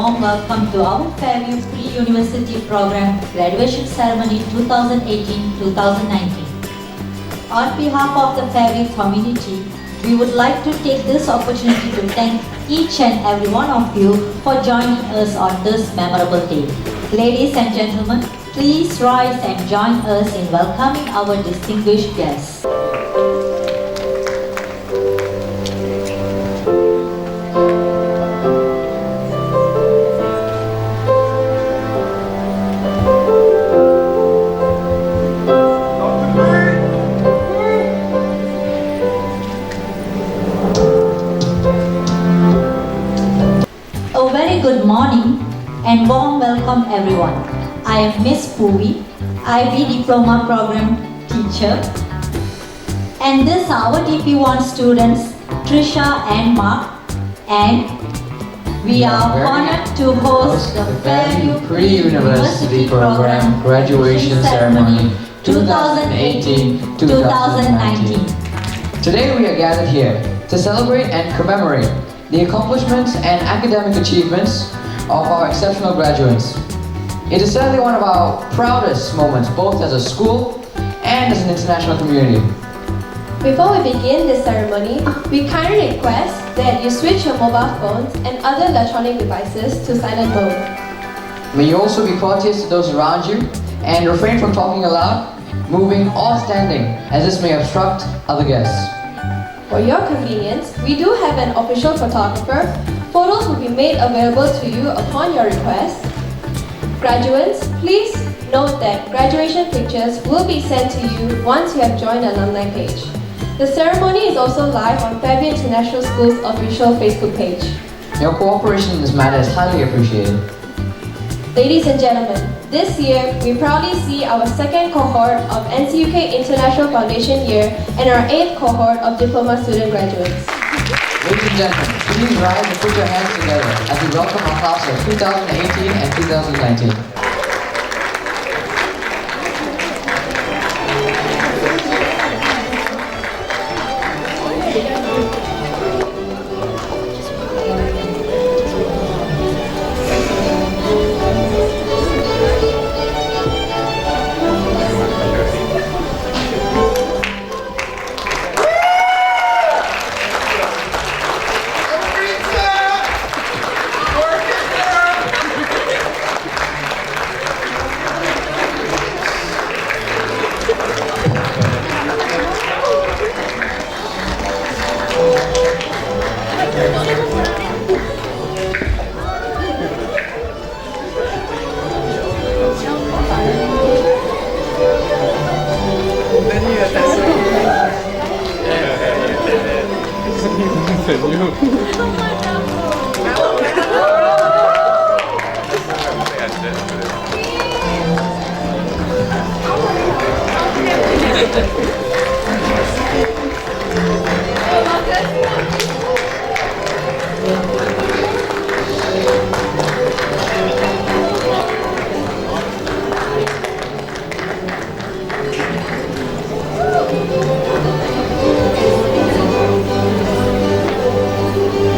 warm welcome to our Fairview Pre-University Program Graduation Ceremony 2018-2019. On behalf of the Fairview community, we would like to take this opportunity to thank each and every one of you for joining us on this memorable day. Ladies and gentlemen, please rise and join us in welcoming our distinguished guests. Good morning and warm welcome everyone. I am Miss Puvi, IB Diploma Program Teacher, and these are our DP1 students Trisha and Mark, and we are honored to host the Fairview Pre-University Program Graduation Ceremony 2018-2019. Today we are gathered here to celebrate and commemorate the accomplishments and academic achievements of our exceptional graduates. It is certainly one of our proudest moments, both as a school and as an international community. Before we begin this ceremony, we kindly request that you switch your mobile phones and other electronic devices to silent mode. May you also be courteous to those around you and refrain from talking aloud, moving or standing, as this may obstruct other guests. For your convenience, we do have an official photographer. Photos will be made available to you upon your request. Graduates, please note that graduation pictures will be sent to you once you have joined the alumni page. The ceremony is also live on Fairview International School's official Facebook page. Your cooperation in this matter is highly appreciated. Ladies and gentlemen, this year we proudly see our second cohort of NCUK International Foundation Year and our 8th cohort of Diploma student graduates. Ladies and gentlemen, please rise and put your hands together as we welcome our class of 2018 and 2019.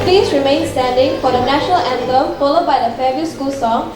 Please remain standing for the national anthem, followed by the Fairview School song.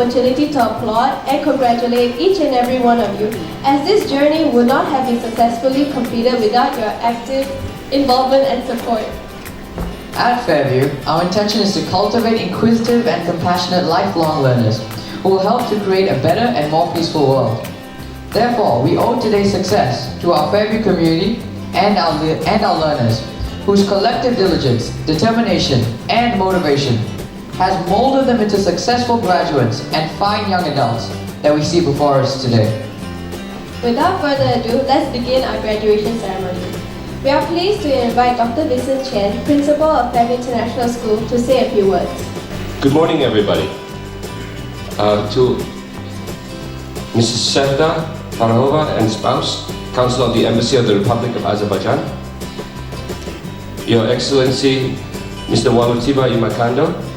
opportunity to applaud and congratulate each and every one of you, as this journey would not have been successfully completed without your active involvement and support. At Fairview, our intention is to cultivate inquisitive and compassionate lifelong learners who will help to create a better and more peaceful world. Therefore, we owe today's success to our Fairview community and our learners, whose collective diligence, determination, and motivation has molded them into successful graduates and fine young adults that we see before us today. Without further ado, let's begin our graduation ceremony. We are pleased to invite Dr. Vincent Chen, Principal of Fairview International School, to say a few words. Good morning, everybody. To Mrs. Sevda Farahova and spouse, Council of the Embassy of the Republic of Azerbaijan, Your Excellency, Mr. Walutiba Imakando,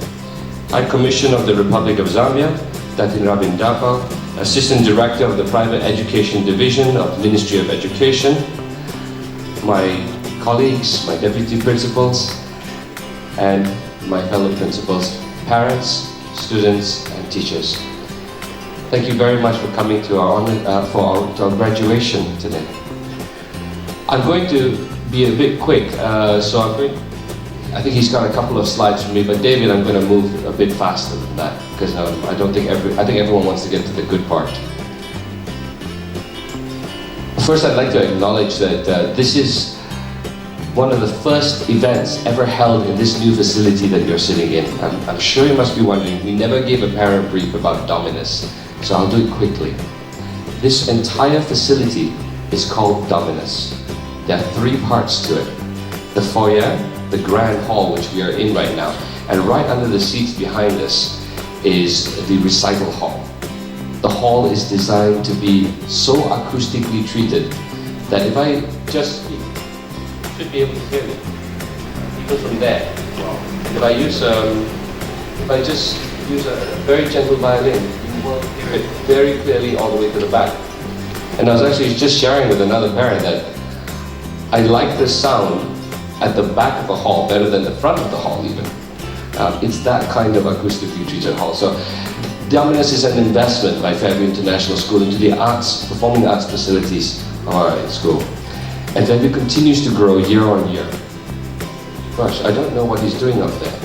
High Commission of the Republic of Zambia, Datin Rabin Dapa, Assistant Director of the Private Education Division of the Ministry of Education, my colleagues, my deputy principals, and my fellow principals, parents, students, and teachers. Thank you very much for coming to our graduation today. I'm going to be a bit quick, I think he's got a couple of slides for me, but David, I'm going to move a bit faster than that because I think everyone wants to get to the good part. First, I'd like to acknowledge that this is one of the first events ever held in this new facility that you're sitting in. I'm sure you must be wondering, we never gave a parent brief about Dominus, so I'll do it quickly. This entire facility is called Dominus. There are three parts to it. The foyer, the grand hall, which we are in right now, and right under the seats behind us is the recital hall. The hall is designed to be so acoustically treated that if I just speak, you should be able to hear me, even from there. If I just use a very gentle violin, you will hear it very clearly all the way to the back. And I was actually just sharing with another parent that I like the sound at the back of the hall better than the front of the hall even. It's that kind of acoustically treated hall. So Dominus is an investment by Fairview International School into the arts, performing arts facilities of our school. And Fairview continues to grow year on year. Gosh, I don't know what he's doing up there.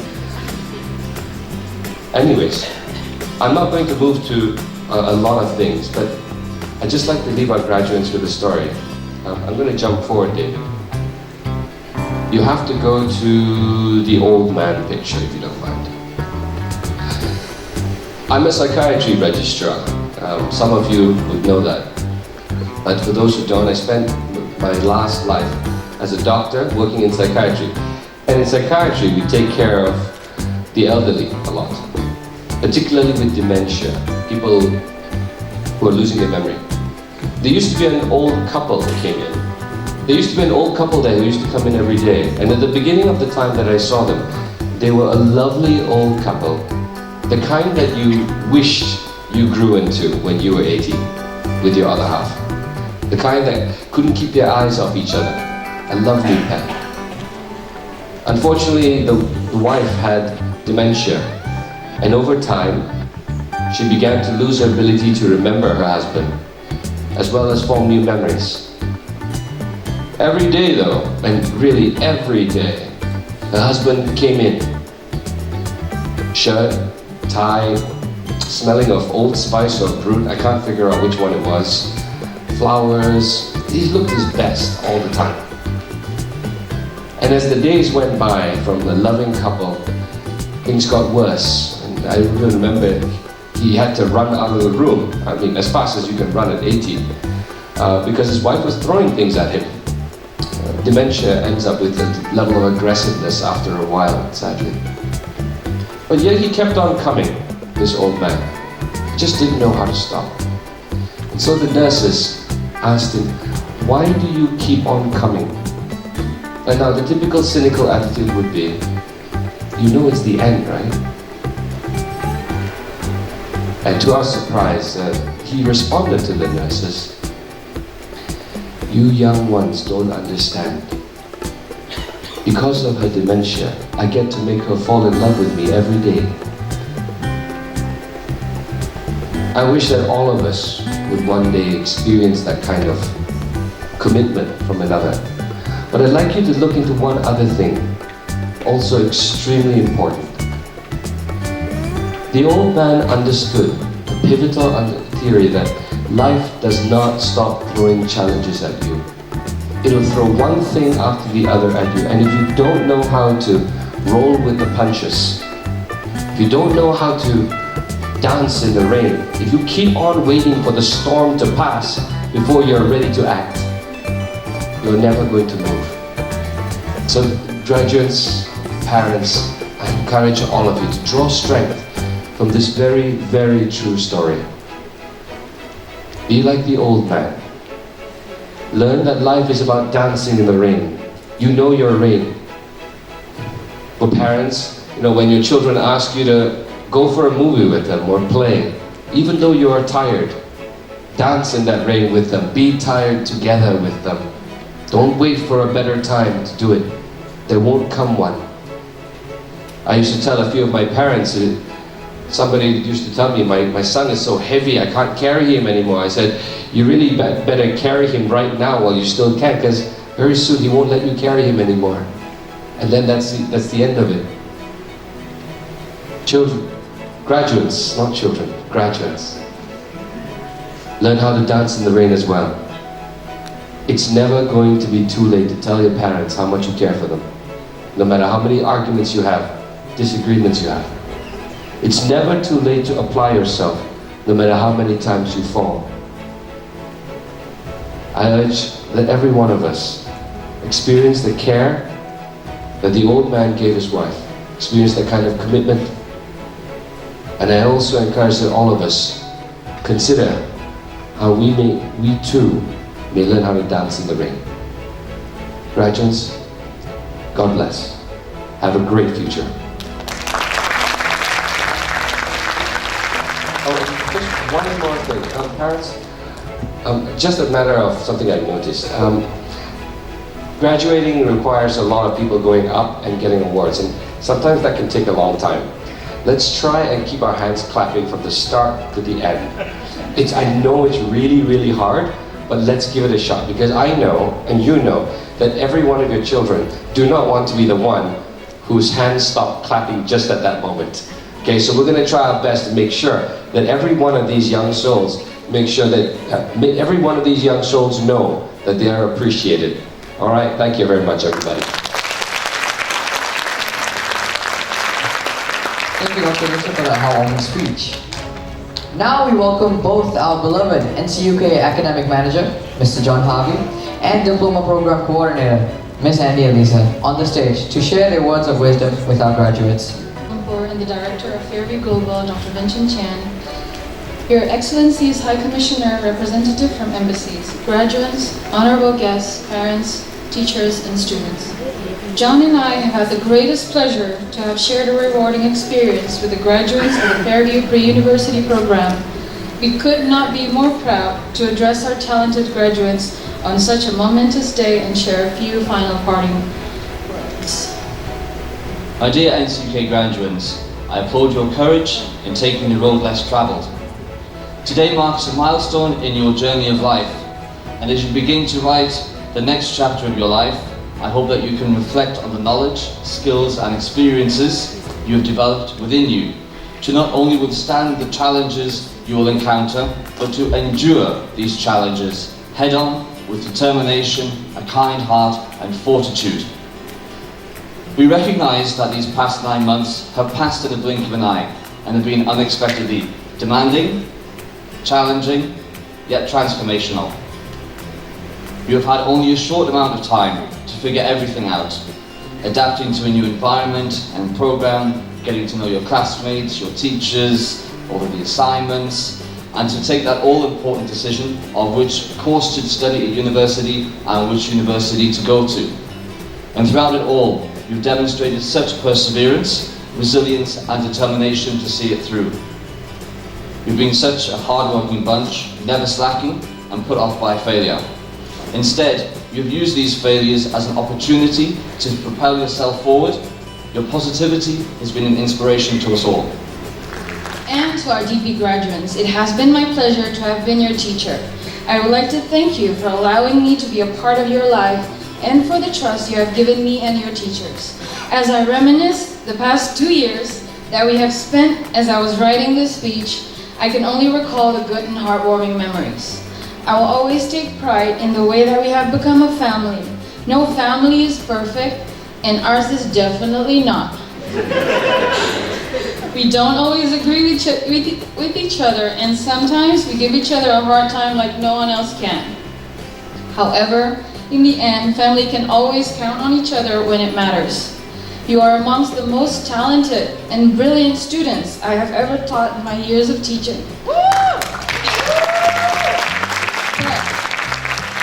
Anyways, I'm not going to move to a lot of things, but I'd just like to leave our graduates with a story. I'm going to jump forward, David. You have to go to the old man picture, if you don't mind. I'm a psychiatry registrar. Some of you would know that. But for those who don't, I spent my last life as a doctor working in psychiatry. And in psychiatry, we take care of the elderly a lot, particularly with dementia, people who are losing their memory. There used to be an old couple that came in. There used to be an old couple there who used to come in every day. And at the beginning of the time that I saw them, they were a lovely old couple. The kind that you wished you grew into when you were 80 with your other half. The kind that couldn't keep their eyes off each other. A lovely pair. Unfortunately, the wife had dementia. And over time, she began to lose her ability to remember her husband, as well as form new memories. Every day though, and really every day, her husband came in. Shirt, tie, smelling of Old Spice or Brut, I can't figure out which one it was. Flowers, he looked his best all the time. And as the days went by from the loving couple, things got worse. And I remember he had to run out of the room, I mean as fast as you can run at 80, because his wife was throwing things at him. Dementia ends up with a level of aggressiveness after a while, sadly. But yet he kept on coming, this old man. He just didn't know how to stop. And so the nurses asked him, why do you keep on coming? And now the typical cynical attitude would be, you know it's the end, right? And to our surprise, he responded to the nurses, you young ones don't understand. Because of her dementia, I get to make her fall in love with me every day. I wish that all of us would one day experience that kind of commitment from another. But I'd like you to look into one other thing, also extremely important. The old man understood the pivotal theory that life does not stop throwing challenges at you. It'll throw one thing after the other at you, and if you don't know how to roll with the punches, if you don't know how to dance in the rain, if you keep on waiting for the storm to pass before you're ready to act, you're never going to move. So graduates, parents, I encourage all of you to draw strength from this very, very true story. Be like the old man. Learn that life is about dancing in the rain. You know your rain. For parents, when your children ask you to go for a movie with them or play, even though you are tired, dance in that rain with them. Be tired together with them. Don't wait for a better time to do it. There won't come one. I used to tell a few of my parents, somebody used to tell me, my son is so heavy, I can't carry him anymore. I said, you really better carry him right now while you still can, because very soon he won't let you carry him anymore. And then that's the end of it. Children, graduates, not children, graduates. Learn how to dance in the rain as well. It's never going to be too late to tell your parents how much you care for them. No matter how many arguments you have, disagreements you have. It's never too late to apply yourself, no matter how many times you fall. I urge that every one of us experience the care that the old man gave his wife, experience that kind of commitment. And I also encourage that all of us consider how we too may learn how to dance in the rain. Graduates, God bless. Have a great future. Just one more thing, parents. Just a matter of something I've noticed. Graduating requires a lot of people going up and getting awards, and sometimes that can take a long time. Let's try and keep our hands clapping from the start to the end. I know it's really, really hard, but let's give it a shot, because I know, and you know, that every one of your children do not want to be the one whose hands stop clapping just at that moment. Okay, so we're going to try our best to make sure that every one of these young souls, every one of these young souls know that they are appreciated. All right, thank you very much, everybody. Thank you, Dr. Lisa, for that heartwarming speech. Now we welcome both our beloved NCUK Academic Manager, Mr. John Harvey, and Diploma Program Coordinator, Ms. Andy Elisa, on the stage to share their words of wisdom with our graduates. And the Director of Fairview Global, Dr. Vincent Chan, Your Excellencies, High Commissioner, representative from embassies, graduates, honorable guests, parents, teachers, and students. John and I have had the greatest pleasure to have shared a rewarding experience with the graduates of the Fairview Pre-University Program. We could not be more proud to address our talented graduates on such a momentous day and share a few final parting words. My dear NCUK graduates, I applaud your courage in taking the road less travelled. Today marks a milestone in your journey of life, and as you begin to write the next chapter of your life, I hope that you can reflect on the knowledge, skills and experiences you have developed within you to not only withstand the challenges you will encounter, but to endure these challenges head-on with determination, a kind heart and fortitude. We recognise that these past 9 months have passed in the blink of an eye and have been unexpectedly demanding, challenging, yet transformational. You have had only a short amount of time to figure everything out, adapting to a new environment and program, getting to know your classmates, your teachers, all of the assignments, and to take that all-important decision of which course to study at university and which university to go to. And throughout it all, you've demonstrated such perseverance, resilience and determination to see it through. You've been such a hard-working bunch, never slacking and put off by failure. Instead, you've used these failures as an opportunity to propel yourself forward. Your positivity has been an inspiration to us all. and to our DP graduates, it has been my pleasure to have been your teacher. I would like to thank you for allowing me to be a part of your life and for the trust you have given me and your teachers. As I reminisce the past 2 years that we have spent as I was writing this speech, I can only recall the good and heartwarming memories. I will always take pride in the way that we have become a family. No family is perfect, and ours is definitely not. We don't always agree with each other, and sometimes we give each other a hard time like no one else can. However, in the end, family can always count on each other when it matters. You are amongst the most talented and brilliant students I have ever taught in my years of teaching. But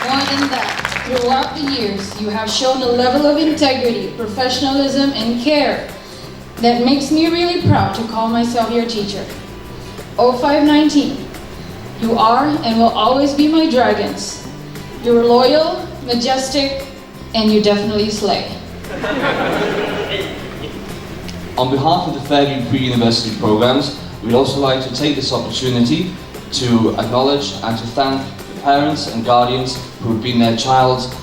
more than that, throughout the years, you have shown a level of integrity, professionalism, and care that makes me really proud to call myself your teacher. 0519, you are and will always be my dragons. You're loyal, majestic, and you definitely slay. On behalf of the Fairview Pre-University programs, we'd also like to take this opportunity to acknowledge and to thank the parents and guardians who have been their child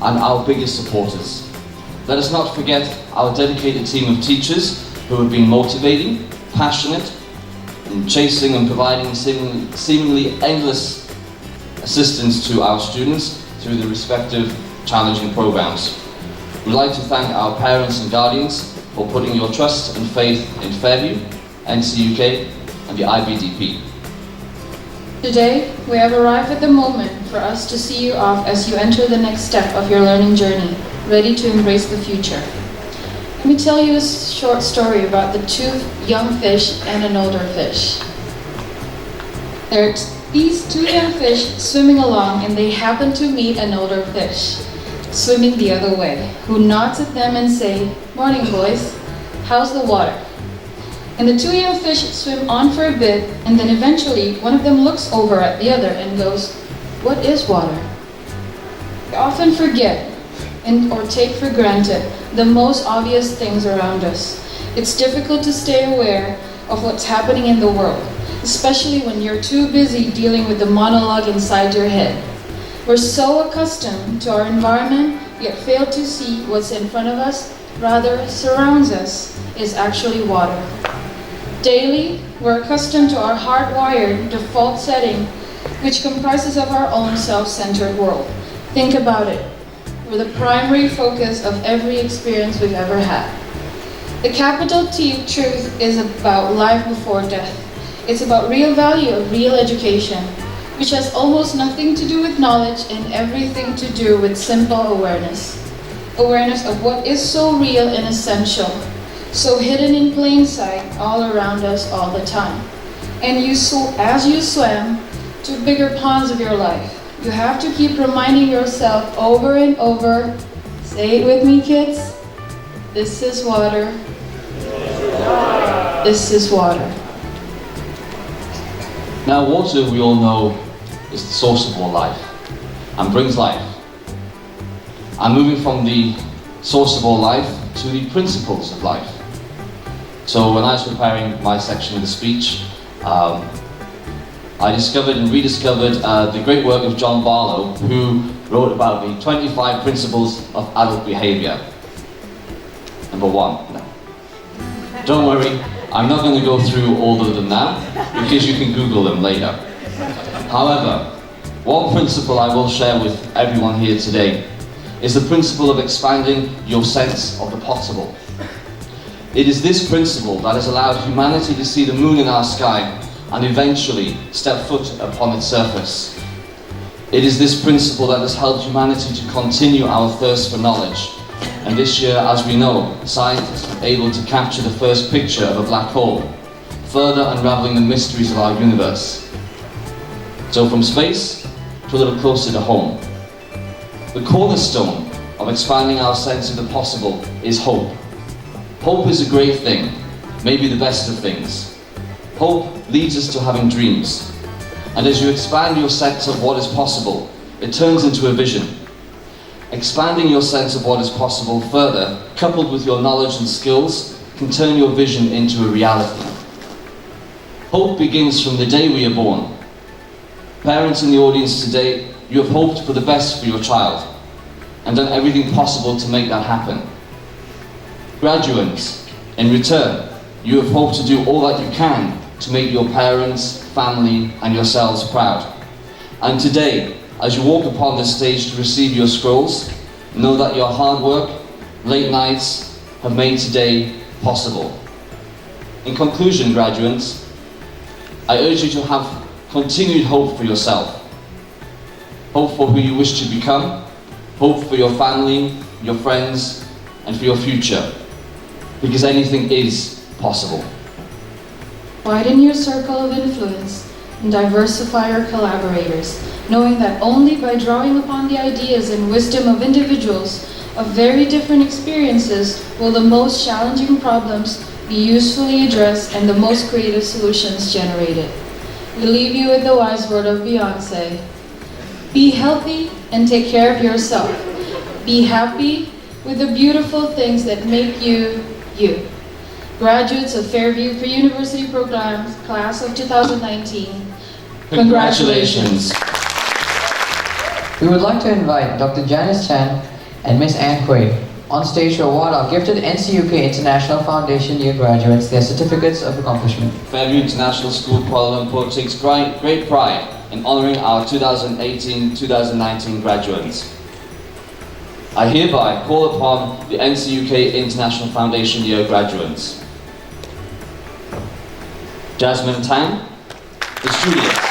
and our biggest supporters. Let us not forget our dedicated team of teachers who have been motivating, passionate, and chasing and providing seemingly endless assistance to our students through the respective challenging programs. We'd like to thank our parents and guardians for putting your trust and faith in Fairview, NCUK, and the IBDP. Today, we have arrived at the moment for us to see you off as you enter the next step of your learning journey, ready to embrace the future. Let me tell you a short story about the two young fish and an older fish. There are these two young fish swimming along, and they happen to meet an older fish swimming the other way, who nods at them and say, "Morning, boys. How's the water?" And the two young fish swim on for a bit, and then eventually one of them looks over at the other and goes, "What is water?" We often forget or take for granted the most obvious things around us. It's difficult to stay aware of what's happening in the world, especially when you're too busy dealing with the monologue inside your head. We're so accustomed to our environment, yet fail to see what's in front of us, rather surrounds us, is actually water. Daily, we're accustomed to our hardwired default setting, which comprises of our own self-centered world. Think about it. We're the primary focus of every experience we've ever had. The capital T truth is about life before death. It's about real value of real education, which has almost nothing to do with knowledge and everything to do with simple awareness. Awareness of what is so real and essential, so hidden in plain sight all around us all the time. And as you swam to bigger ponds of your life, you have to keep reminding yourself over and over, say it with me, kids, this is water. This is water. Now, water, we all know, is the source of all life and brings life. I'm moving from the source of all life to the principles of life. So when I was preparing my section of the speech, I discovered and rediscovered the great work of John Barlow, who wrote about the 25 principles of adult behavior. Number 1, no. Don't worry, I'm not going to go through all of them now, because you can Google them later. However, one principle I will share with everyone here today is the principle of expanding your sense of the possible. It is this principle that has allowed humanity to see the moon in our sky and eventually step foot upon its surface. It is this principle that has helped humanity to continue our thirst for knowledge. And this year, as we know, scientists were able to capture the first picture of a black hole, further unraveling the mysteries of our universe. So from space to a little closer to home. The cornerstone of expanding our sense of the possible is hope. Hope is a great thing, maybe the best of things. Hope leads us to having dreams. And as you expand your sense of what is possible, it turns into a vision. Expanding your sense of what is possible further, coupled with your knowledge and skills, can turn your vision into a reality. Hope begins from the day we are born. Parents in the audience today, you have hoped for the best for your child and done everything possible to make that happen. Graduates, in return, you have hoped to do all that you can to make your parents, family, and yourselves proud. And today, as you walk upon this stage to receive your scrolls, know that your hard work, late nights, have made today possible. In conclusion, graduates, I urge you to have continued hope for yourself. Hope for who you wish to become, hope for your family, your friends, and for your future. Because anything is possible. Widen your circle of influence and diversify your collaborators, knowing that only by drawing upon the ideas and wisdom of individuals of very different experiences will the most challenging problems be usefully addressed and the most creative solutions generated. We leave you with the wise word of Beyonce. Be healthy and take care of yourself. Be happy with the beautiful things that make you, you. Graduates of Fairview Pre-University Programs, Class of 2019, congratulations. We would like to invite Dr. Janice Chan and Ms. Ann Quaid on stage to award our gifted NCUK International Foundation year graduates their certificates of accomplishment. Fairview International School Kuala Lumpur takes great pride in honouring our 2018-2019 graduates. I hereby call upon the NCUK International Foundation year graduates. Jasmine Tang, the Juliet.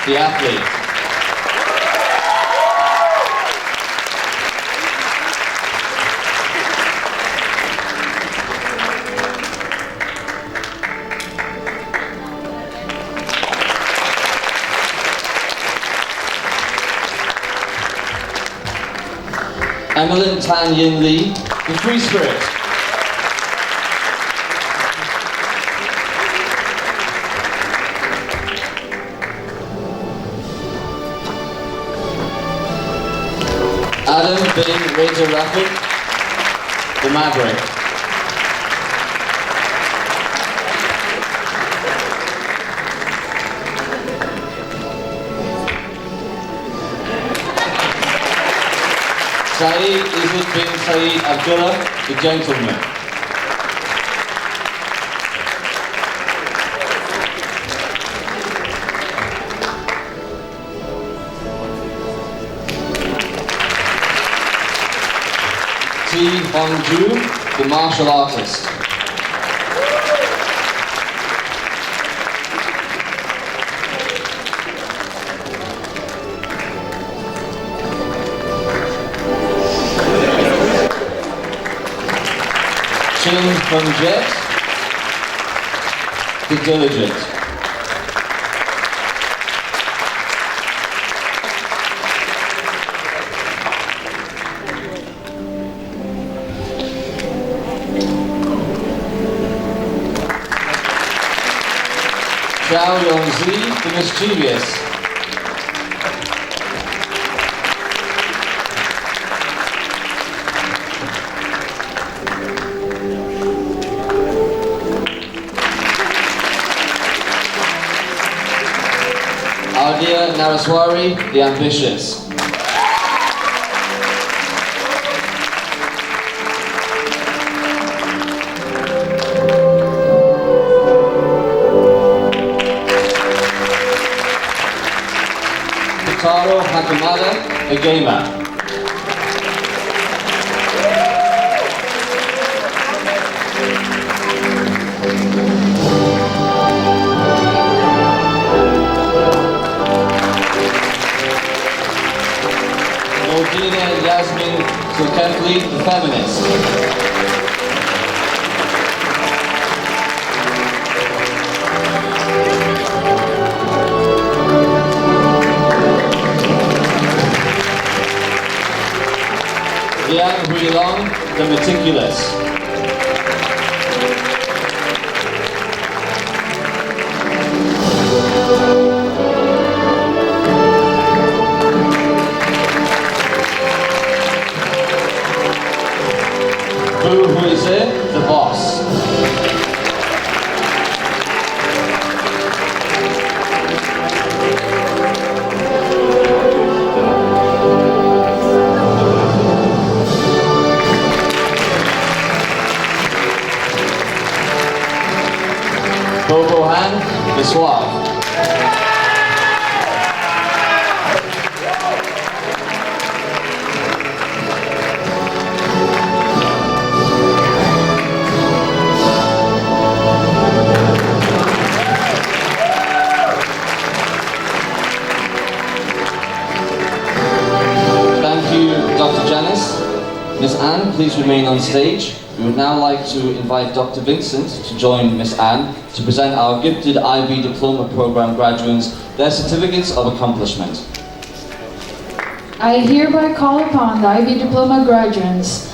The athlete. Emmeline Tan Yin Lee, the free spirit. Adam Bin Reza Rafik, the Maverick. Saeed Izzat bin Saeed Abdullah, the Gentleman. T. Hongju, the martial artist. Chin from Jet, the diligent. Xiao Yongzi, the mischievous. Adia Naraswari, the ambitious. Taro Hakamada, the gamer. Nordina Yasmin Zulkefli, the feminist. Liang Huilong, the meticulous. Jose, the boss. Bobo Han, the suave. Thank you, Dr. Janice. Miss Anne, please remain on stage. We would now like to invite Dr. Vincent to join Miss Anne to present our gifted IB Diploma Program graduates their certificates of accomplishment. I hereby call upon the IB Diploma graduates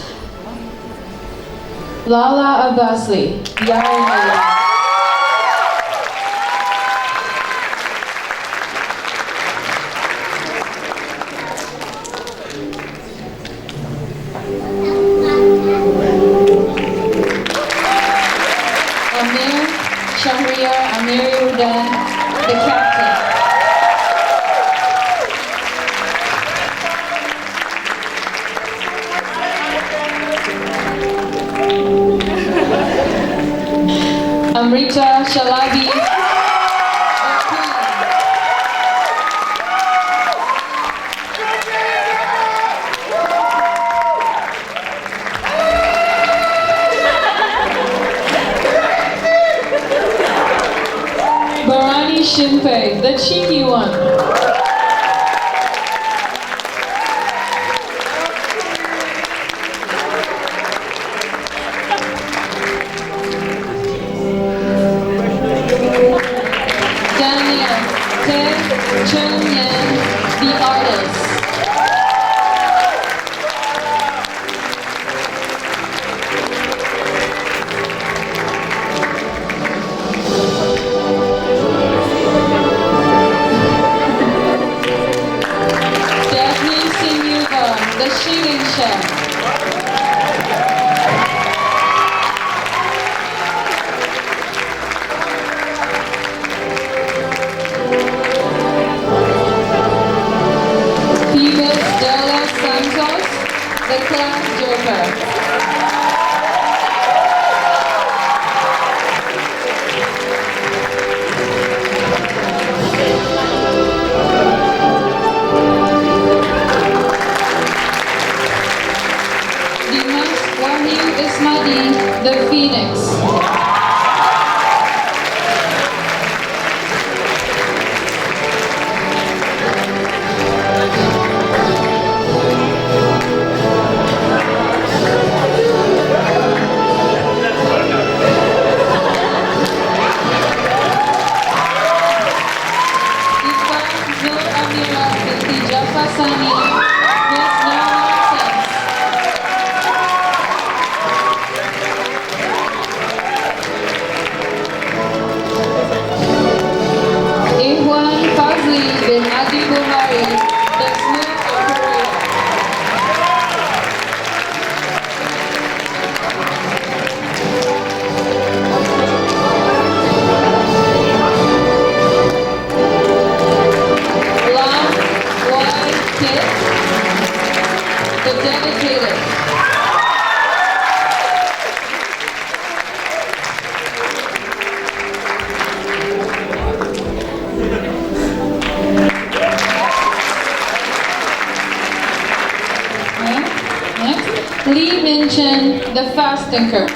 Lala Abbasli, Yara. Shahriar Amir Udan, the captain. Amrita Shalabi, the queen. Barani Shinpei, the cheeky one. Daniel Te Chun-yen, the artist. Daphne Sinuba, the shooting chef. Phoebus Della Santos, the class joker. Dimas Wahyu Ismadi, the phoenix. Nur Amira binti Jafar Sani, Miss No Nonsense. Ihwan Fazli bin Adi Buhari, the smooth operator. Lam Wai Kit, the dedicated. Next, Lee Min Chen, the fast thinker.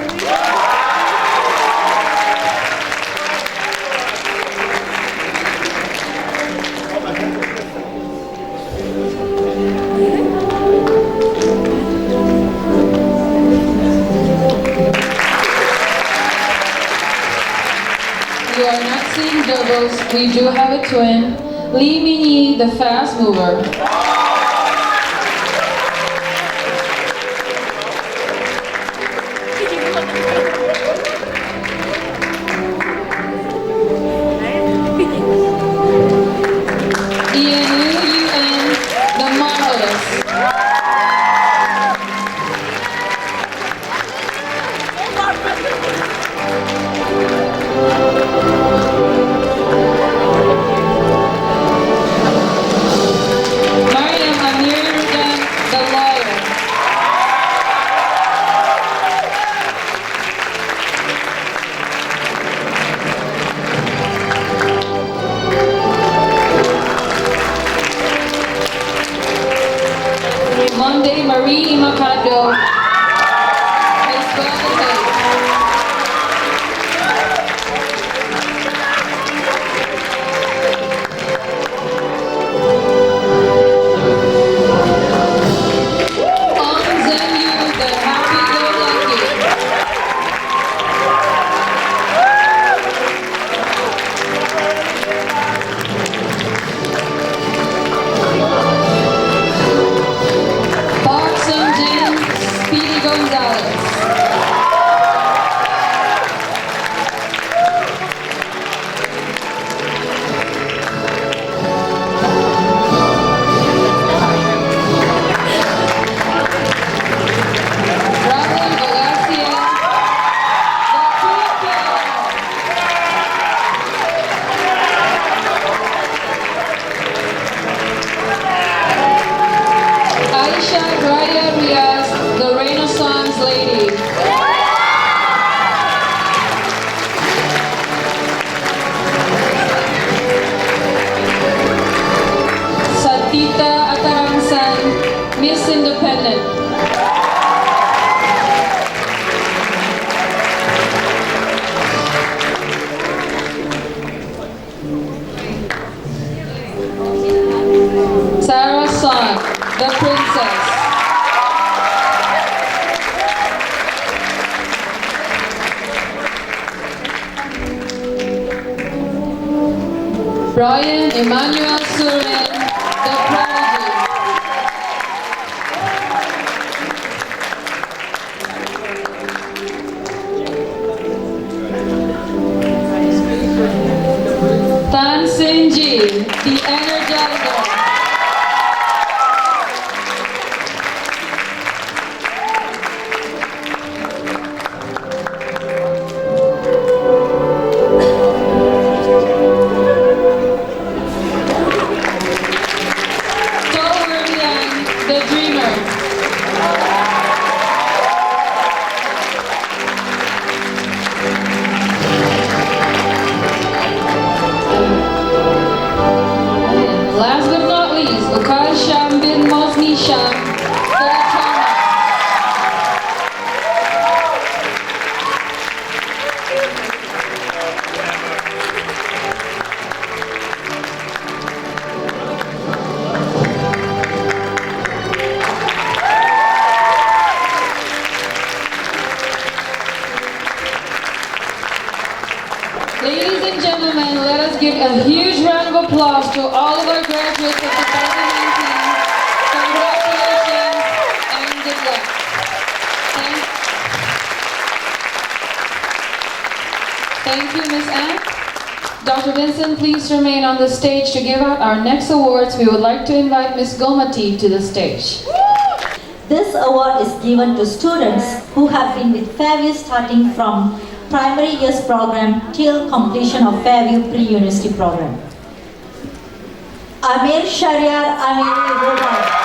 You are not seeing doubles, we do have a twin. Lee Minyi, the fast mover. Ian Liu Yuen, the marvelous. Zonde Marie Imakando, Miss Bernadette. Miss Independent. Sarah Son, the Princess. Brian Emmanuel Surin, the Prodigy. Tan Sinji, the Energizer. The Dreamer. Last but not least, Ukal Sham bin Mosni Sham, the Chama. Ladies and gentlemen, let us give a huge round of applause to all of our graduates of 2019. Congratulations and good luck. Thank you, Ms. Ann. Dr. Vincent, please remain on the stage to give out our next awards. We would like to invite Ms. Gomati to the stage. This award is given to students who have been with Fairview starting from primary years program till completion of Fairview pre-university program. Amir Shariar Amiri Roba.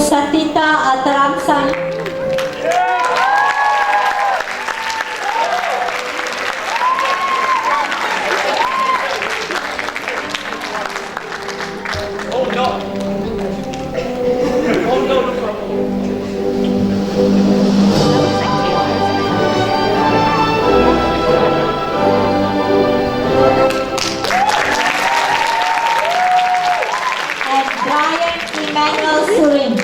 Satita Atarangsan. Oh no! Emmanuel Surin.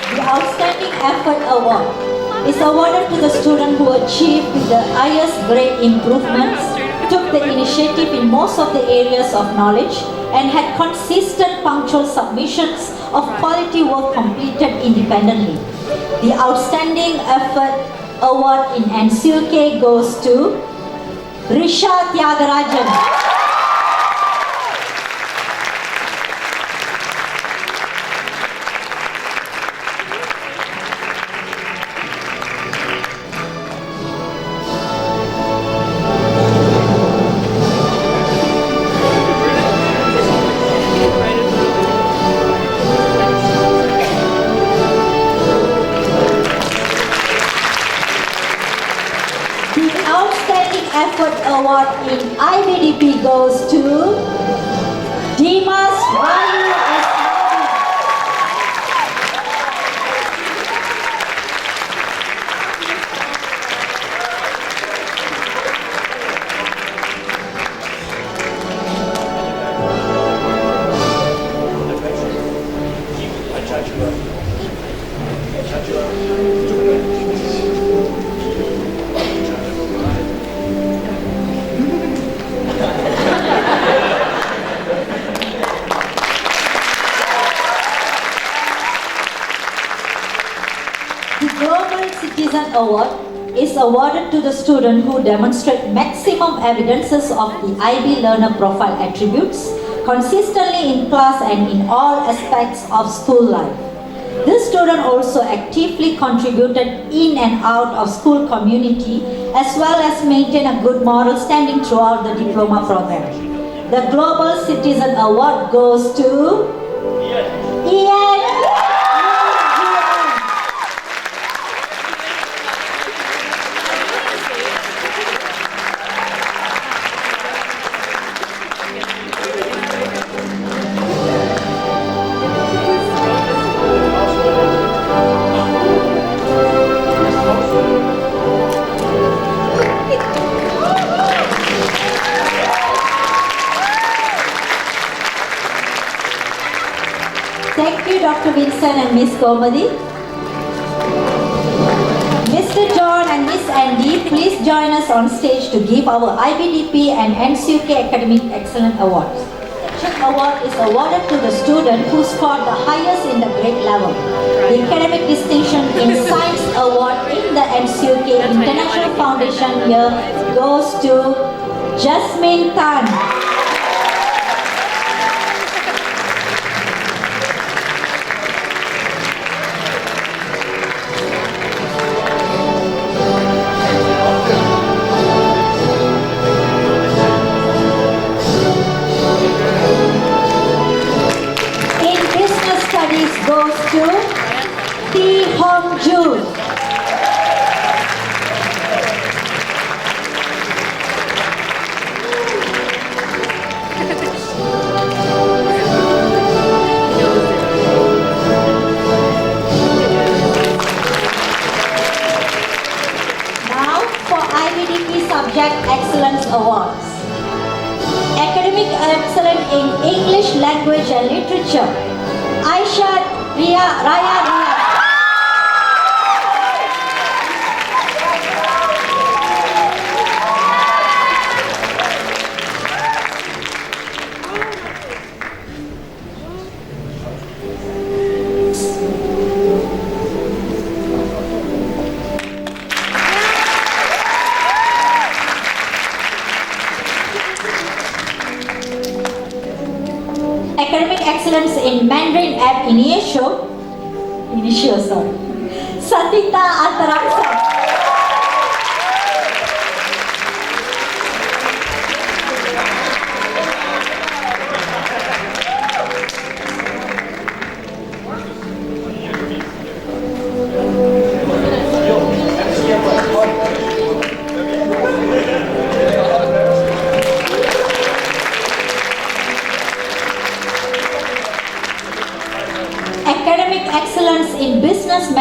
The Outstanding Effort Award is awarded to the student who achieved with the highest grade improvements, took the initiative in most of the areas of knowledge, and had consistent punctual submissions of quality work completed independently. The Outstanding Effort Award in NCUK goes to Risha Tyagarajan. The Outstanding Effort Award in IBDP goes to Dimas Bayu Esmadi. The Global Citizen Award is awarded to the student who demonstrate maximum evidences of the IB learner profile attributes consistently in class and in all aspects of school life. This student also actively contributed in and out of school community as well as maintained a good moral standing throughout the diploma program. The Global Citizen Award goes to Ian. Thank you, Dr. Vincent and Miss Gomadi. Mr. John and Miss Andy, please join us on stage to give our IBDP and NCUK Academic Excellence Awards. The award is awarded to the student who scored the highest in the grade level. The Academic Distinction in Science Award in the NCUK International Foundation year goes to Jasmine Tan. Goes to T. Hong Jun. Now for IBDP Subject Excellence Awards. Academic Excellence in English Language and Literature. Aisha Raya Ria. Academic Excellence in Mandarin ab Initio, Satita Antaraksa.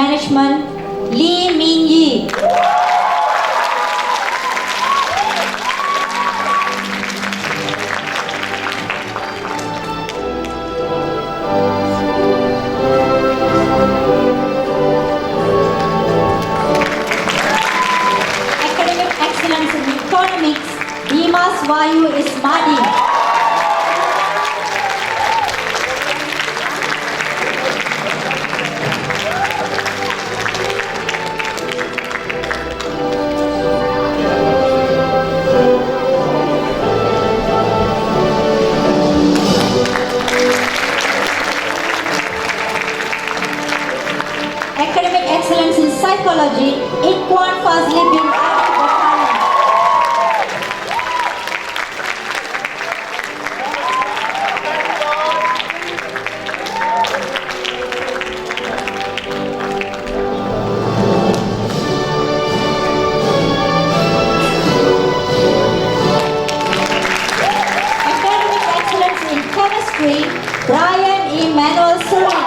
Management, Lee Min Yi. Academic Excellence in Economics, Dimas Wahyu Ismadi. Academic Excellence in Psychology, Ikhwan Fazli bin Abi Bakari. Academic Excellence in Chemistry, Brian Emmanuel Surin.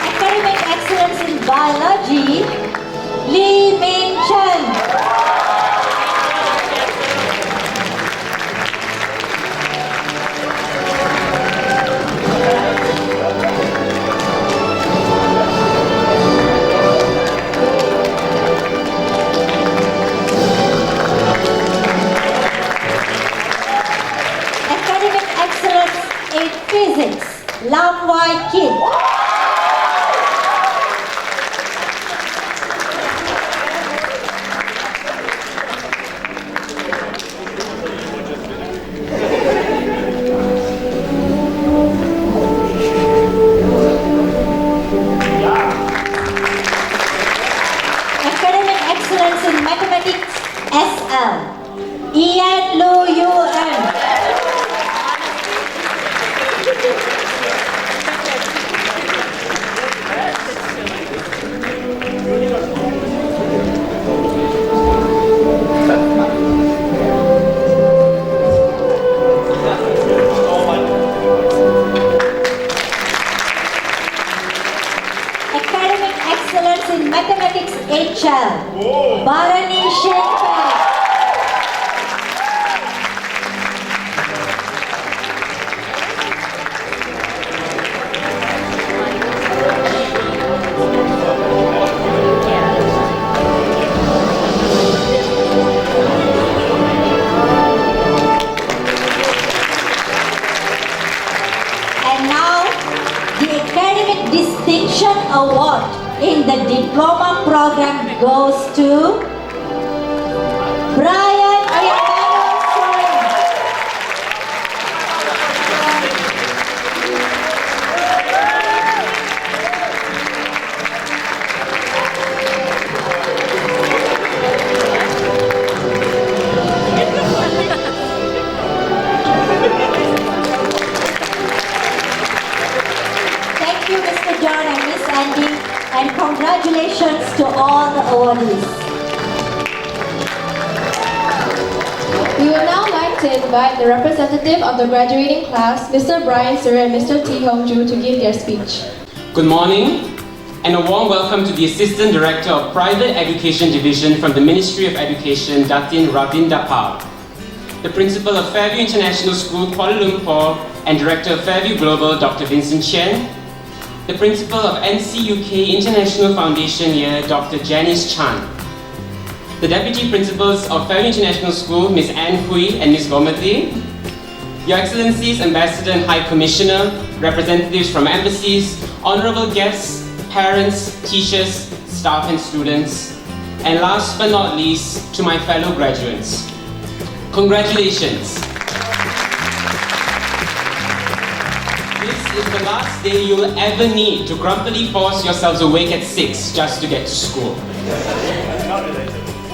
Academic Excellence in Biology, Lee Min Chen. Academic Excellence in Physics, Lam Wai Kit. Academic Excellence in Mathematics, SL, Ian Lu Yuan. Academic Excellence in Mathematics, HL, Bharani Shekhar. And now, the Academic Distinction Award in the Diploma program goes to Brian Emmanuel Surin. Thank you, Mr. John and Miss Andy, and congratulations to all the awardees. We would now like to invite the representative of the graduating class, Mr. Brian Sir and Mr. T. Hong Ju, to give their speech. Good morning, and a warm welcome to the Assistant Director of Private Education Division from the Ministry of Education, Datin Ravinda Pal, the Principal of Fairview International School, Kuala Lumpur, and Director of Fairview Global, Dr. Vincent Chen, the Principal of NCUK International Foundation here, Dr. Janice Chan, the Deputy Principals of Fairview International School, Ms. Ann Hui and Ms. Gomati, Your Excellencies, Ambassador and High Commissioner, representatives from embassies, honorable guests, parents, teachers, staff and students, and last but not least, to my fellow graduates. Congratulations! This is the last day you'll ever need to grumpily force yourselves awake at 6 just to get to school.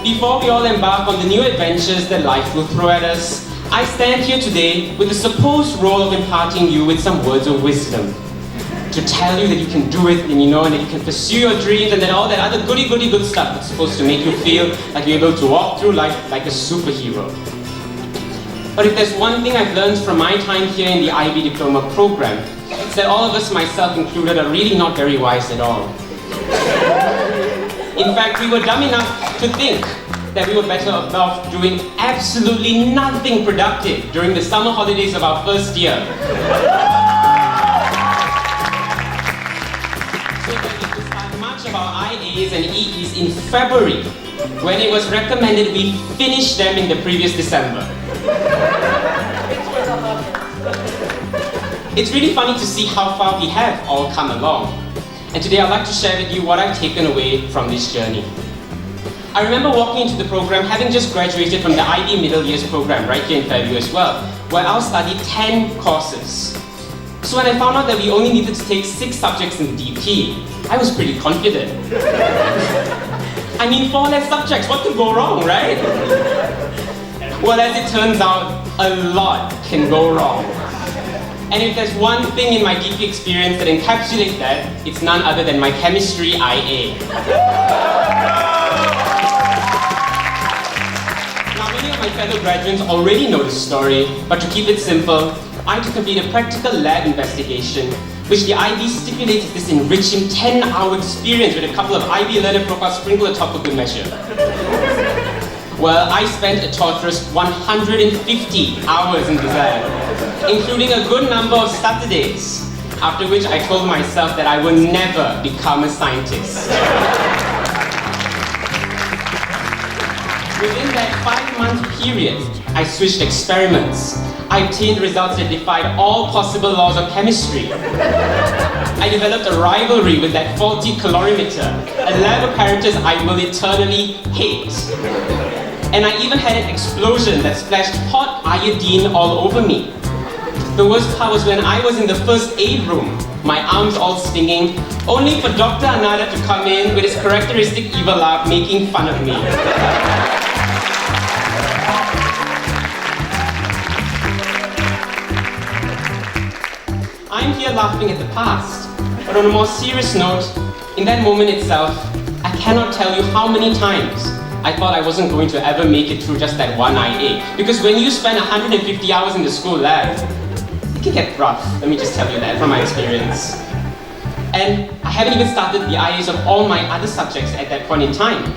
Before we all embark on the new adventures that life will throw at us, I stand here today with the supposed role of imparting you with some words of wisdom. To tell you that you can do it and and that you can pursue your dreams and then all that other goody good stuff that's supposed to make you feel like you're able to walk through life like a superhero. But if there's one thing I've learned from my time here in the IB Diploma program, it's that all of us, myself included, are really not very wise at all. In fact, we were dumb enough to think that we were better off doing absolutely nothing productive during the summer holidays of our first year. So that we could start much of our IAs and EEs in February, when it was recommended we finish them in the previous December. It's really funny to see how far we have all come along. And today I'd like to share with you what I've taken away from this journey. I remember walking into the program having just graduated from the IB Middle Years program right here in Fairview as well, where I'll study 10 courses. So when I found out that we only needed to take 6 subjects in the DP, I was pretty confident. I mean, 4 less subjects, what could go wrong, right? Well, as it turns out, a lot can go wrong. And if there's one thing in my DP experience that encapsulates that, it's none other than my chemistry IA. Now, many of my fellow graduates already know this story, but to keep it simple, I had to complete a practical lab investigation, which the IB stipulates is this enriching 10-hour experience with a couple of IB learner profiles sprinkled atop for good measure. Well, I spent a torturous 150 hours in this lab, including a good number of Saturdays, after which I told myself that I will never become a scientist. Within that 5-month period, I switched experiments. I obtained results that defied all possible laws of chemistry. I developed a rivalry with that faulty calorimeter, a lab apparatus I will eternally hate. And I even had an explosion that splashed hot iodine all over me. The worst part was when I was in the first aid room, my arms all stinging, only for Dr. Anada to come in with his characteristic evil laugh making fun of me. I'm here laughing at the past, but on a more serious note, in that moment itself, I cannot tell you how many times I thought I wasn't going to ever make it through just that one IA. Because when you spend 150 hours in the school lab, it can get rough, let me just tell you that from my experience. And I haven't even started the IAs of all my other subjects at that point in time.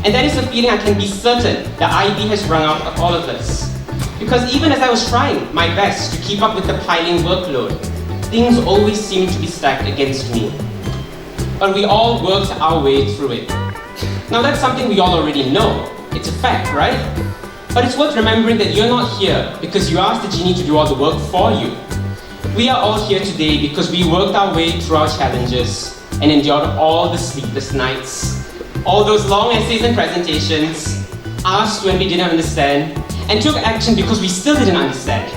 And that is a feeling I can be certain that IB has wrung out of all of us. Because even as I was trying my best to keep up with the piling workload, things always seemed to be stacked against me. But we all worked our way through it. Now that's something we all already know. It's a fact, right? But it's worth remembering that you're not here because you asked the genie to do all the work for you. We are all here today because we worked our way through our challenges and endured all the sleepless nights, all those long essays and presentations, asked when we didn't understand, and took action because we still didn't understand.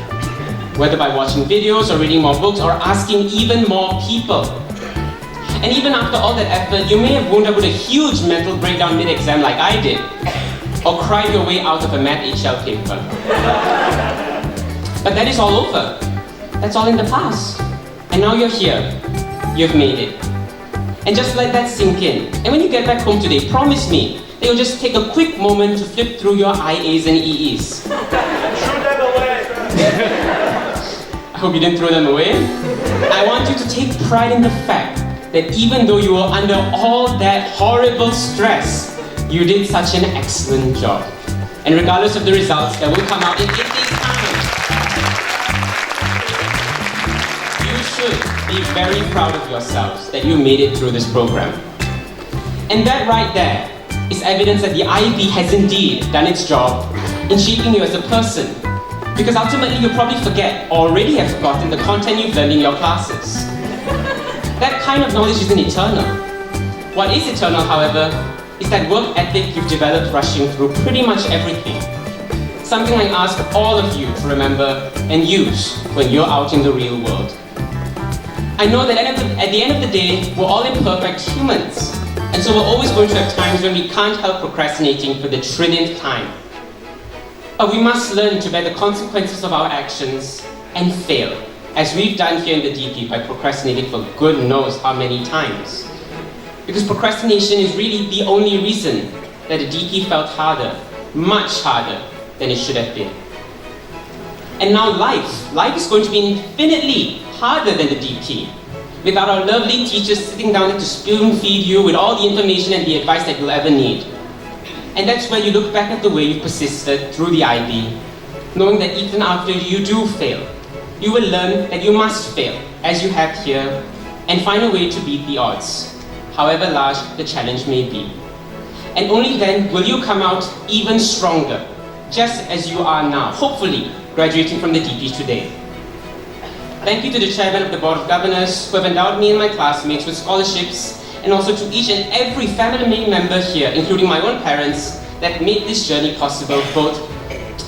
Whether by watching videos or reading more books or asking even more people. And even after all that effort, you may have wound up with a huge mental breakdown mid-exam like I did, or cried your way out of a math HL paper. But that is all over. That's all in the past. And now you're here. You've made it. And just let that sink in. And when you get back home today, promise me that you'll just take a quick moment to flip through your IAs and EEs. Throw them away! I hope you didn't throw them away. I want you to take pride in the fact that even though you were under all that horrible stress, you did such an excellent job. And regardless of the results that will come out in 8 days' time, you should be very proud of yourselves that you made it through this program. And that right there is evidence that the IB has indeed done its job in shaping you as a person. Because ultimately you'll probably forget, or already have forgotten, the content you've learned in your classes. That kind of knowledge isn't eternal. What is eternal, however, is that work ethic you've developed rushing through pretty much everything. Something I ask all of you to remember and use when you're out in the real world. I know that at the end of the day, we're all imperfect humans. And so we're always going to have times when we can't help procrastinating for the trillionth time. But we must learn to bear the consequences of our actions and fail, as we've done here in the DP by procrastinating for good knows how many times. Because procrastination is really the only reason that the DP felt harder, much harder than it should have been. And now life is going to be infinitely harder than the DP. Without our lovely teachers sitting down to spoon feed you with all the information and the advice that you'll ever need. And that's where you look back at the way you persisted through the IB, knowing that even after you do fail, you will learn that you must fail, as you have here, and find a way to beat the odds, however large the challenge may be. And only then will you come out even stronger, just as you are now, hopefully graduating from the DP today. Thank you to the Chairman of the Board of Governors who have endowed me and my classmates with scholarships, and also to each and every family member here, including my own parents, that made this journey possible both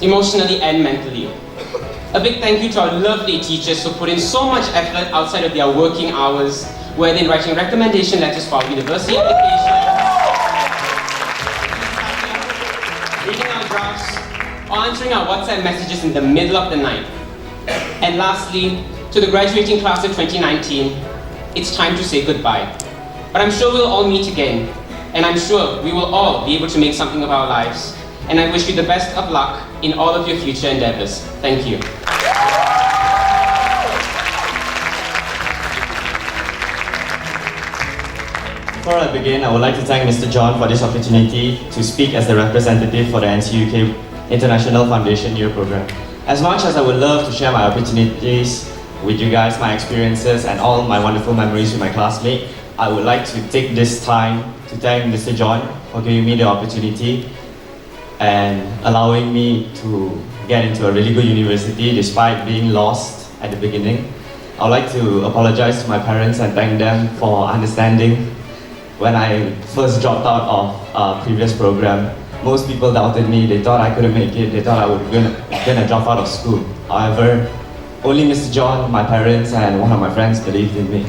emotionally and mentally. A big thank you to our lovely teachers who put in so much effort outside of their working hours, whether in writing recommendation letters for our university application, reading our drafts, or answering our WhatsApp messages in the middle of the night. And lastly, to the graduating class of 2019, it's time to say goodbye. But I'm sure we'll all meet again, and I'm sure we will all be able to make something of our lives. And I wish you the best of luck in all of your future endeavors. Thank you. Before I begin, I would like to thank Mr. John for this opportunity to speak as the representative for the NCUK International Foundation Year Program. As much as I would love to share my opportunities with you guys, my experiences, and all my wonderful memories with my classmates, I would like to take this time to thank Mr. John for giving me the opportunity and allowing me to get into a really good university despite being lost at the beginning. I would like to apologize to my parents and thank them for understanding. When I first dropped out of a previous program, most people doubted me. They thought I couldn't make it. They thought I was gonna drop out of school. However, only Mr. John, my parents, and one of my friends believed in me.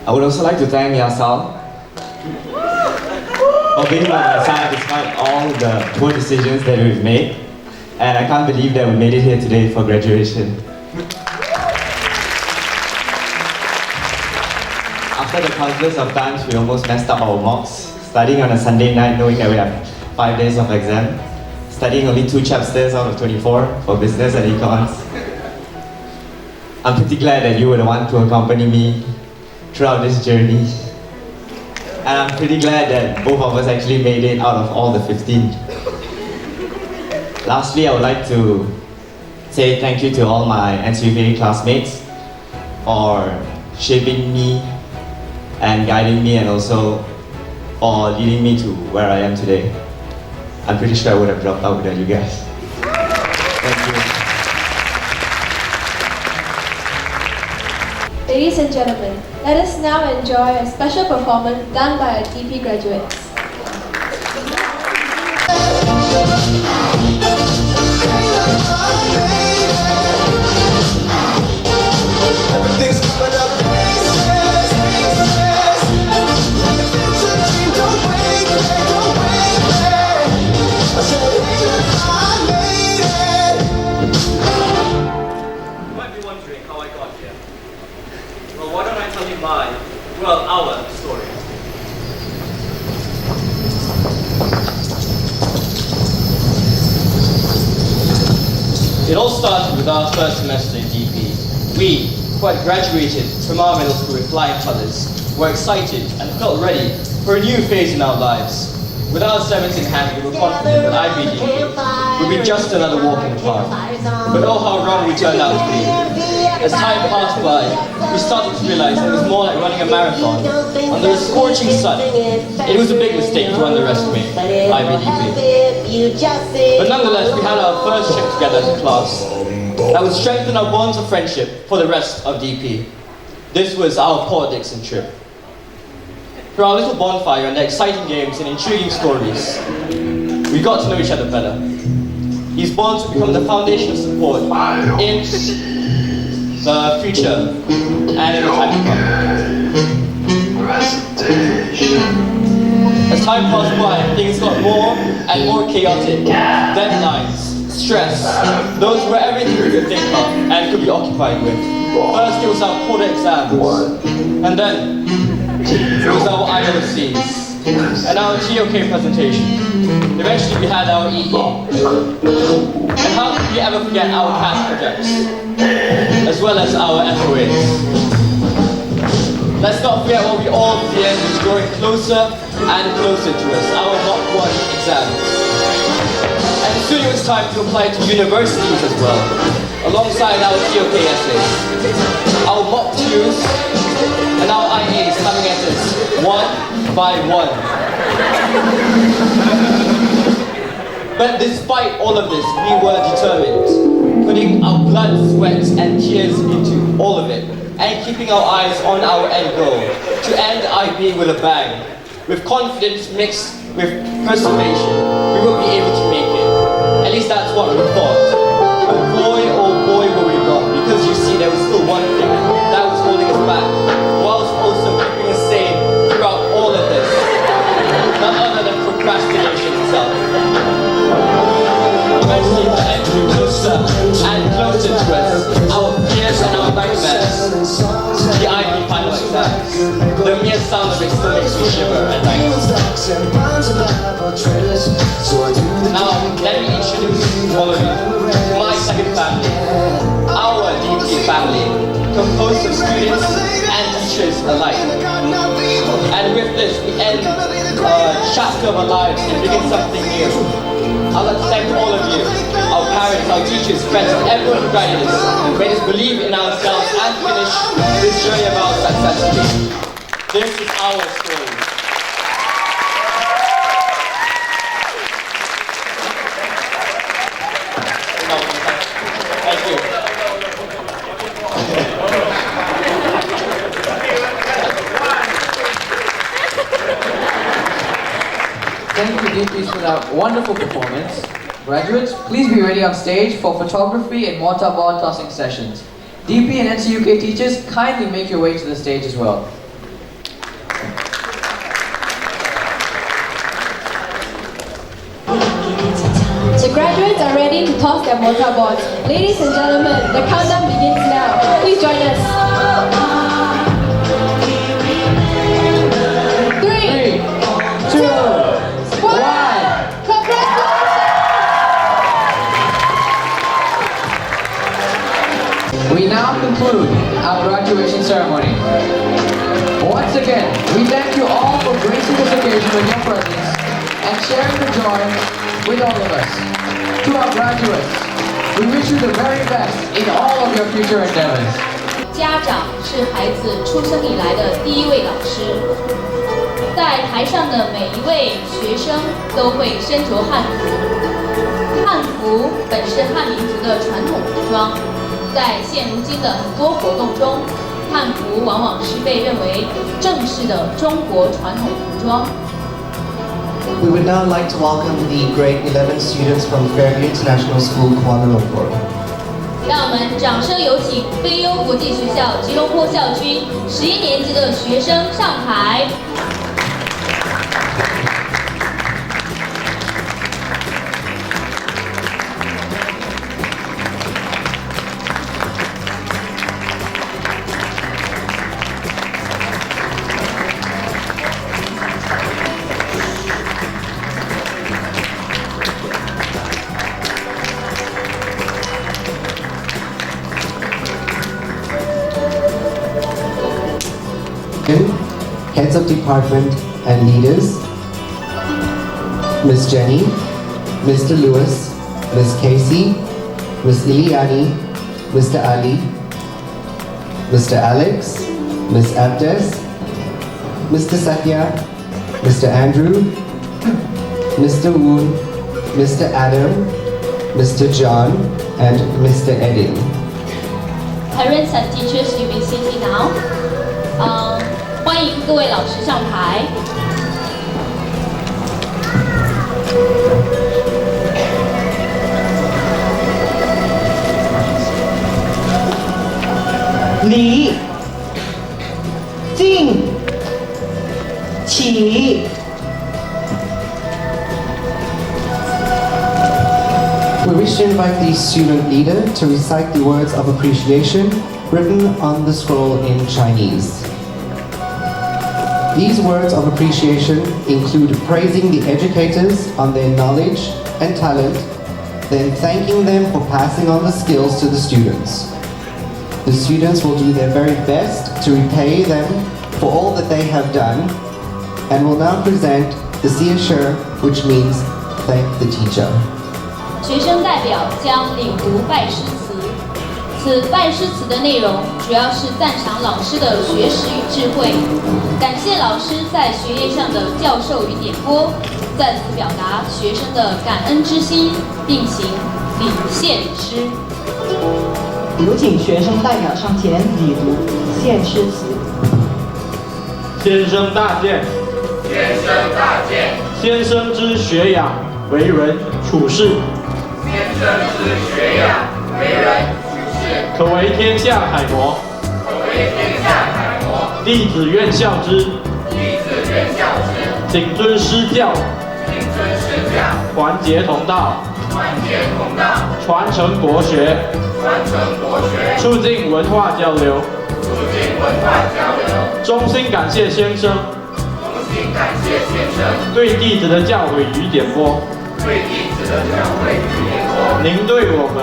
I would also like to thank Yasal for being by my side despite all the poor decisions that we've made. And I can't believe that we made it here today for graduation. After the countless of times we almost messed up our mocks, studying on a Sunday night knowing that we have 5 days of exam, studying only 2 chapters out of 24 for business and econs. I'm pretty glad that you were the one to accompany me throughout this journey. And I'm pretty glad that both of us actually made it out of all the 15. Lastly, I would like to say thank you to all my NCUK classmates for shaping me and guiding me, and also for leading me to where I am today. I'm pretty sure I would have dropped out without you guys. Thank you. Ladies and gentlemen, let us now enjoy a special performance done by our DP graduates. Our story. It all started with our first semester in DP. We, who had graduated from our middle school with flying colours, were excited and felt ready for a new phase in our lives. With our 7th in hand, we were confident that IBDP would be just another walk in the park. But oh, how wrong we turned out to be. As time passed by, we started to realize that it was more like running a marathon under a scorching sun. It was a big mistake to underestimate IBDP. But nonetheless, we had our first trip together as a class that would strengthen our bonds of friendship for the rest of DP. This was our Port Dixon trip. Through our little bonfire and the exciting games and intriguing stories, we got to know each other better. These bonds would become the foundation of support in the future, and in the time to come. As time passed by, things got more and more chaotic. Deadlines, stress, those were everything we could think of and could be occupied with. First it was our quarter exams, and then it was our IOCs, and our TOK presentation. Eventually we had our EE. And how could we ever forget our past projects, as well as our FOAs? Let's not forget what we all feared was growing closer and closer to us, our MYP 1 exams. And soon it was time to apply to universities as well, alongside our TOK essays. Our MYP 2s and our IAs coming at us one by one. But despite all of this, we were determined, putting our blood, sweat and tears into all of it, and keeping our eyes on our end goal, to end IB with a bang. With confidence mixed with perseveration, we will be able to make it. At least that's what we thought. But boy, oh boy, were we wrong, because you see, there was still one thing that was holding us back, whilst also keeping us sane throughout all of this. None other than procrastination itself. Eventually, the end drew closer and closer to us, our fears and our nightmares. The IB final exams. The mere sound of it still makes me shiver at night. Now, let me introduce all of you to my second family, our DP family, composed of students and teachers alike. And with this, we end a chapter of our lives and begin something new. I'd like to thank all of you, our parents, our teachers, friends, and everyone who guided us, who made us believe in ourselves and finish this journey of ours successfully. This is our story. Thank you. Thank you, DPs, for that wonderful performance. Graduates, please be ready on stage for photography and mortarboard tossing sessions. DP and NCUK teachers, kindly make your way to the stage as well. The graduates are ready to toss their mortarboards. Ladies and gentlemen, the countdown begins now. Please join us. 3, 2, 1. We now conclude our graduation ceremony. Once again, we thank you all for gracing this occasion with your presence and sharing the joy with all of us. To our graduates, we wish you the very best in all of your future endeavors. 家长是孩子出生以来的第一位老师，在台上的每一位学生都会身着汉服。汉服本是汉民族的传统服装，在现如今的很多活动中，汉服往往是被认为正式的中国传统服装。 We would now like to welcome the grade 11 students from Fairview International School, Kuala Lumpur. 让我们掌声有请非优国际学校吉隆坡校区11年级的学生上台。 Heads of department and leaders, Miss Jenny, Mr. Lewis, Miss Casey, Miss Iliani, Mr. Ali, Mr. Alex, Miss Abdes, Mr. Satya, Mr. Andrew, Mr. Woon, Mr. Adam, Mr. John, and Mr. Edin. Parents and teachers, you may sit now. 欢迎各位老师上台。We wish to invite the student leader to recite the words of appreciation written on the scroll in Chinese. These words of appreciation include praising the educators on their knowledge and talent, then thanking them for passing on the skills to the students. The students will do their very best to repay them for all that they have done, and will now present the Xie, which means thank the teacher. 学生代表将领读拜师词。此拜师词的内容主要是赞赏老师的学识与智慧，感谢老师在学业上的教授与点拨，在此表达学生的感恩之心，并行礼谢礼师。有请学生代表上前礼读献诗词。先生大见，先生大见，先生之学养，为人处事，先生之学养，为人处事，可为天下楷模，可为天下楷模。弟子愿效之，弟子愿效之。谨遵师教，谨遵师教，团结同道，团结同道，传承国学，传承国学，促进文化交流，促进文化交流。衷心感谢先生，衷心感谢先生对弟子的教诲与点拨，对弟子的教诲与点拨。您对我们，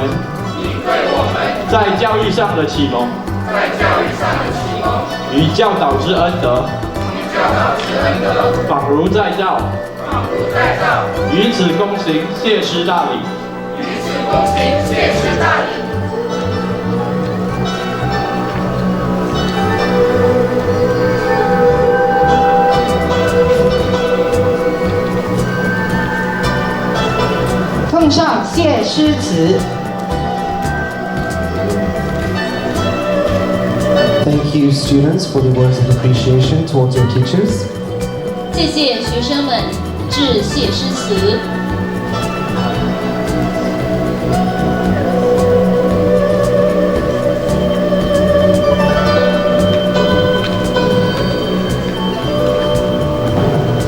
您对我们在教育上的启蒙，在教育上的启蒙与教导之恩德，与教导之恩德，仿如在造，仿如在造。于此恭行谢师大礼，于此恭行谢师大礼。奉上谢师词。Thank you, students, for the words of appreciation towards your teachers. 谢谢学生们致谢师词。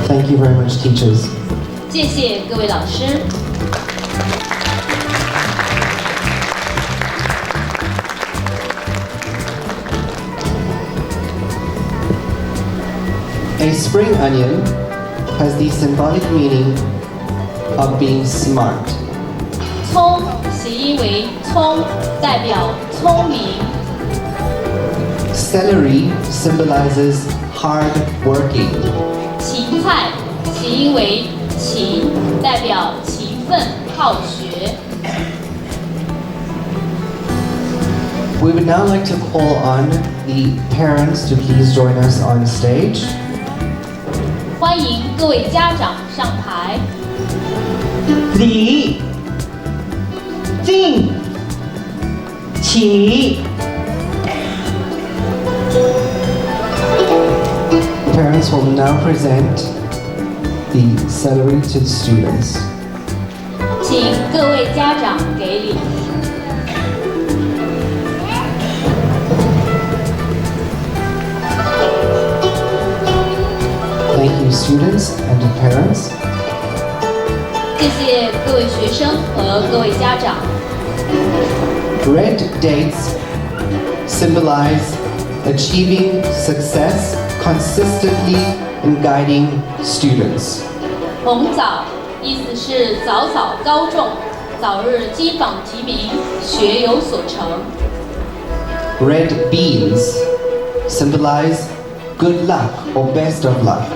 Thank you very much, teachers. 谢谢各位老师。A spring onion has the symbolic meaning of being smart. 聪谐音为聪，代表聪明。Celery symbolizes hard working. 芹菜谐音为勤，代表勤奋好学。We would now like to call on the parents to please join us on stage. 欢迎各位家长上台。礼，敬，起。Parents will now present the celery to the students. 请各位家长给礼。Thank you, students and the parents. 谢谢各位学生和各位家长。Red dates symbolize achieving success consistently in guiding students. 红枣意思是早早高中，早日金榜题名，学有所成。Red beans symbolize good luck or best of luck.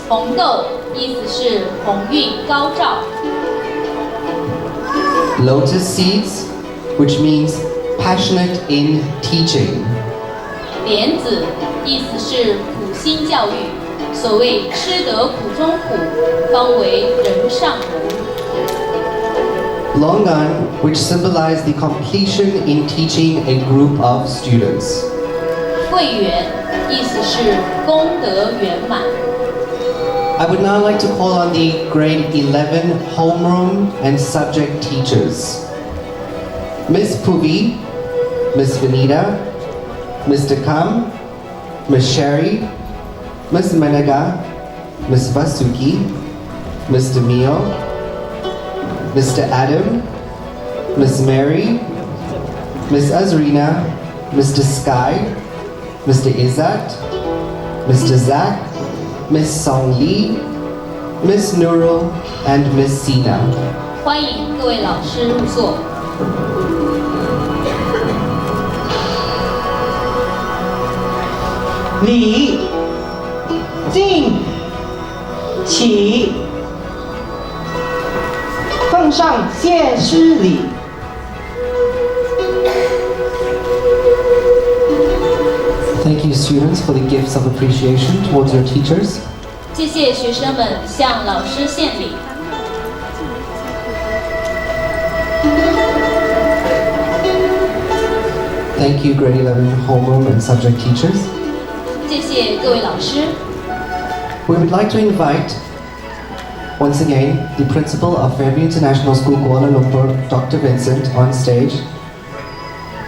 红豆意思是鸿运高照。Lotus seeds, which means passionate in teaching. 莲子意思是苦心教育，所谓吃得苦中苦，方为人上人。Longan, which symbolize the completion in teaching a group of students. 桂圆意思是功德圆满。I would now like to call on the grade 11 homeroom and subject teachers. Miss Pubi, Miss Vanita, Mr. Kam, Miss Sherry, Miss Menaga, Miss Vasuki, Mr. Mio, Mr. Adam, Miss Mary, Miss Azrina, Mr. Sky, Mr. Izzat, Mr. Zach, Miss Song Lee, Miss Nurul, and Miss Sina. 欢迎各位老师入座。礼，敬，起，奉上谢师礼。Thank you, students, for the gifts of appreciation towards your teachers. 谢谢学生们向老师献礼。 Thank you, grade 11 homeroom and subject teachers. 谢谢各位老师。 We would like to invite, once again, the principal of Fairview International School, Kuala Lumpur, Dr. Vincent, on stage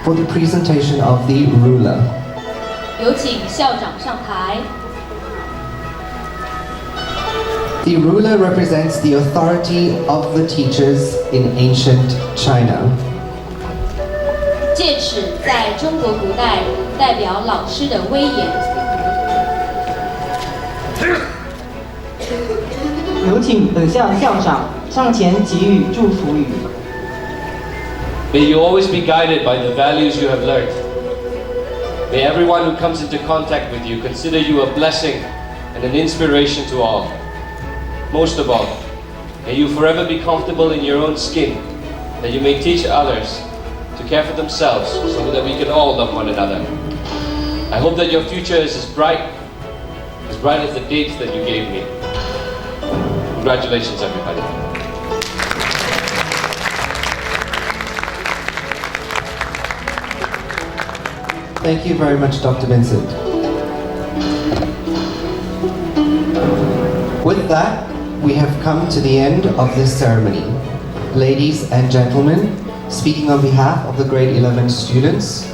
for the presentation of the ruler. 有请校长上台。 The ruler represents the authority of the teachers in ancient China. 戒尺在中国古代代表老师的威严。 有请本校校长上前给予祝福语。 May you always be guided by the values you have learned. May everyone who comes into contact with you consider you a blessing and an inspiration to all. Most of all, may you forever be comfortable in your own skin, that you may teach others to care for themselves so that we can all love one another. I hope that your future is as bright as the dates that you gave me. Congratulations, everybody. Thank you very much, Dr. Vincent. With that, we have come to the end of this ceremony. Ladies and gentlemen, speaking on behalf of the grade 11 students,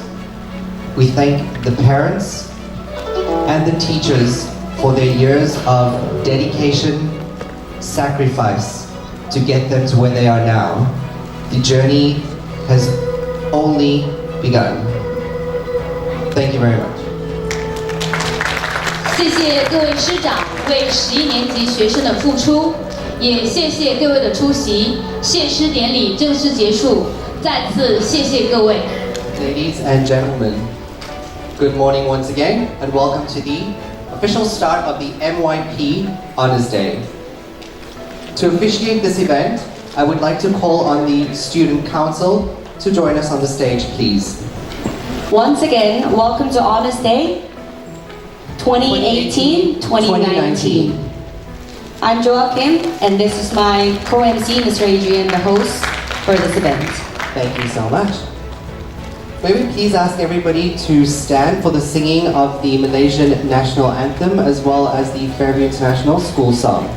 we thank the parents and the teachers for their years of dedication, sacrifice to get them to where they are now. The journey has only begun. Thank you very much. 谢谢各位师长为11年级学生的付出，也谢谢各位的出席。谢师典礼正式结束，再次谢谢各位。 Ladies and gentlemen, good morning once again and welcome to the official start of the MYP Honors Day. To officiate this event, I would like to call on the Student Council to join us on the stage, please. Once again, welcome to Honors Day 2018-2019. I'm Joachim, and this is my co-MC, Mr. Adrian, the host for this event. Thank you so much. May we please ask everybody to stand for the singing of the Malaysian National Anthem as well as the Fairview International School Song.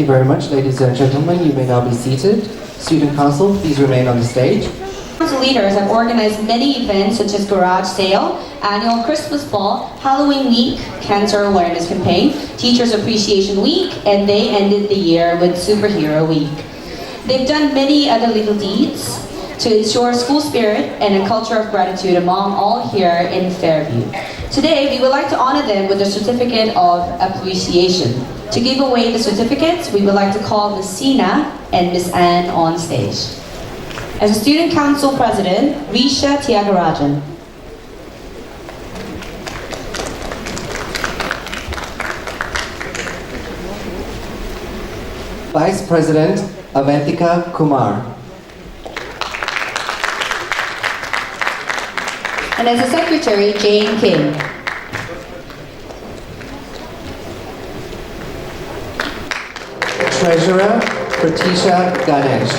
you very much, ladies and gentlemen. You may now be seated. Student Council, please remain on the stage. Council leaders have organized many events such as Garage Sale, Annual Christmas Ball, Halloween Week, Cancer Awareness Campaign, Teachers Appreciation Week, and they ended the year with Superhero Week. They've done many other little deeds to ensure school spirit and a culture of gratitude among all here in Fairview. Today, we would like to honor them with a certificate of appreciation. To give away the certificates, we would like to call Ms. Sina and Ms. Ann on stage. As a Student Council President, Risha Tyagarajan. Vice President Avantika Kumar. And as a Secretary, Jane Kim. Treasurer Pratisha Ganesh.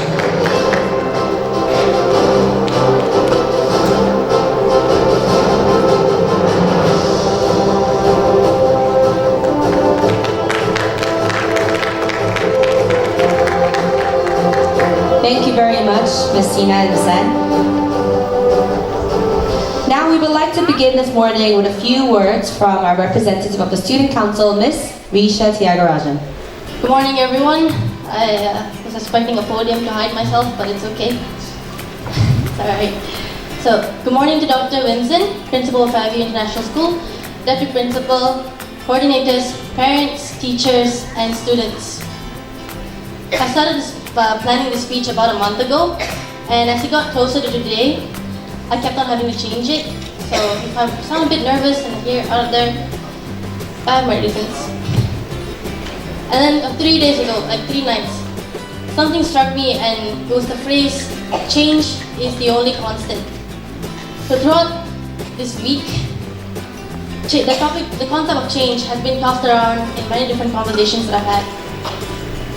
Thank you very much, Ms. Sina and Ms. Ann. Now we would like to begin this morning with a few words from our representative of the Student Council, Ms. Risha Tyagarajan. Good morning, everyone. I was expecting a podium to hide myself, but it's okay. It's alright. So, good morning to Dr. Vincent, Principal of Fairview International School, Deputy Principal, coordinators, parents, teachers, and students. I started planning this speech about a month ago, and as it got closer to today, I kept on having to change it. So if I sound a bit nervous and here out there, I have my reasons. And then 3 days ago, like 3 nights, something struck me, and it was the phrase, change is the only constant. So throughout this week, the concept of change has been tossed around in many different conversations that I've had.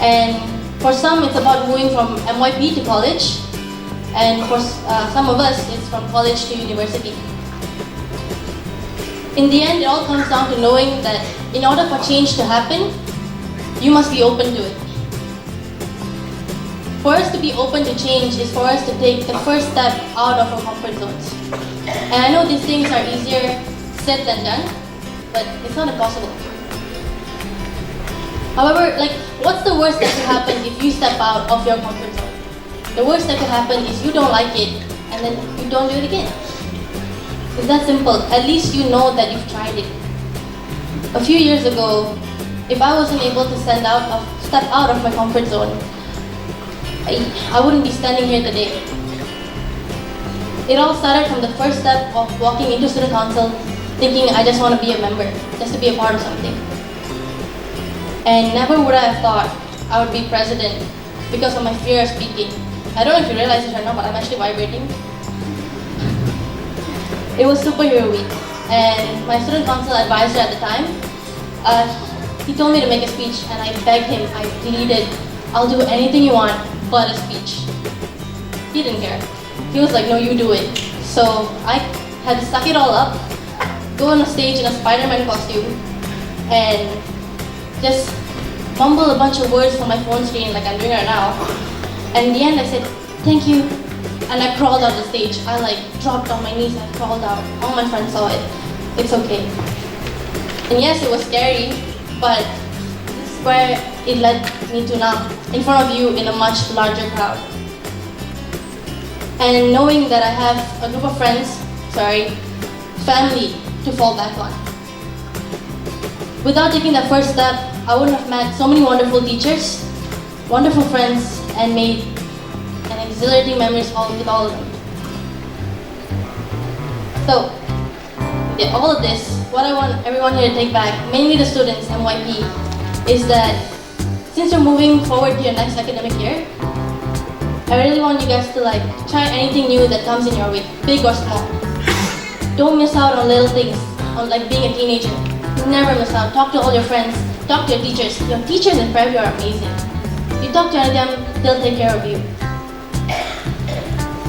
And for some, it's about moving from MYP to college, and for some of us, it's from college to university. In the end, it all comes down to knowing that in order for change to happen, you must be open to it. For us to be open to change is for us to take the first step out of our comfort zones. And I know these things are easier said than done, but it's not impossible. However, what's the worst that could happen if you step out of your comfort zone? The worst that could happen is you don't like it, and then you don't do it again. It's that simple. At least you know that you've tried it. A few years ago, if I wasn't able to step out of my comfort zone, I wouldn't be standing here today. It all started from the first step of walking into student council, thinking I just want to be a member, just to be a part of something. And never would I have thought I would be president because of my fear of speaking. I don't know if you realize it or not, but I'm actually vibrating. It was Superhero Week, and my student council advisor at the time, he told me to make a speech, and I begged him, I pleaded, I'll do anything you want but a speech. He didn't care. He was like, no, you do it. So I had to suck it all up, go on a stage in a Spider-Man costume, and just mumble a bunch of words from my phone screen like I'm doing right now. And in the end I said, thank you. And I crawled out the stage. I dropped on my knees and crawled out. All my friends saw it. It's okay. And yes, it was scary, but this is where it led me to now, in front of you in a much larger crowd. And knowing that I have a group of friends, family to fall back on. Without taking that first step, I wouldn't have met so many wonderful teachers, wonderful friends, and made an exhilarating memories with all of them. So, all of this, what I want everyone here to take back, mainly the students, MYP, is that since you're moving forward to your next academic year, I really want you guys to try anything new that comes in your way, big or small. Don't miss out on little things, on being a teenager. Never miss out. Talk to all your friends. Talk to your teachers. Your teachers in Fairview are amazing. You talk to any of them, they'll take care of you.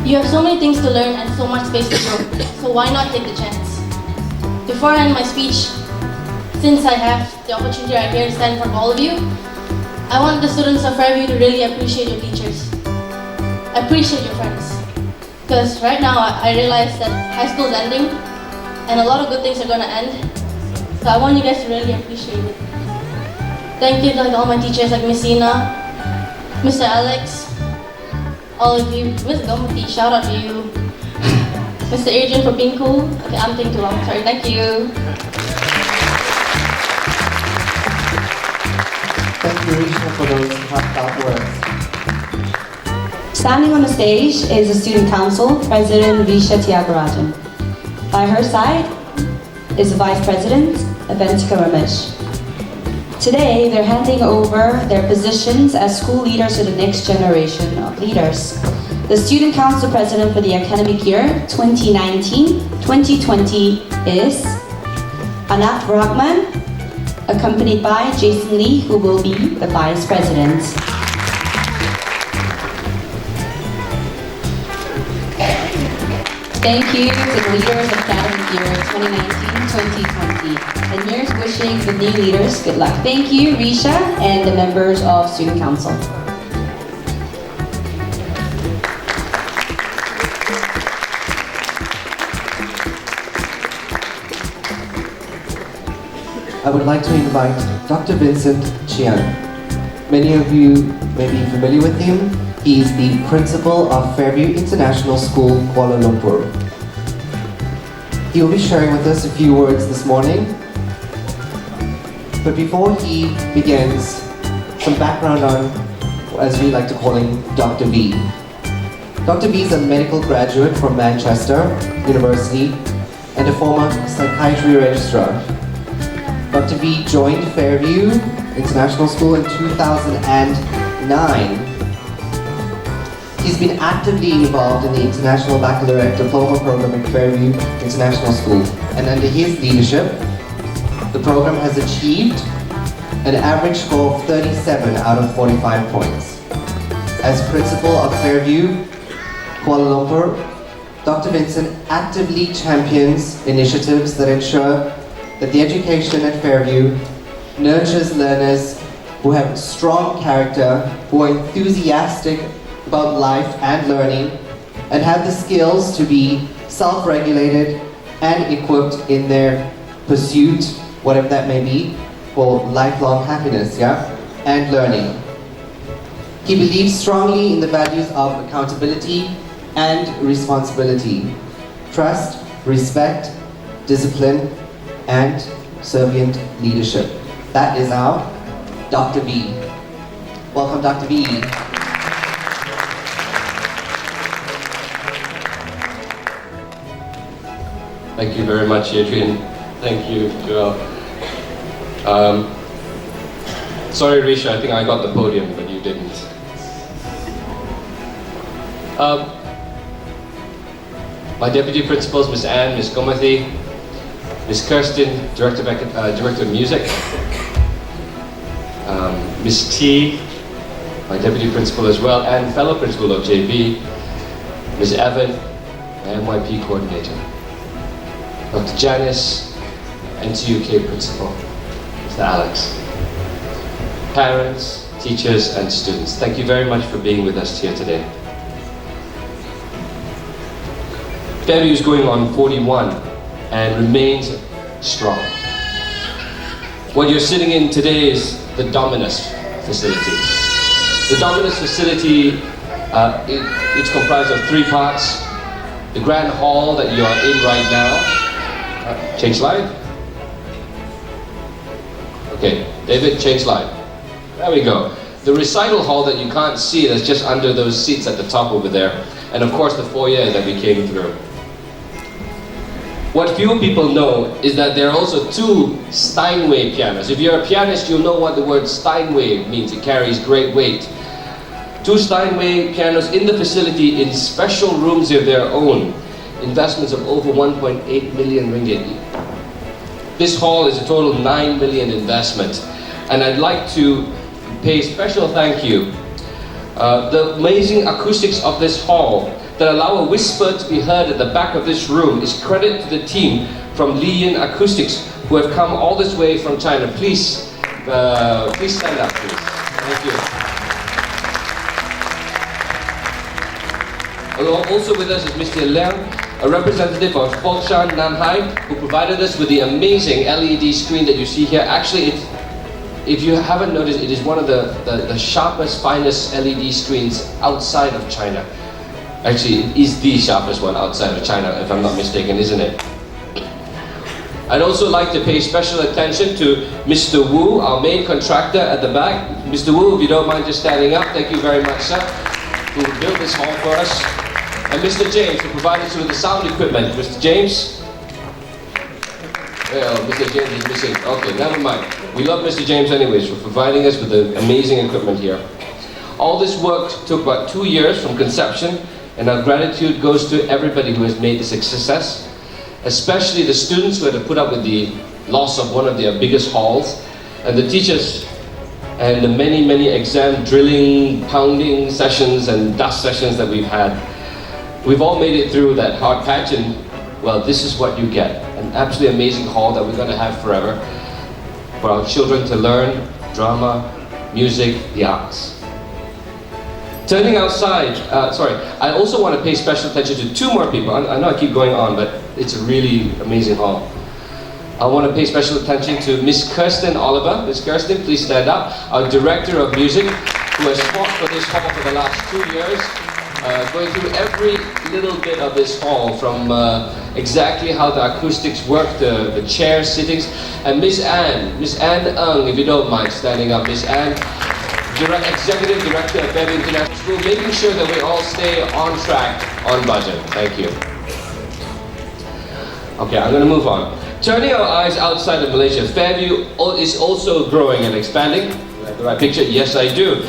You have so many things to learn and so much space to grow. So why not take the chance? Before I end my speech, since I have the opportunity right here to stand in front of all of you, I want the students of Fairview to really appreciate your teachers. Appreciate your friends. Because right now I realize that high school is ending and a lot of good things are going to end. So I want you guys to really appreciate it. Thank you to all my teachers like Miss Ina, Mr. Alex, all of you. Miss Gomati, shout out to you. Mr. Adrian for being cool. Okay, I'm thinking too long. Sorry, thank you. Thank you, Risha, for those heartfelt words. Standing on the stage is the Student Council President Risha Tyagarajan. By her side is the Vice President Aventika Ramesh. Today, they're handing over their positions as school leaders to the next generation of leaders. The Student Council President for the academic year 2019-2020 is Anat Rahman, accompanied by Jason Lee, who will be the Vice President. Thank you to the leaders of academic year 2019-2020. And here's wishing the new leaders good luck. Thank you, Risha, and the members of Student Council. I would like to invite Dr. Vincent Chiang. Many of you may be familiar with him. He is the principal of Fairview International School, Kuala Lumpur. He will be sharing with us a few words this morning. But before he begins, some background on, as we like to call him, Dr. V. Dr. V is a medical graduate from Manchester University and a former psychiatry registrar. Dr. V joined Fairview International School in 2009. He's been actively involved in the International Baccalaureate Diploma Program at Fairview International School, and under his leadership, the program has achieved an average score of 37 out of 45 points. As principal of Fairview, Kuala Lumpur, Dr. Vincent actively champions initiatives that ensure that the education at Fairview nurtures learners who have strong character, who are enthusiastic about life and learning, and have the skills to be self-regulated and equipped in their pursuit, whatever that may be, for lifelong happiness, and learning. He believes strongly in the values of accountability and responsibility, trust, respect, discipline, and servant leadership. That is our Dr. V. Welcome, Dr. V. Thank you very much, Adrian. Thank you, Joel. Sorry, Risha, I think I got the podium, but you didn't. My deputy principals, Miss Anne, Miss Gomathi, Miss Kirsten, Director of Music, Miss T, my deputy principal as well, and fellow principal of JB, Miss Evan, my MYP coordinator, Dr. Janice, NTUK principal, Mr. Alex, parents, teachers, and students. Thank you very much for being with us here today. Fairview is going on 41 and remains strong. What you're sitting in today is the Dominus facility. The Dominus facility, it's comprised of 3 parts. The grand hall that you are in right now. Change slide. Okay, David, change slide. There we go. The recital hall that you can't see, that's just under those seats at the top over there. And of course the foyer that we came through. What few people know is that there are also 2 Steinway pianos. If you're a pianist, you'll know what the word Steinway means. It carries great weight. 2 Steinway pianos in the facility in special rooms of their own. Investments of over 1.8 million ringgit. This hall is a total 9 million investment. And I'd like to pay special thank you. The amazing acoustics of this hall that allow a whisper to be heard at the back of this room is credit to the team from Lian Acoustics who have come all this way from China. Please stand up, please. Thank you. Also with us is Mr. Liang, a representative of Foshan Nanhai, who provided us with the amazing LED screen that you see here. Actually, if you haven't noticed, it is one of the sharpest, finest LED screens outside of China. Actually, it is the sharpest one outside of China, if I'm not mistaken, isn't it? I'd also like to pay special attention to Mr. Wu, our main contractor at the back. Mr. Wu, if you don't mind just standing up, thank you very much, sir, who built this hall for us. And Mr. James, who provided us with the sound equipment. Mr. James? Well, Mr. James is missing. Okay, never mind. We love Mr. James anyways for providing us with the amazing equipment here. All this work took about 2 years from conception, and our gratitude goes to everybody who has made this a success, especially the students who had to put up with the loss of one of their biggest halls, and the teachers, and the many, many exam drilling, pounding sessions and dust sessions that we've had. We've all made it through that hard patch, and well, this is what you get. An absolutely amazing hall that we're going to have forever for our children to learn drama, music, the arts. Turning outside, I also want to pay special attention to 2 more people. I know I keep going on, but it's a really amazing hall. I want to pay special attention to Miss Kirsten Oliver. Miss Kirsten, please stand up. Our Director of Music, who has fought for this hall for the last 2 years. Going through every little bit of this hall, from exactly how the acoustics work, the chair sittings, and Miss Anne Ng, if you don't mind standing up, Miss Anne, Executive Director of Fairview International School, making sure that we all stay on track, on budget. Thank you. Okay, I'm going to move on. Turning our eyes outside of Malaysia, Fairview is also growing and expanding. Do I have the right picture? Yes, I do.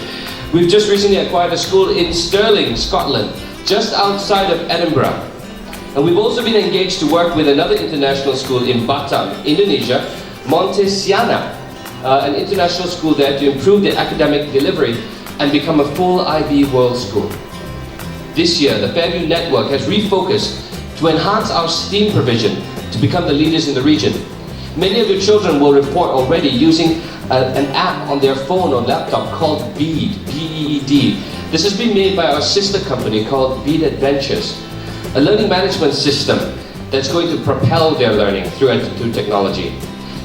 We've just recently acquired a school in Stirling, Scotland, just outside of Edinburgh. And we've also been engaged to work with another international school in Batam, Indonesia, Montesiana, an international school there to improve their academic delivery and become a full IB World School. This year, the Fairview Network has refocused to enhance our STEAM provision to become the leaders in the region. Many of your children will report already using an app on their phone or laptop called BEAD, B-E-E-D. This has been made by our sister company called BEAD Adventures, a learning management system that's going to propel their learning through technology.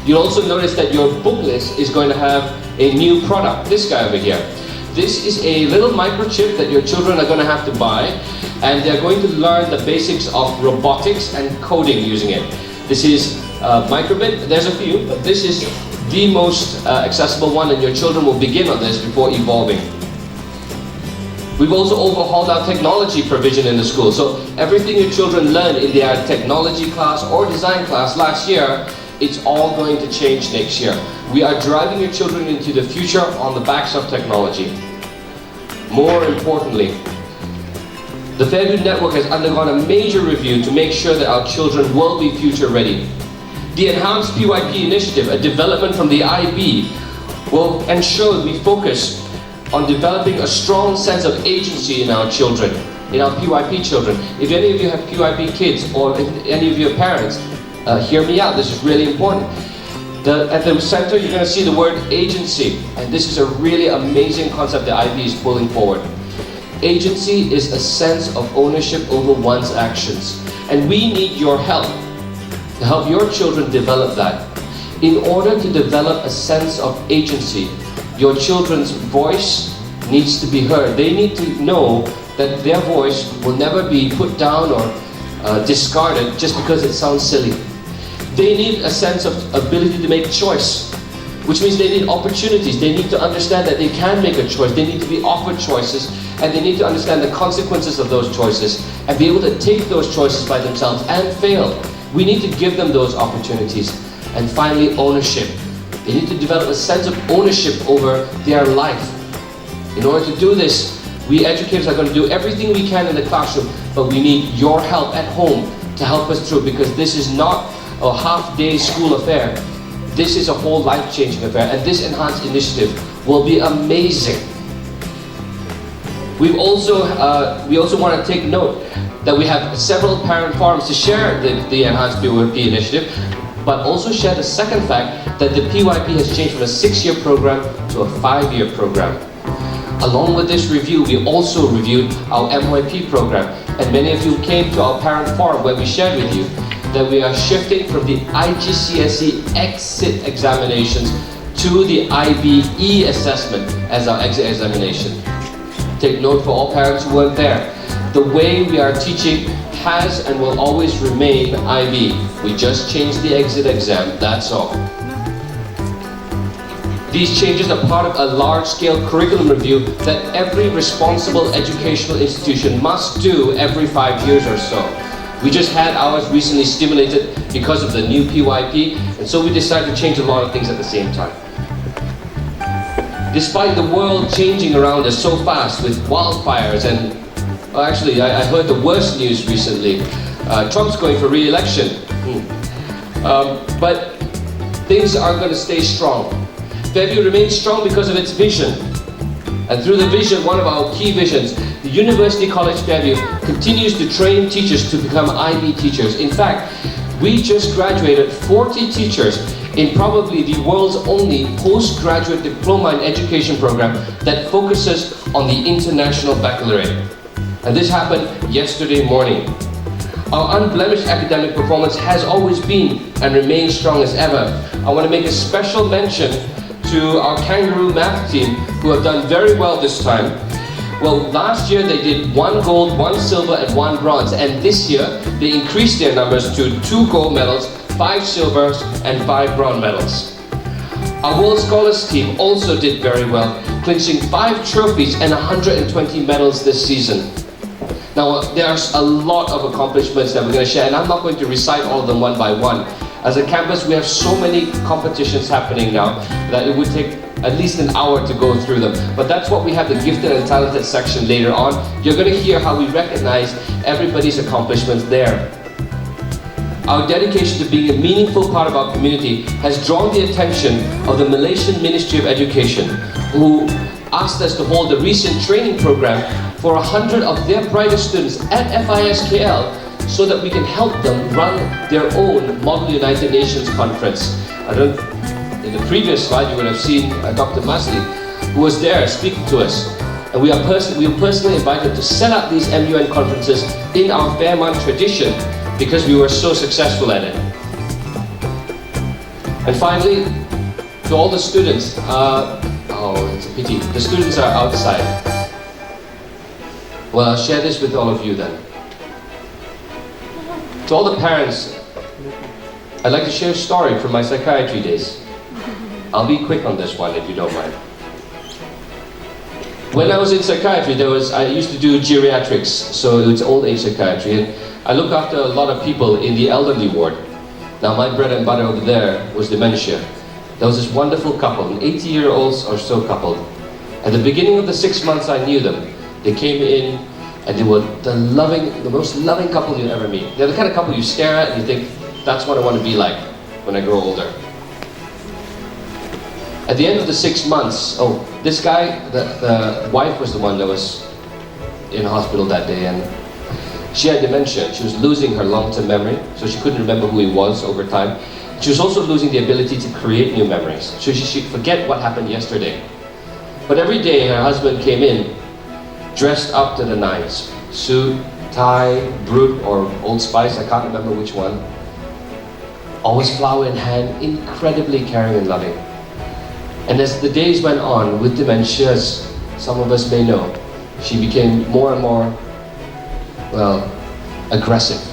You'll also notice that your book list is going to have a new product, this guy over here. This is a little microchip that your children are going to have to buy, and they're going to learn the basics of robotics and coding using it. This is microbit, there's a few, but this is the most accessible one, and your children will begin on this before evolving. We've also overhauled our technology provision in the school, so everything your children learned in their technology class or design class last year, it's all going to change next year. We are driving your children into the future on the backs of technology. More importantly, the Fairview Network has undergone a major review to make sure that our children will be future ready. The Enhanced PYP Initiative, a development from the IB, will ensure we focus on developing a strong sense of agency in our children, in our PYP children. If any of you have PYP kids, or if any of your parents, hear me out, this is really important. At the center, you're going to see the word agency, and this is a really amazing concept that IB is pulling forward. Agency is a sense of ownership over one's actions, and we need your help to help your children develop that. In order to develop a sense of agency, your children's voice needs to be heard. They need to know that their voice will never be put down or discarded just because it sounds silly. They need a sense of ability to make choice, which means they need opportunities. They need to understand that they can make a choice. They need to be offered choices, and they need to understand the consequences of those choices and be able to take those choices by themselves and fail. We need to give them those opportunities. And finally, ownership. They need to develop a sense of ownership over their life. In order to do this, we educators are going to do everything we can in the classroom, but we need your help at home to help us through, because this is not a half-day school affair. This is a whole life-changing affair, and this enhanced initiative will be amazing. We also want to take note that we have several parent forums to share the enhanced PYP initiative, but also share the second fact that the PYP has changed from a 6-year program to a 5-year program. Along with this review, we also reviewed our MYP program, and many of you came to our parent forum where we shared with you that we are shifting from the IGCSE exit examinations to the IBE assessment as our exit examination. Take note for all parents who weren't there. The way we are teaching has and will always remain IB. We just changed the exit exam, that's all. These changes are part of a large-scale curriculum review that every responsible educational institution must do every 5 years or so. We just had ours recently stimulated because of the new PYP, and so we decided to change a lot of things at the same time. Despite the world changing around us so fast with wildfires and, actually I heard the worst news recently. Trump's going for re-election. But things are going to stay strong. Fairview remains strong because of its vision. And through the vision, one of our key visions, the University College Fairview continues to train teachers to become IB teachers. In fact, we just graduated 40 teachers in probably the world's only postgraduate diploma in education program that focuses on the International Baccalaureate. And this happened yesterday morning. Our unblemished academic performance has always been and remains strong as ever. I want to make a special mention to our Kangaroo math team who have done very well this time. Well, last year they did 1 gold, 1 silver and 1 bronze, and this year they increased their numbers to 2 gold medals, 5 silvers and 5 bronze medals. Our World Scholars team also did very well, clinching 5 trophies and 120 medals this season. Now, there's a lot of accomplishments that we're going to share, and I'm not going to recite all of them one by one. As a campus, we have so many competitions happening now that it would take at least an hour to go through them. But that's what we have the gifted and talented section later on. You're going to hear how we recognize everybody's accomplishments there. Our dedication to being a meaningful part of our community has drawn the attention of the Malaysian Ministry of Education, who asked us to hold a recent training program for 100 of their brightest students at FISKL so that we can help them run their own Model United Nations conference. In the previous slide you would have seen Dr. Masli, who was there speaking to us. And we were personally invited to set up these MUN conferences in our Fairmont tradition because we were so successful at it. And finally, to all the students, oh, it's a pity, the students are outside. Well, I'll share this with all of you then. To all the parents, I'd like to share a story from my psychiatry days. I'll be quick on this one if you don't mind. When I was in psychiatry, I used to do geriatrics, so it's old age psychiatry, and I look after a lot of people in the elderly ward. Now my bread and butter over there was dementia. There was this wonderful couple, an 80-year-old or so couple. At the beginning of the 6 months I knew them, they came in and they were the most loving couple you'd ever meet. They're the kind of couple you stare at and you think, that's what I want to be like when I grow older. At the end of the 6 months, this guy, the wife was the one that was in hospital that day, and she had dementia. She was losing her long-term memory, so she couldn't remember who he was over time. She was also losing the ability to create new memories, so she'd forget what happened yesterday. But every day her husband came in, dressed up to the nines. Suit, tie, Brut or Old Spice, I can't remember which one. Always flower in hand, incredibly caring and loving. And as the days went on, with dementia, as some of us may know, she became more and more, well, aggressive.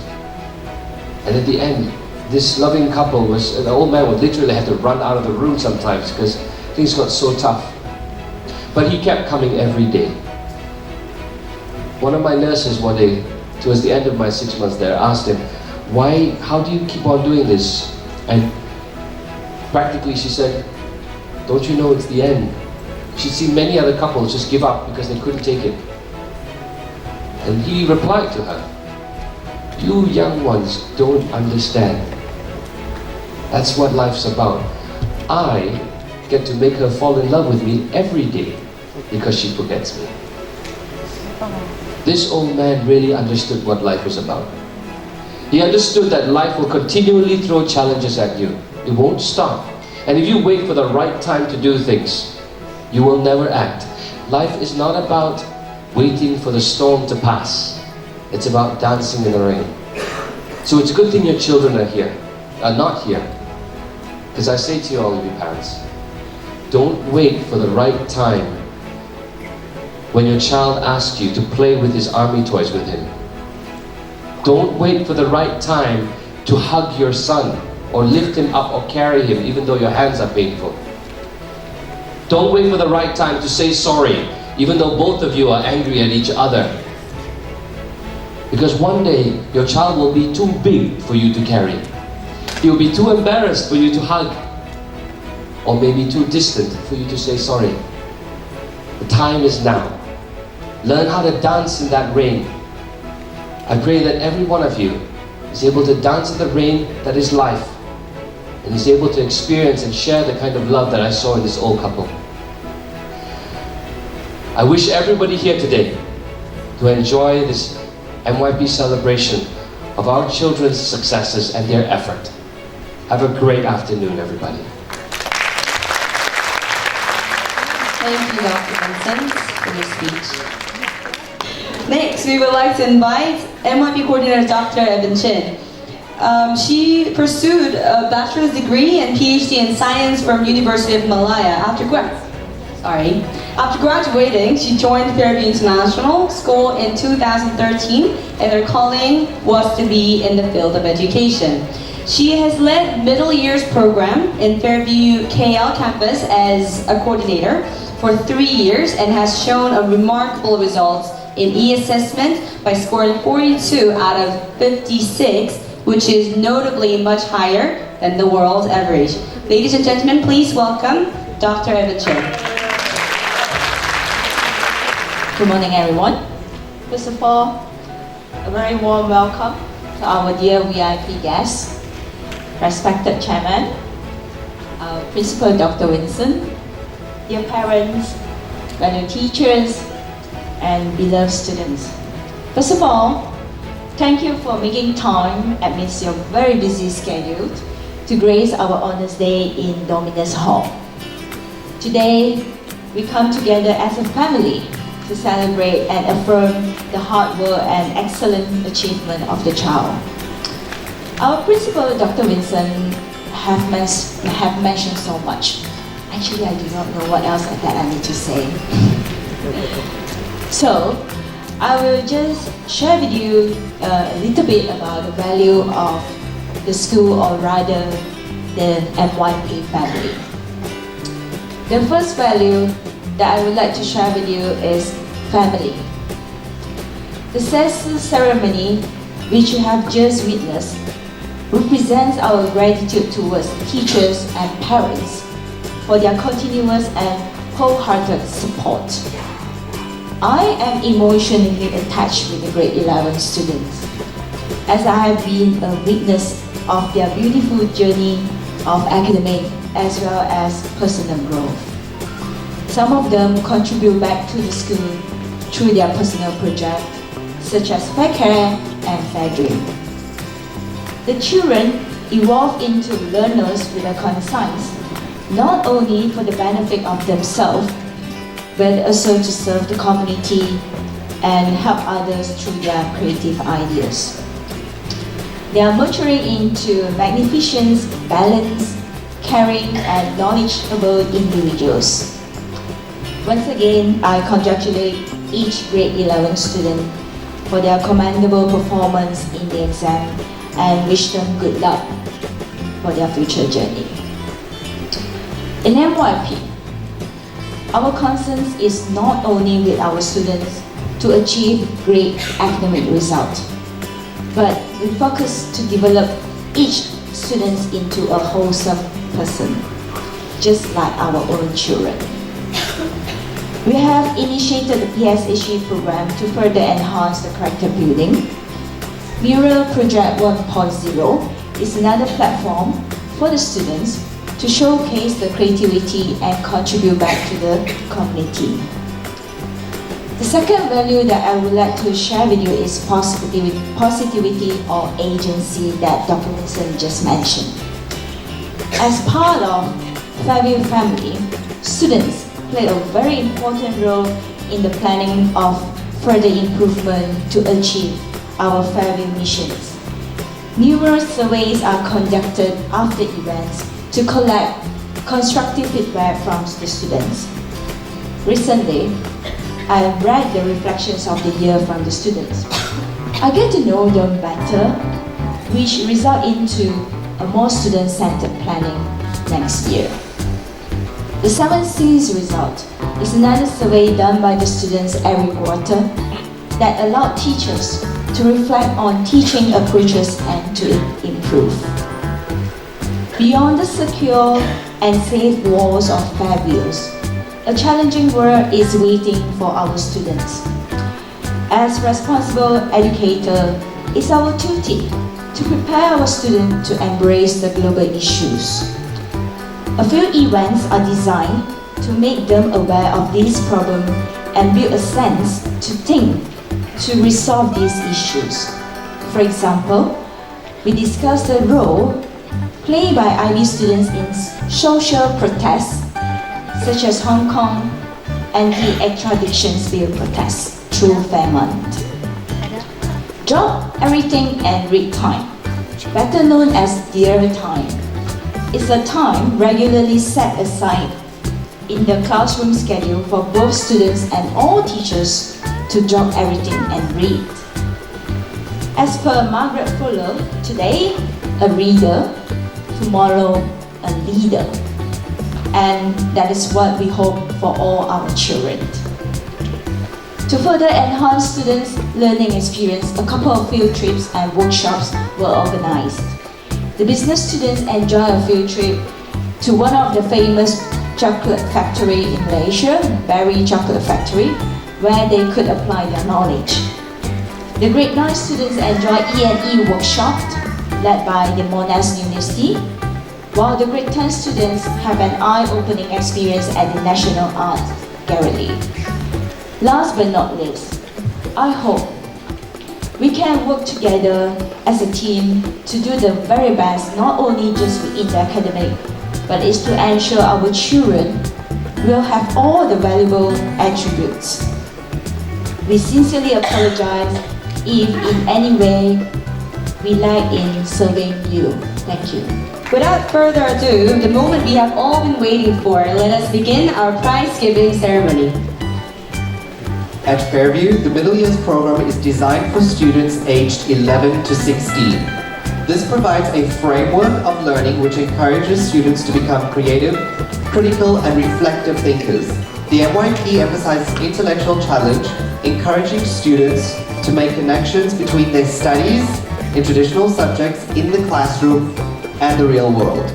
And at the end, this loving couple the old man would literally have to run out of the room sometimes because things got so tough. But he kept coming every day. One of my nurses one day, towards the end of my 6 months there, asked him, how do you keep on doing this? And practically she said, don't you know it's the end? She'd seen many other couples just give up because they couldn't take it. And he replied to her, you young ones don't understand. That's what life's about. I get to make her fall in love with me every day because she forgets me. This old man really understood what life was about. He understood that life will continually throw challenges at you. It won't stop. And if you wait for the right time to do things, you will never act. Life is not about waiting for the storm to pass. It's about dancing in the rain. So it's a good thing your children are not here. Because I say to you, all of you parents, don't wait for the right time when your child asks you to play with his army toys with him. Don't wait for the right time to hug your son or lift him up or carry him even though your hands are painful. Don't wait for the right time to say sorry even though both of you are angry at each other. Because one day your child will be too big for you to carry. He will be too embarrassed for you to hug, or maybe too distant for you to say sorry. The time is now. Learn how to dance in that rain. I pray that every one of you is able to dance in the rain that is life, and is able to experience and share the kind of love that I saw in this old couple. I wish everybody here today to enjoy this MYP celebration of our children's successes and their effort. Have a great afternoon, everybody. Thank you, Dr. Vincent, for your speech. Next, we would like to invite MYP Coordinator Dr. Evan Chin. She pursued a bachelor's degree and PhD in science from University of Malaya. After graduating, she joined Fairview International School in 2013, and her calling was to be in the field of education. She has led middle years program in Fairview KL campus as a coordinator for 3 years and has shown a remarkable results in e-assessment by scoring 42 out of 56, which is notably much higher than the world's average. Ladies and gentlemen, please welcome Dr. Evan Chin. Good morning, everyone. First of all, a very warm welcome to our dear VIP guests, respected chairman, Principal Dr. Vincent, dear parents, fellow teachers, and beloved students. First of all, thank you for making time amidst your very busy schedule to grace our Honors Day in Dominus Hall. Today, we come together as a family to celebrate and affirm the hard work and excellent achievement of the child. Our principal, Dr. Vincent, have mentioned so much. Actually, I do not know what else that I need to say. So, I will just share with you a little bit about the value of the school, or rather the MYP family. The first value that I would like to share with you is family. The cessation ceremony, which you have just witnessed, represents our gratitude towards teachers and parents for their continuous and wholehearted support. I am emotionally attached with the grade 11 students, as I have been a witness of their beautiful journey of academic as well as personal growth. Some of them contribute back to the school through their personal projects, such as Fair Care and Fair Dream. The children evolve into learners with a conscience, not only for the benefit of themselves, but also to serve the community and help others through their creative ideas. They are maturing into magnificent, balanced, caring, and knowledgeable individuals. Once again, I congratulate each grade 11 student for their commendable performance in the exam and wish them good luck for their future journey. In MYP, our concern is not only with our students to achieve great academic results, but we focus to develop each student into a wholesome person, just like our own children. We have initiated the PSHE program to further enhance the character building. Mural Project 1.0 is another platform for the students to showcase the creativity and contribute back to the community. The second value that I would like to share with you is positivity or agency that Dr. Vincent just mentioned. As part of Fairview family, students play a very important role in the planning of further improvement to achieve our Fairview missions. Numerous surveys are conducted after events to collect constructive feedback from the students. Recently, I read the reflections of the year from the students. I get to know them better, which result into a more student-centered planning next year. The 7 C's result is another survey done by the students every quarter that allowed teachers to reflect on teaching approaches and to improve. Beyond the secure and safe walls of Fairviews, a challenging world is waiting for our students. As responsible educator, it's our duty to prepare our students to embrace the global issues. A few events are designed to make them aware of these problems and build a sense to think to resolve these issues. For example, we discussed the role played by IB students in social protests such as Hong Kong anti-extradition bill protests through Fairmont. Drop everything and read time, better known as Dear Time, is a time regularly set aside in the classroom schedule for both students and all teachers to drop everything and read. As per Margaret Fuller, today a reader, tomorrow a leader. And that is what we hope for all our children. To further enhance students' learning experience, a couple of field trips and workshops were organized. The business students enjoyed a field trip to one of the famous chocolate factory in Malaysia, Berry Chocolate Factory, where they could apply their knowledge. The grade 9 students enjoyed E&E workshop led by the Monash University, while the grade 10 students have an eye-opening experience at the National Art Gallery. Last but not least, I hope we can work together as a team to do the very best, not only just within the academic, but is to ensure our children will have all the valuable attributes. We sincerely apologize if in any way we lack in serving you. Thank you. Without further ado, the moment we have all been waiting for, let us begin our prize-giving ceremony. At Fairview, the Middle Years program is designed for students aged 11 to 16. This provides a framework of learning which encourages students to become creative, critical, and reflective thinkers. The MYP emphasizes intellectual challenge, encouraging students to make connections between their studies in traditional subjects in the classroom and the real world.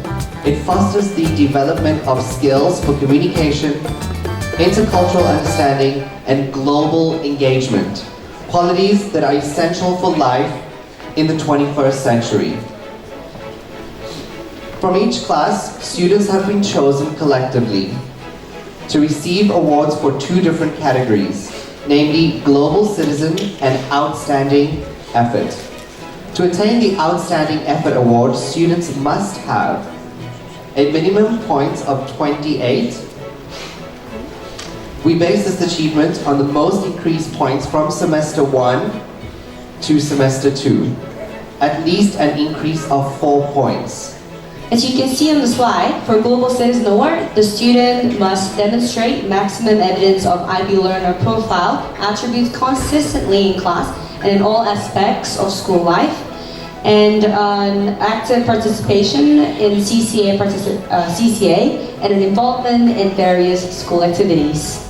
It fosters the development of skills for communication, intercultural understanding, and global engagement, qualities that are essential for life in the 21st century. From each class, students have been chosen collectively to receive awards for 2 different categories, namely Global Citizen and Outstanding Effort. To attain the Outstanding Effort Award, students must have a minimum points of 28. We base this achievement on the most increased points from semester 1 to semester 2, at least an increase of 4 points. As you can see on the slide, for Global Citizen Award, the student must demonstrate maximum evidence of IB learner profile, attributes consistently in class and in all aspects of school life, and an active participation in CCA, and an involvement in various school activities.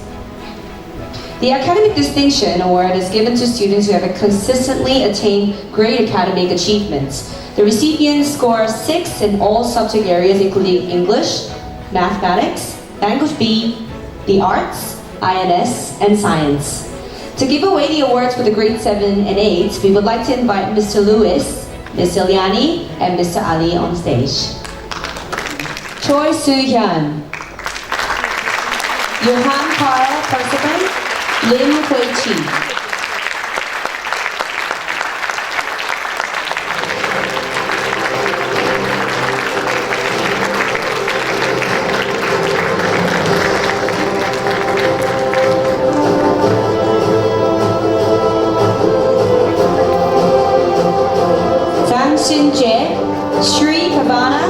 The Academic Distinction Award is given to students who have consistently attained great academic achievements. The recipients score 6 in all subject areas including English, Mathematics, Language B, the Arts, INS, and Science. To give away the awards for the grade 7 and 8, we would like to invite Mr. Lewis, Ms. Ilyani, and Mr. Ali on stage. Choi Soo-hyun, Johan Carl Percival, Lim Hui-chi. Shri Pavana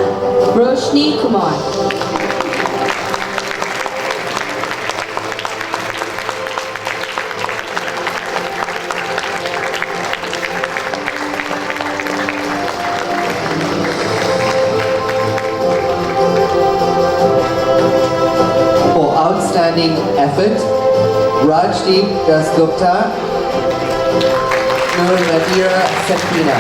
Roshni Kumar. For outstanding effort, Rajdeep Dasgupta, Nur Nadira Sakina.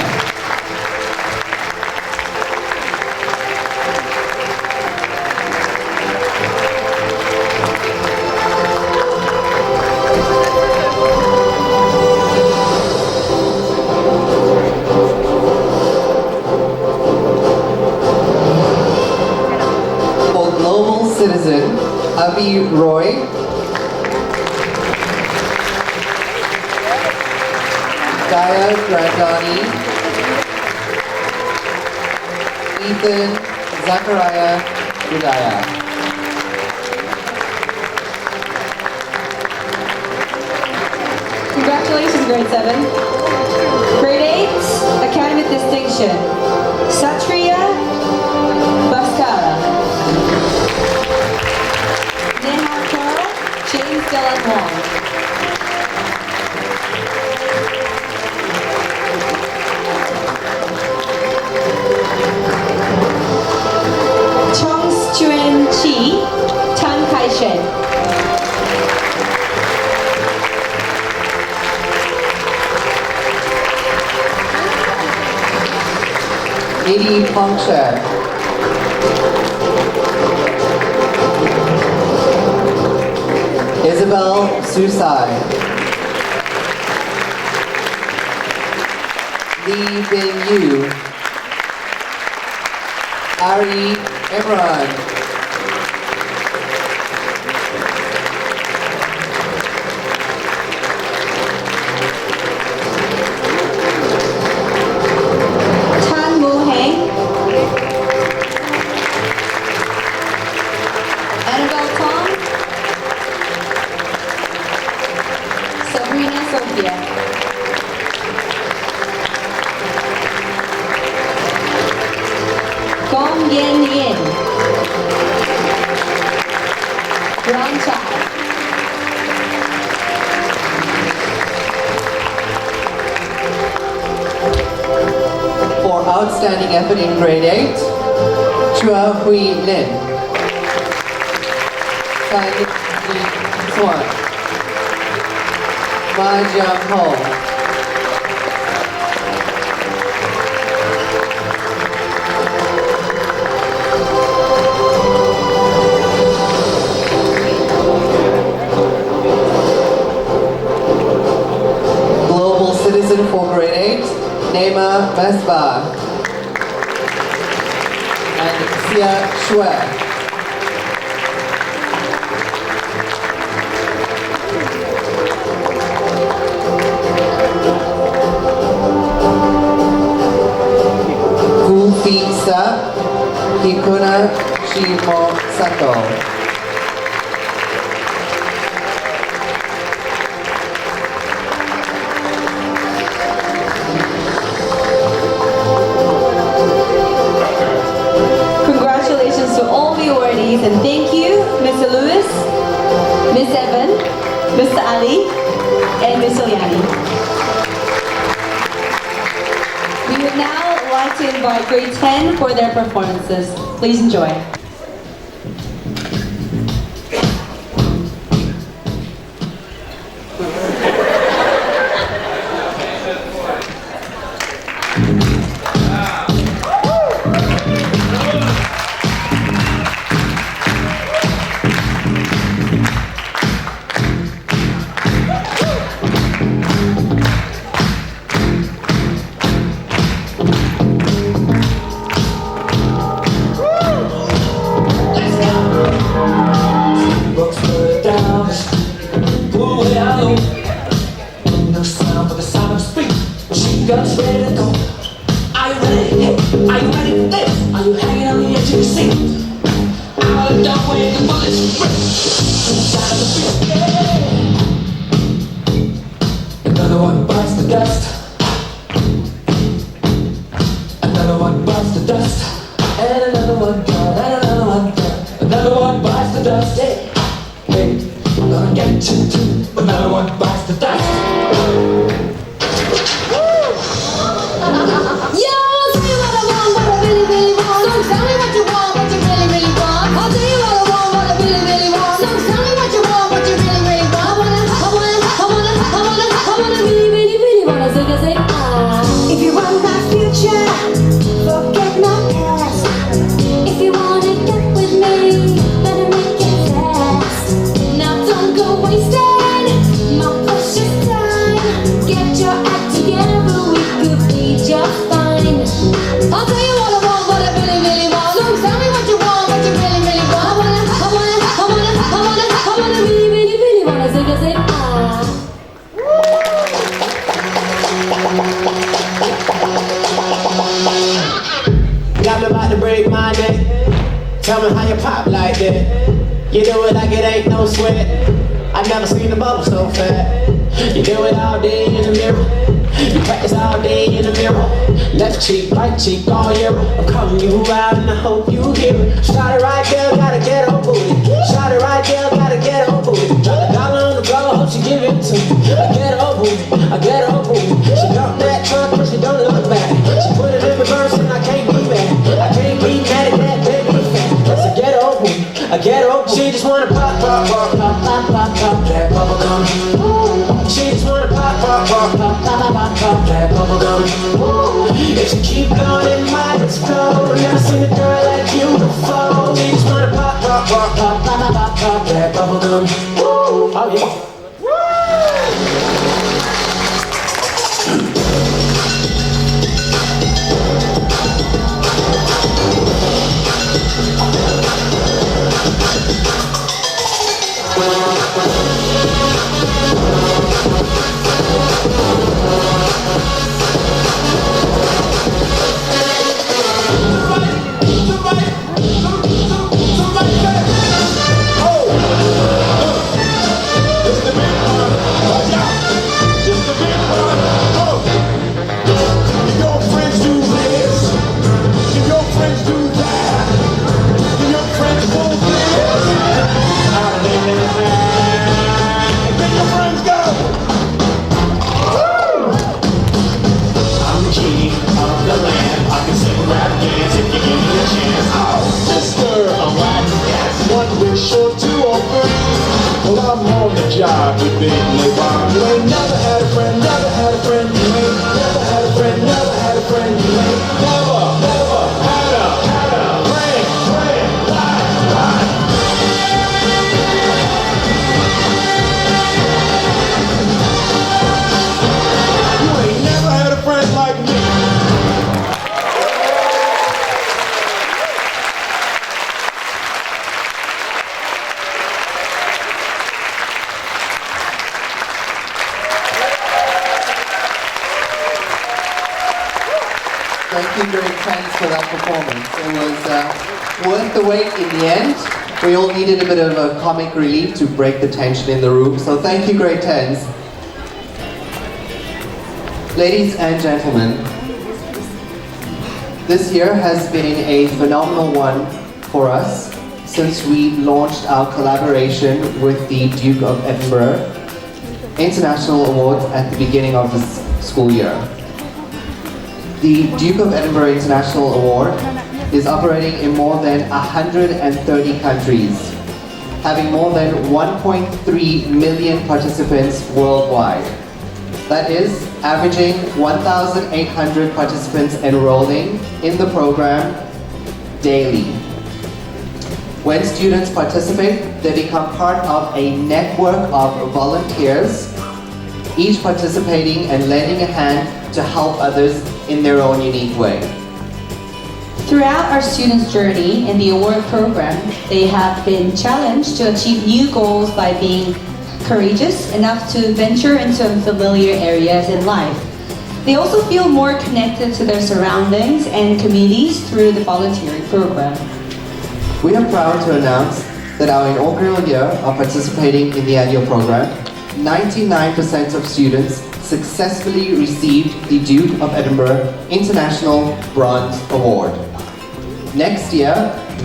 For global citizen, Avi Roy, Daya Grandani, Ethan Zachariah Budaya. Congratulations, grade 7. Grade 8, Academic Distinction. Satriya Bhaskara. Neha Pearl, James Dylan Wong. Chong Chuen Chi, Tan Kai Shen. Nidhi Pongshad, Isabel Susai, Lee Bin Yu, Ari Imran, Tan Mu Heng. Annabelle Tong. Sabrina Sophia. Gong Yen Yin. Ron Chai. for outstanding effort in grade 8, Chua Hui Lin, Sai Yi Swan, Ma Jiang Ho, Global Citizen for grade 8, Neema Mesbah, and Xia Xue. Kufisa Hikuna Shimosato. Congratulations to all the awardees and thank you, Mr. Lewis, Ms. Evan, Mr. Ali, and Ms. Oliani. We would now like to invite grade 10 for their performances. Please enjoy. Another one bites the dust. Another one bites the dust. dust, and another one gone, and another one gone. Another one bites the dust. Hey, hey, I'm gonna get you too. Another one bites the dust. Yo, I'll tell you what I want, what I really, really want. So tell me what you want, what you really, really want. I'll tell you what I want, what I really, really want. So tell me what you want, what you really, really want. I wanna really, really, really wanna say, If you want my future, forget my past. If you wanna get with me, better make it fast. Now don't go wasting my precious time. Get your act together, we could be just fine. I'll tell you what I want, what I really, really want. So tell me what you want, what you really, really want. I wanna really, really, really wanna say, Got me about to break my neck. Tell me how you pop like that. You do it like it ain't no sweat. I never seen a bubble so fat. You do it all day in the mirror. You practice all day in the mirror. Left cheek, right cheek, all year. I'm calling you out and I hope you hear it. Shot it right there, gotta get over it. Shot it right there, gotta get over it. Drop a dollar on the floor, hope she give it to me. I get over it, I get over it. She got that trunk, but she don't look back. She put it in reverse and I can't be mad. I can't be mad at that baby fat. I get over it, I get over it. She just wanna pop, pop, pop, pop, pop, pop, pop, that bubble gum. She just wanna pop, pop, pop, pop, pop, pop, pop, that bubble gum. If you keep going, it might explode. Never seen a girl like you before. She just wanna pop, pop, pop, pop, pop, pop, pop, that bubble gum. Oh yeah. Job with Big LeBron. You ain't never had a friend, never had a friend. You ain't never had a friend, never had a friend. You ain't never had a friend, You ain't never had a friend like me. Thank you, grade 10s, for that performance. It was worth the wait in the end. We all needed a bit of a comic relief to break the tension in the room, so thank you, grade 10s. Ladies and gentlemen, this year has been a phenomenal one for us since we launched our collaboration with the Duke of Edinburgh International Awards at the beginning of this school year. The Duke of Edinburgh International Award is operating in more than 130 countries, having more than 1.3 million participants worldwide. That is averaging 1,800 participants enrolling in the program daily. When students participate, they become part of a network of volunteers, each participating and lending a hand to help others in their own unique way. Throughout our students' journey in the award program, they have been challenged to achieve new goals by being courageous enough to venture into unfamiliar areas in life. They also feel more connected to their surroundings and communities through the volunteering program. We are proud to announce that our inaugural year of participating in the annual program, 99% of students successfully received the Duke of Edinburgh International Bronze Award. Next year,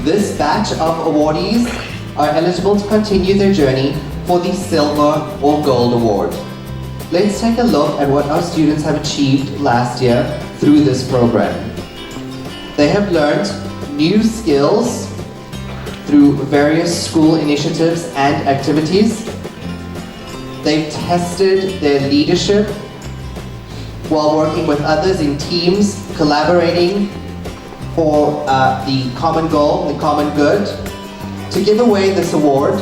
this batch of awardees are eligible to continue their journey for the Silver or Gold Award. Let's take a look at what our students have achieved last year through this program. They have learned new skills through various school initiatives and activities. They've tested their leadership while working with others in teams, collaborating for the common goal, the common good. To give away this award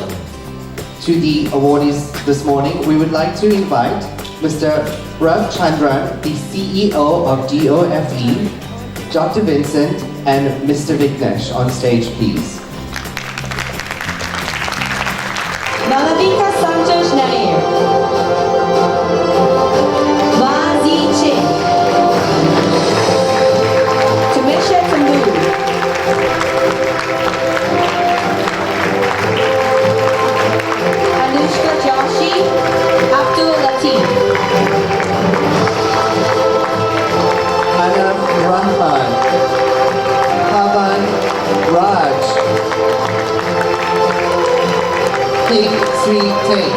to the awardees this morning, we would like to invite Mr. Rav Chandran, the CEO of DOFE, Dr. Vincent, and Mr. Vignesh on stage, please. Malavika Santosh Nair. Vazi Ching. Tamisha Tambu. Anushka Joshi. Abdul Latif. Anam Rahman, Pavan Raj, Ping Sri Teng.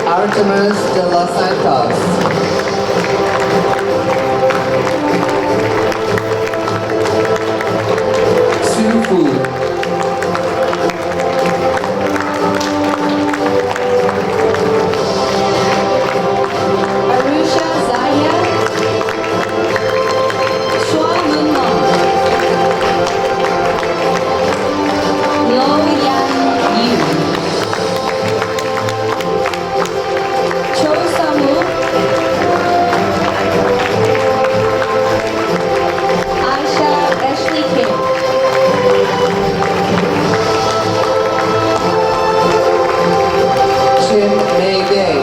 Artemis de los Santos. Su Fu. Arusha Zaya. Chua Mun Mong. Lo Yan Yu. Cho Samu. Aisha Ashley Kim. Chin Mei Gay.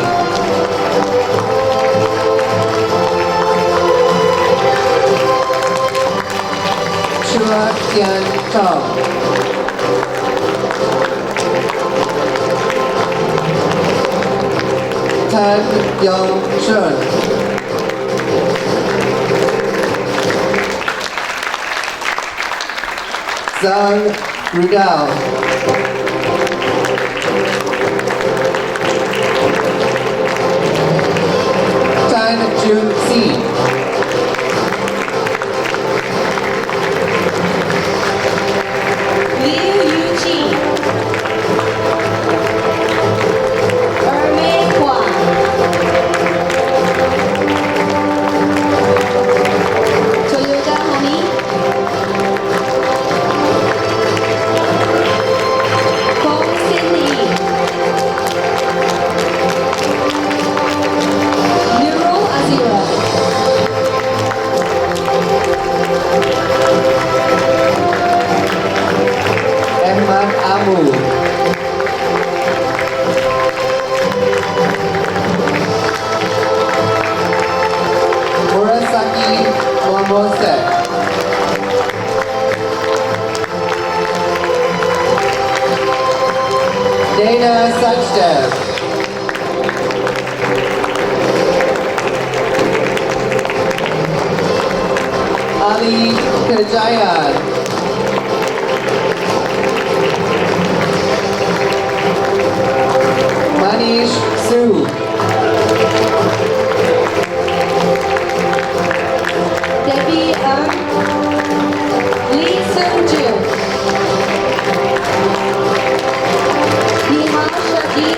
Chua Tian Tong. Tan Yong Shun. Zhang Rudao. Tan Jun Si. Liu Yuji. Ermei Kwan. Toyota Honey. Kong Sin Lee. Nurul Azira. Ahmad Amu. Murasaki Momose. Dana Sachdev. Ali Kajayan. Manish Su. Debbie Lee Seung Jun. Nihal Shaki.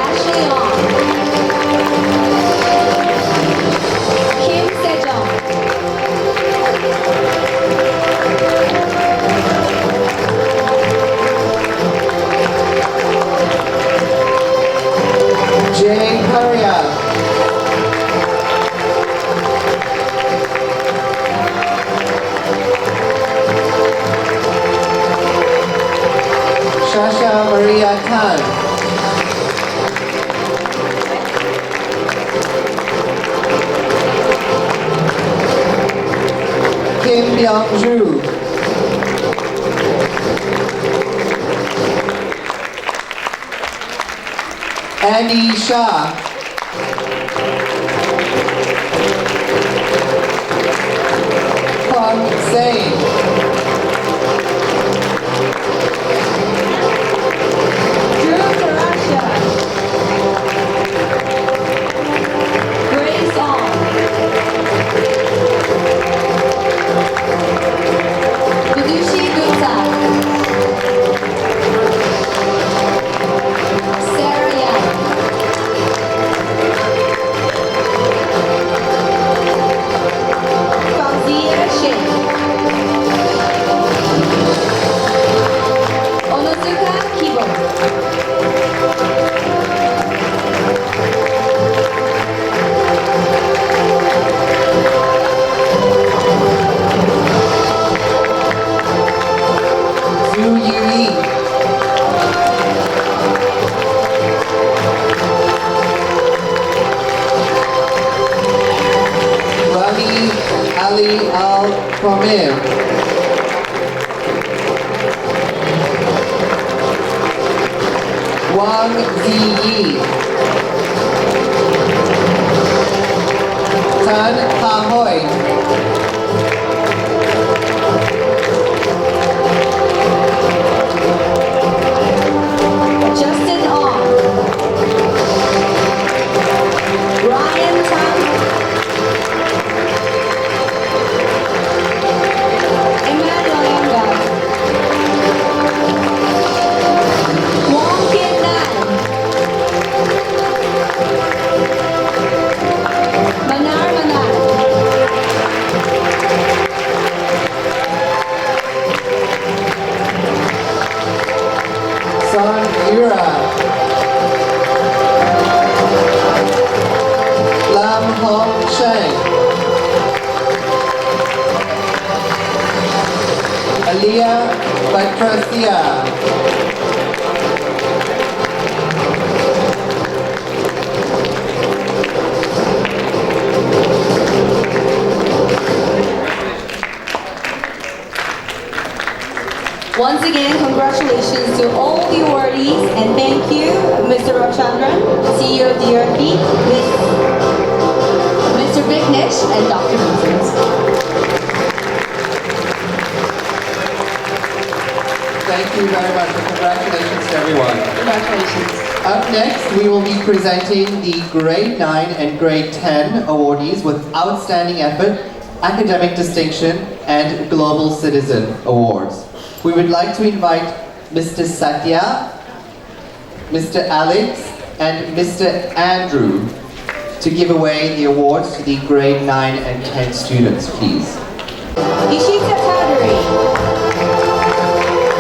Ashley Ong. Kim Sejong. Andy Shah. Kwang Sain. Drew Karasha. Grace Ong. Vidushi Gupta. Sarah Yang. Fauzia Sheikh. Onozuka Kibo. Zhu Yui. Ravi Ali Al-Kwamim. Wang Ziyi. Tan Ha Hoi. Justin Ong. Ryan Tan. Emmanuel Yanga. Wong Kian Nan. Manar Manar. Son Ira. Lam Hong Sheng. Aliyah Batrasia. Once again, congratulations to all the awardees and thank you, Mr. Ramchandran, CEO of the ERP, Mr. Vignesh, and Dr. Vincent. Thank you very much and congratulations to everyone. Congratulations. Up next, we will be presenting the Grade 9 and Grade 10 awardees with Outstanding Effort, Academic Distinction, and Global Citizen Awards. We would like to invite Mr. Satya, Mr. Alex, and Mr. Andrew to give away the awards to the Grade 9 and 10 students, please. Ishita Kadri.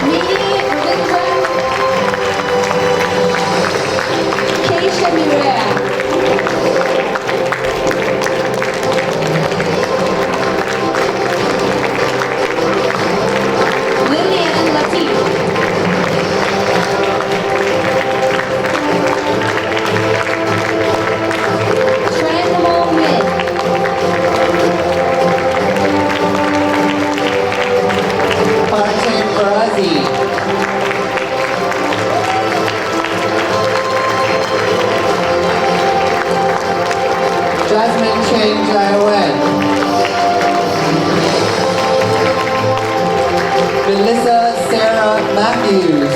Mini Ravindran. Keisha Mirea. Lillian Latif. Tranmo Min. Partin Farazi. Jasmine Cheng Jaiwen. Melissa Sarah Matthews.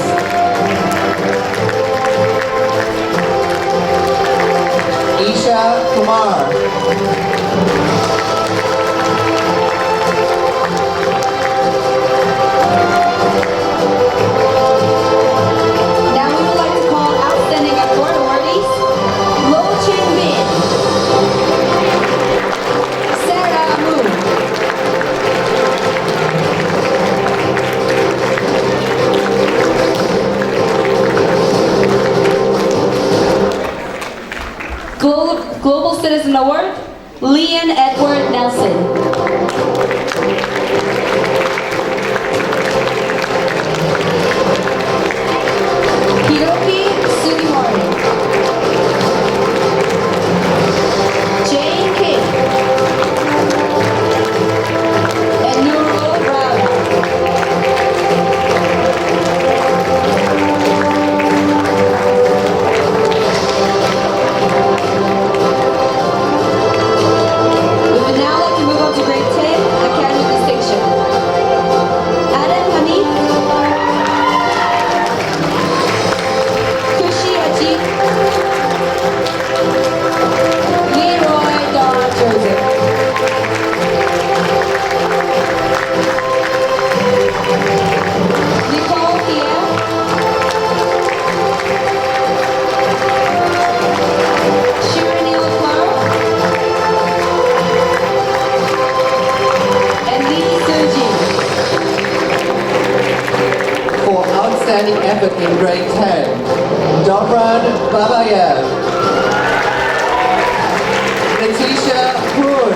Isha Kumar. Now we would like to call Outstanding Award awardees Lo Chin Min, Sarah Moon, Global Citizen Award Leon Edward Nelson. Hiroki Sugimori. Jane Kim. And Nurul Rana. Outstanding effort in grade 10, Dobran Babayev. Natisha Poon.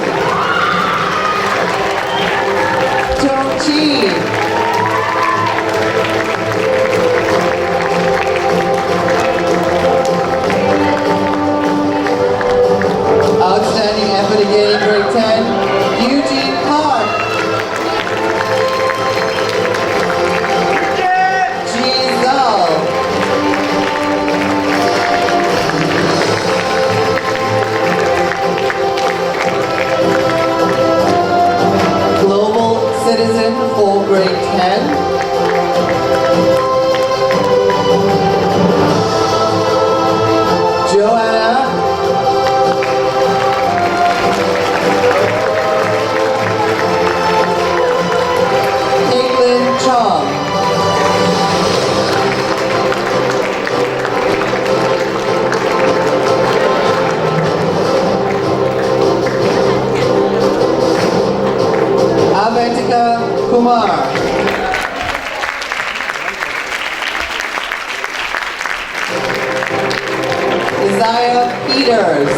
Tong Chi. Outstanding effort again in grade 10, Eugene Park. Global citizen for grade 10. Joanna. Caitlin Chong. Avantika Kumar. Isaiah Peters.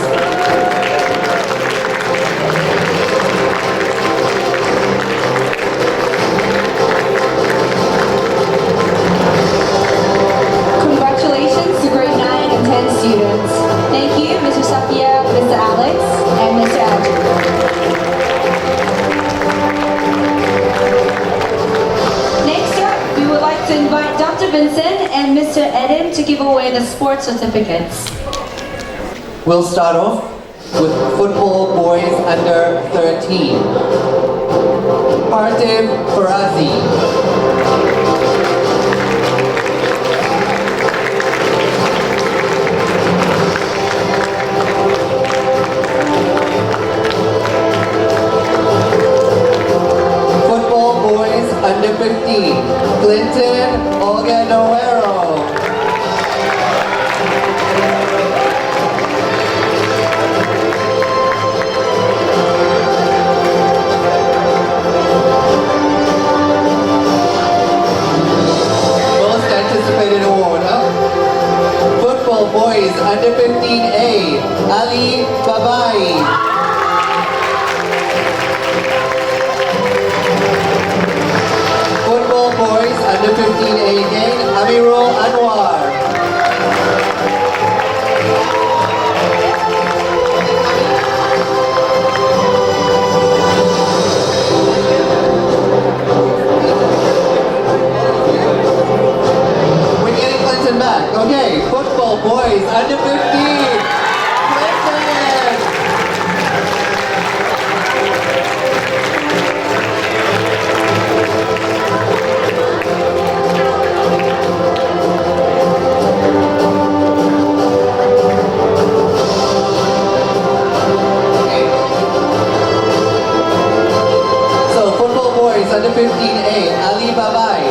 Congratulations to grade 9 and 10 students. Thank you, Mr. Sapia, Mr. Alex, and Mr. Andrew. Next up, we would like to invite Dr. Vincent and Mr. Eden to give away the sports certificates. We'll start off with football boys under 13. Partib Farazi. Football boys under 15. Clinton Olga Noero. Most anticipated award, huh? Football boys under 15A. Ali Babai. Football boys under 15A again, Amirul Anwar. We're getting Clinton back. Okay, football boys under 15. So football boys under 15A, Ali Babai.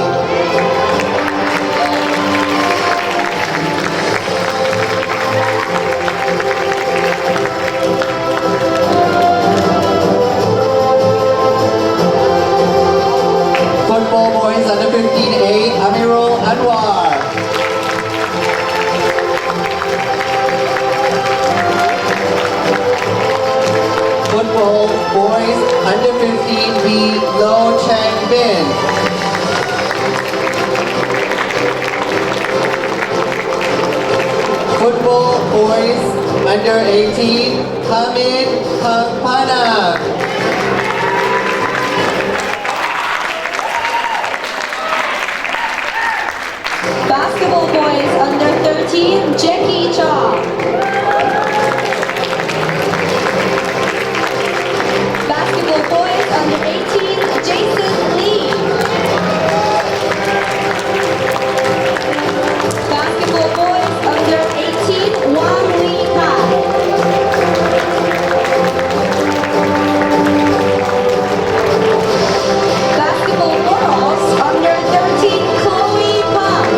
Football boys under 15A, Amirul Anwar. Football boys under 15B, Lo Chang Bin. Football boys under 18, Hamid Kampana. Basketball boys under 13, Jackie Cha. Basketball boys under 18, Jason Lee. Basketball boys under 18, Wang Li Kai. Basketball girls under 13, Chloe Pang.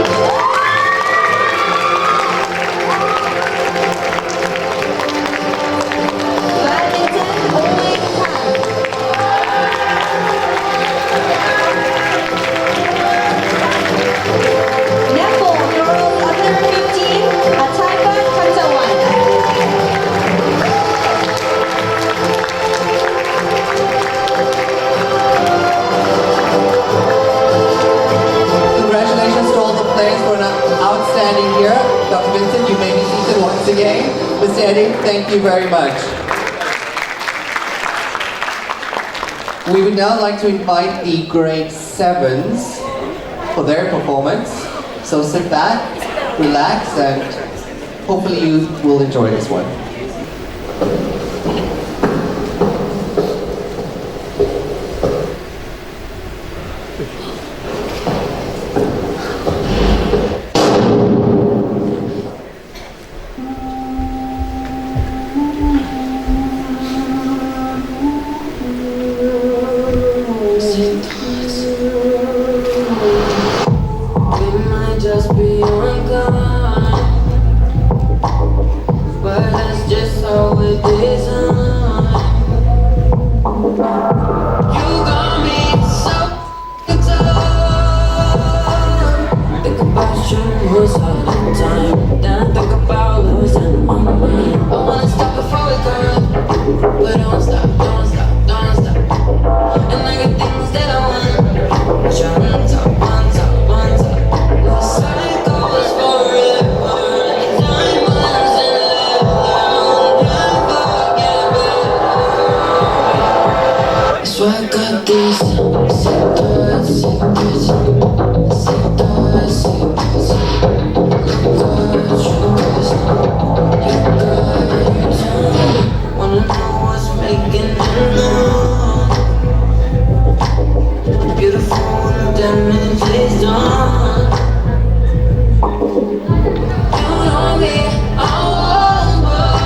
Mr. Eddie, thank you very much. We would now like to invite the grade 7s for their performance. So sit back, relax, and hopefully you will enjoy this one. So I got these sick thoughts, sick thoughts, sick thoughts, sick thoughts. You got your time. Wanna know what's making it long. Beautiful when the damage is done. You know me, I won't run.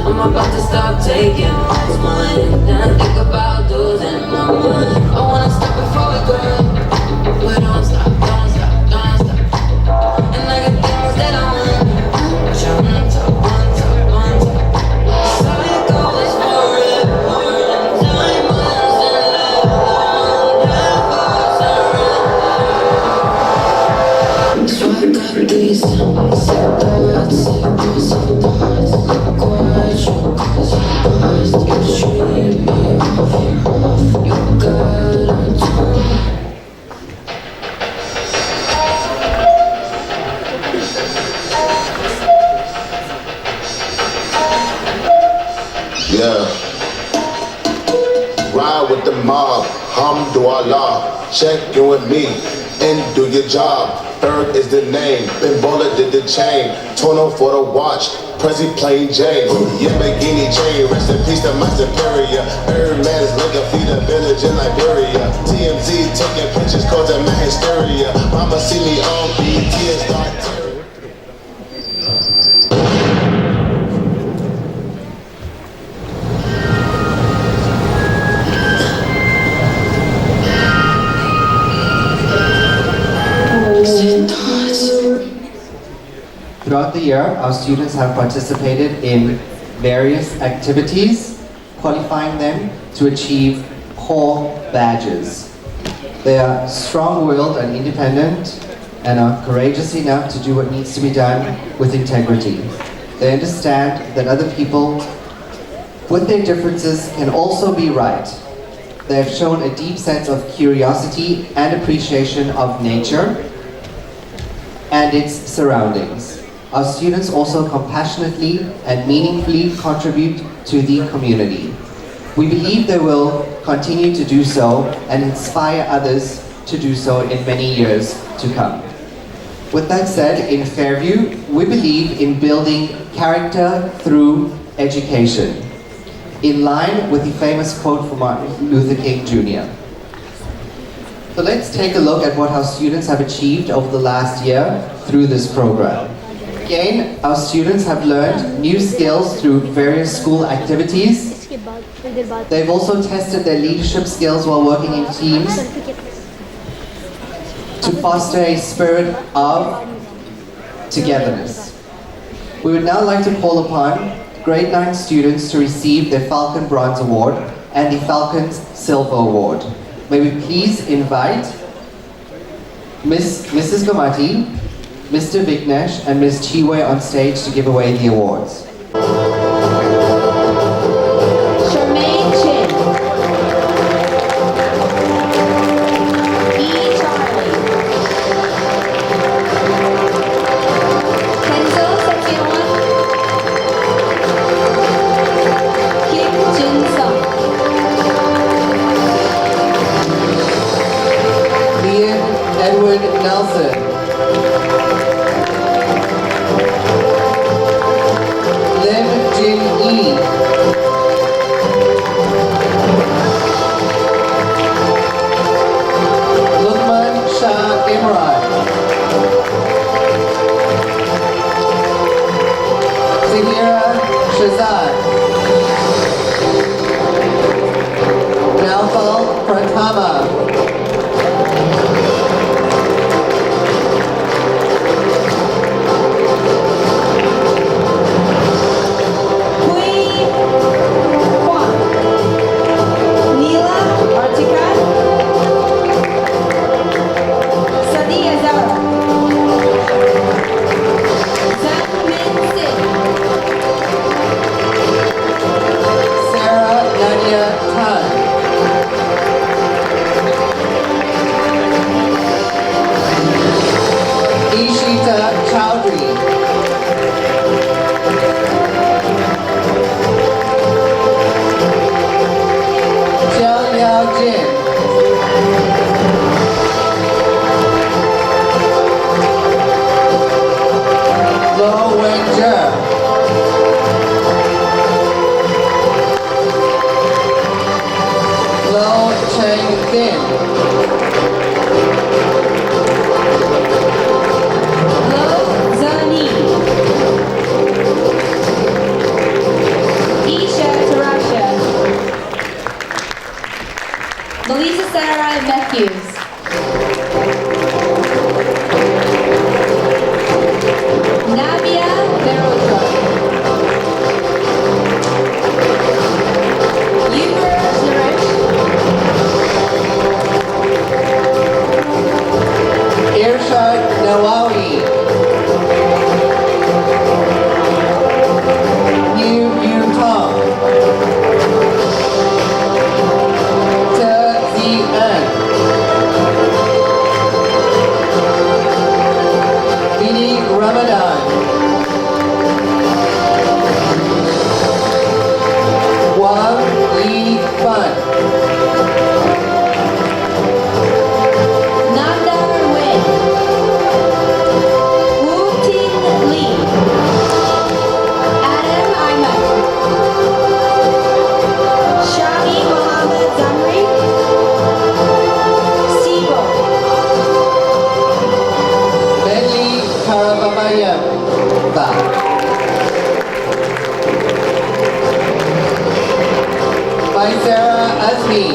I'm about to stop taking what's mine. Then I think about losing my mind. I wanna stop before we go, but don't stop, don't stop, don't stop. And I got things that I want, but you're on top, on top, on top. Psycho is forever, and diamonds and love never surrender. So I got these sick thoughts, sick thoughts, sick thoughts. Quiet, you cause you lost, you treat me off, you got on time. Yeah. Ride with the mob, hamdulillah. Check in with me and do your job. Berg is the name, Ben Bowler did the chain. Tono for the watch, Prezi plain Jane. Yamagini chain, rest in peace to my superior. Hermes looking feed a village in Liberia. TMZ taking pictures causing my hysteria. Mama see me on BT and start tearing. Throughout the year, our students have participated in various activities, qualifying them to achieve core badges. They are strong-willed and independent and are courageous enough to do what needs to be done with integrity. They understand that other people, with their differences, can also be right. They have shown a deep sense of curiosity and appreciation of nature and its surroundings. Our students also compassionately and meaningfully contribute to the community. We believe they will continue to do so and inspire others to do so in many years to come. With that said, in Fairview, we believe in building character through education, in line with the famous quote from Martin Luther King Jr. So let's take a look at what our students have achieved over the last year through this program. Again, our students have learned new skills through various school activities. They've also tested their leadership skills while working in teams to foster a spirit of togetherness. We would now like to call upon grade 9 students to receive their Falcon Bronze Award and the Falcon Silver Award. May we please invite Mrs. Gomati, Mr. Vignesh and Ms. Chiwe on stage to give away the awards. Charmaine Chin. E. Charlie. Kenzo Setsuwan Edward Nelson. Lim Jin Yi. Lukman Shah Imran. Zahira Shazad. Naufal Pratama. Neela Artika. Sadia Zara. Zanmin Singh. Sarah Nadia Tan. Ishita Chowdhury. Jiao Yao Jin. Lo Wen-jer. Lo Cheng-thin. Lo Zani. Isha Tarasha. Melissa Sarah Matthews. Nabia Merodra. Yumer Naresh. Irshad Nawawi. Yu Yu Tong. Te Zi-en. Bini Ramadan. Wang Yi Fan. Nanda Wen. Wu Tin Lee. Adam Ahmad. Shami Mohammed Zamri. Sibo. Bentley Karababayam. By Sarah Azmi.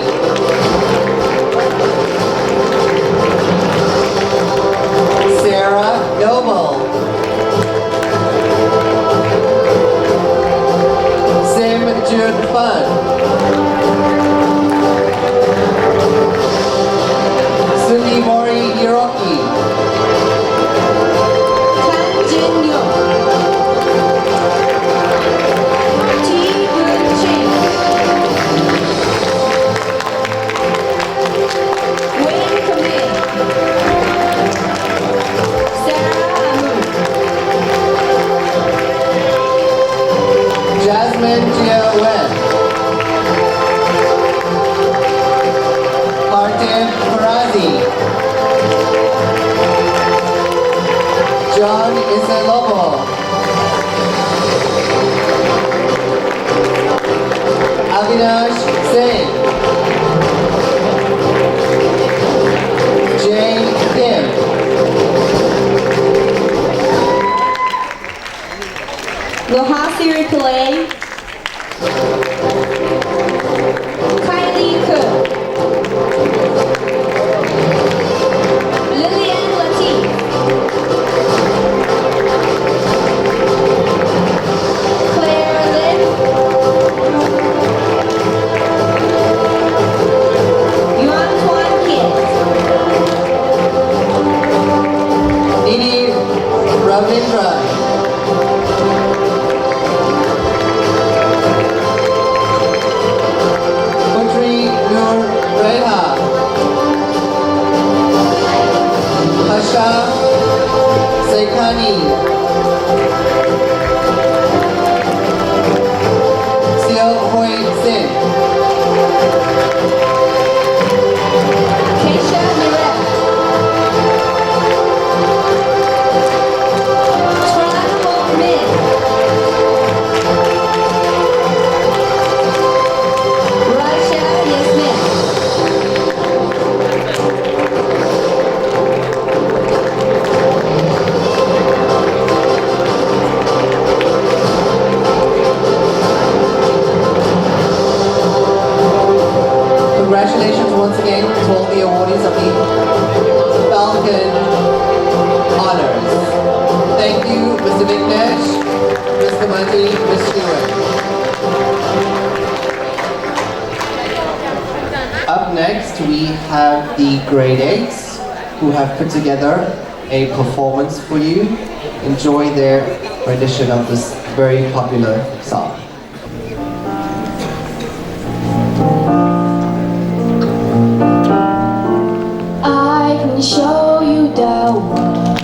Sarah Noble. Sim Jun Fun. Sundi Mori Hiroki. Tan Jin Young. T. Boon Ching. Wayne Kamei. Sarah Amun. Jasmine Jia Wen. Martin Farazi. John Isalobo. Avinash Singh. Jane Kim. Lohasiri Pillay. Kylie Cook. Lillian Latif. Claire Lynn. Yuan Tuan Kit. Nini Ravindra. Putri Nur Reha. Hasham Sekhani. Seo Hui Sin. Keisha Mirette. Mr. Vignesh, Mr. Mati, Ms. Stewart. Up next, we have the grade 8s who have put together a performance for you. Enjoy their rendition of this very popular song. I can show you the world,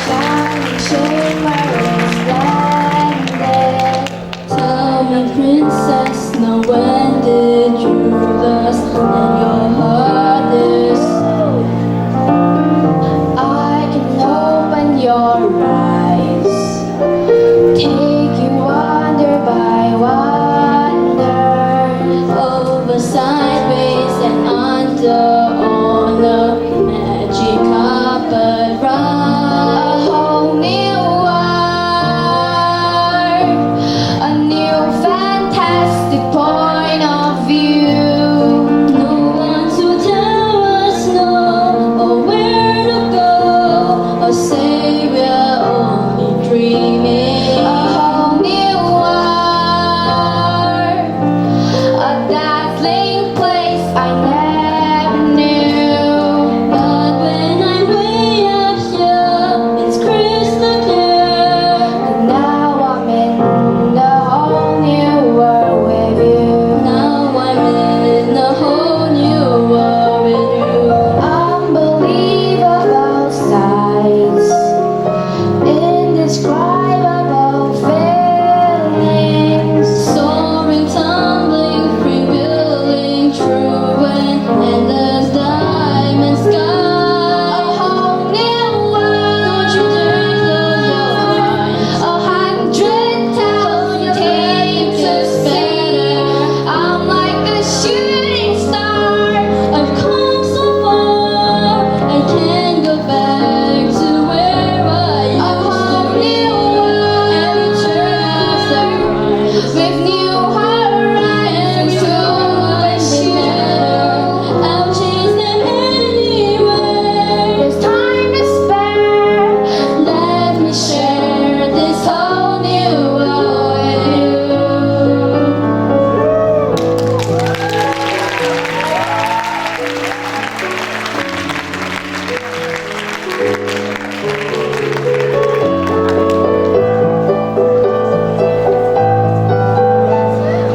shining, shimmering, splendid. Tell me, princess, now when did you lose and your heart is? I can open your eyes, take you wonder by wonder, over, sideways, and under. On a magic carpet ride, a whole new world, a new fantastic point of view. No one to tell us no, or where to go, or say we're only dreaming. A whole new world, a dazzling place I never knew. But when I'm way up here, it's crystal clear. And now I'm in a whole new world with you. Now I'm in a whole new world with you. Unbelievable sights, indescribable feelings, soaring, tumbling, free-wheeling, true and endless diamond sky. A whole new world. Don't you dare close your eyes. 100,000 times better. I'm like a shooting star. I've come so far, I can't go back to where I used to be. Every turn I'm surprised with new horizons to pursue. I'll chase them anywhere. There's time to spare. Let me share this whole new world with you.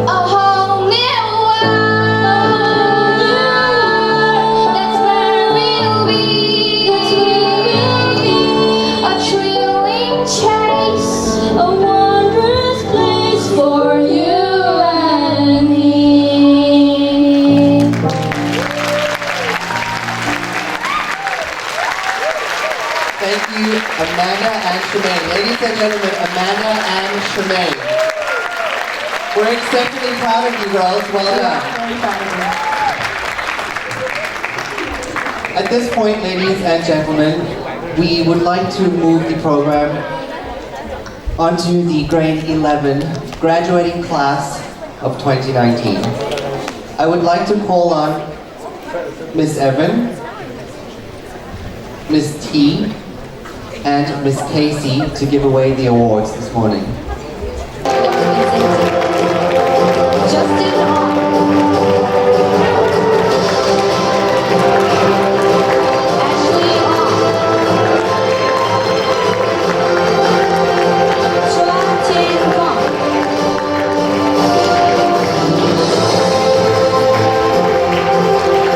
A whole new world. That's where we'll be. A thrilling chase, a wondrous place for you and me. Thank you, Amanda and Shemaine. Ladies and gentlemen, Amanda and Shemaine. We're exceptionally proud of you girls. Well done. At this point, ladies and gentlemen, we would like to move the program onto the grade 11 graduating class of 2019. I would like to call on Miss Evan, Miss T, and Miss Casey to give away the awards this morning.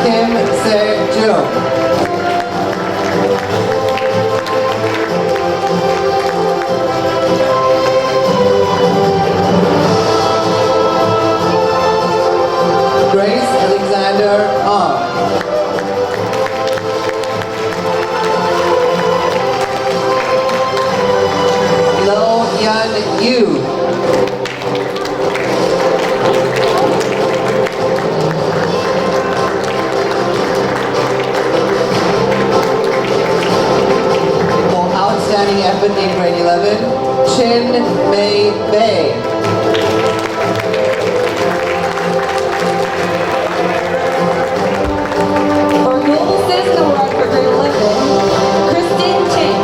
Kim Se-jung. Grace Alexander Ong. Lo Yan Yu. For outstanding effort in grade 11, Chin Mei Bei. For Global Citizen Award for grade 11, Kristen Chang.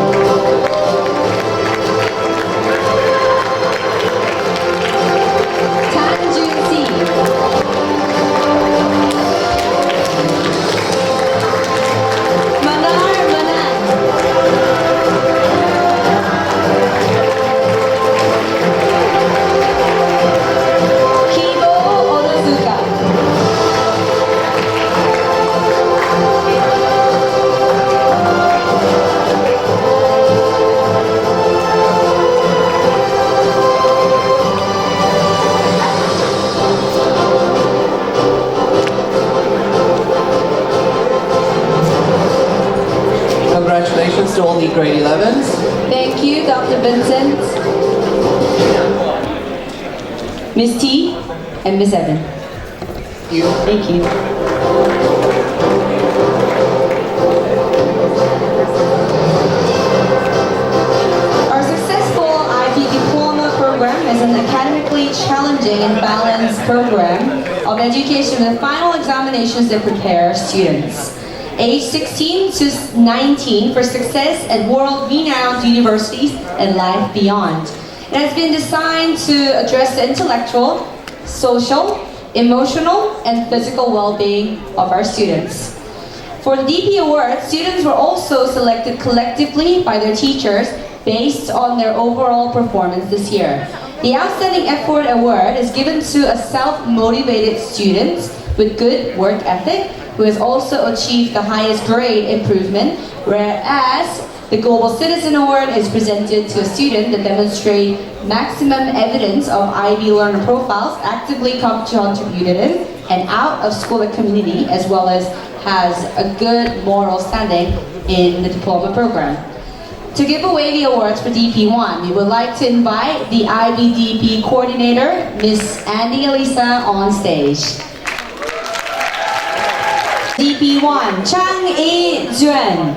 Congratulations to all the grade 11s. Thank you, Dr. Vincent, Miss T, and Miss Evan. Thank you. Our successful IB diploma program is an academically challenging and balanced program of education with final examinations that prepare students age 16 to 19 for success at world-renowned universities and life beyond. It has been designed to address the intellectual, social, emotional, and physical well-being of our students. For the DP Award, students were also selected collectively by their teachers based on their overall performance this year. The Outstanding Effort Award is given to a self-motivated student with good work ethic who has also achieved the highest grade improvement, whereas the Global Citizen Award is presented to a student that demonstrates maximum evidence of IB learner profiles, actively contributed in and out of school and community, as well as has a good moral standing in the diploma program. To give away the awards for DP1, we would like to invite the IBDP coordinator, Miss Andy Elisa, on stage. DP1, Chang E-Jun.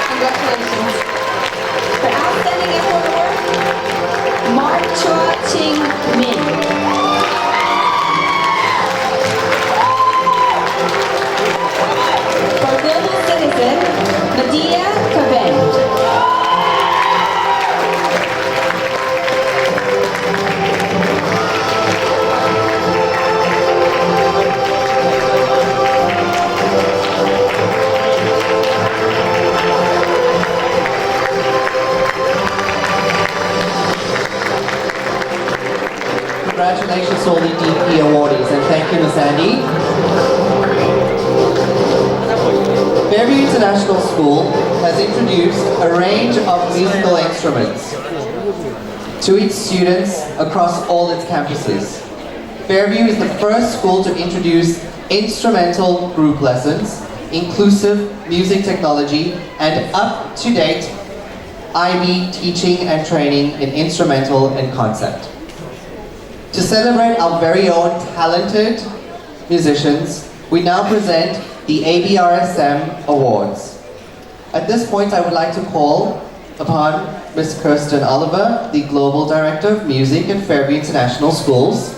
Congratulations. For Outstanding Effort Award, Mark Chua Ching Min. For Global Citizen, Medea Kaven. Congratulations to all the DP awardees, and thank you, Ms. Andy. Fairview International School has introduced a range of musical instruments to its students across all its campuses. Fairview is the first school to introduce instrumental group lessons, inclusive music technology, and up-to-date IB teaching and training in instrumental and concept. To celebrate our very own talented musicians, we now present the ABRSM Awards. At this point, I would like to call upon Ms. Kirsten Oliver, the Global Director of Music at Fairview International Schools,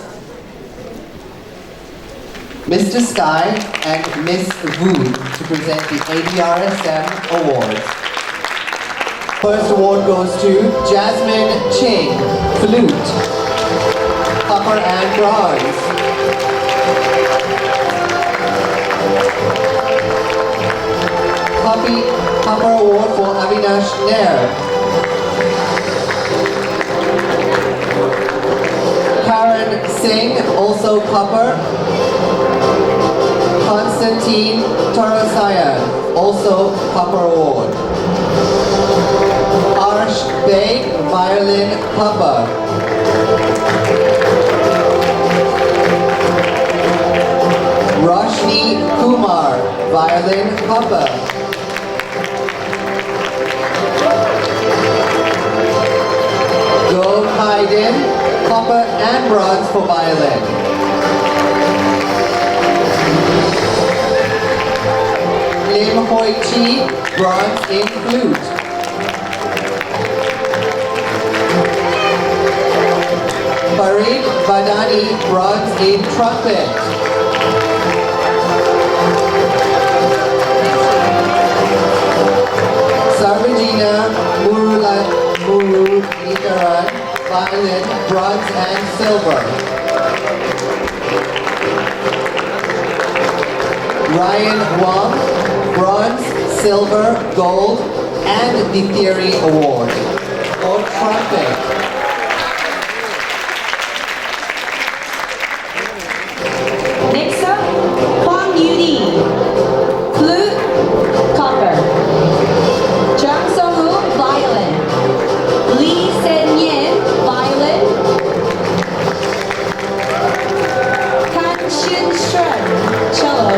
Mr. Sky and Ms. Wu to present the ABRSM Awards. First award goes to Jasmine Ching, flute, copper and bronze. Copper award for Avinash Nair. Karen Singh, also copper. Constantine Tarasayan, also copper award. Arsh Beg, violin, copper. Roshni Kumar, violin, copper. Go Haydn, copper and bronze for violin. Lim Hoi Chi, bronze in flute. Farid Badani, bronze in trumpet. Sarvajina Murulidharan, violin, bronze and silver. Ryan Wong, bronze, silver, gold, and the Theory Award for trumpet. Next up, Huang Yudi, flute, copper. Zhang Songhu, violin. Lee Sen Yen, violin. Kan Xin Shen, cello.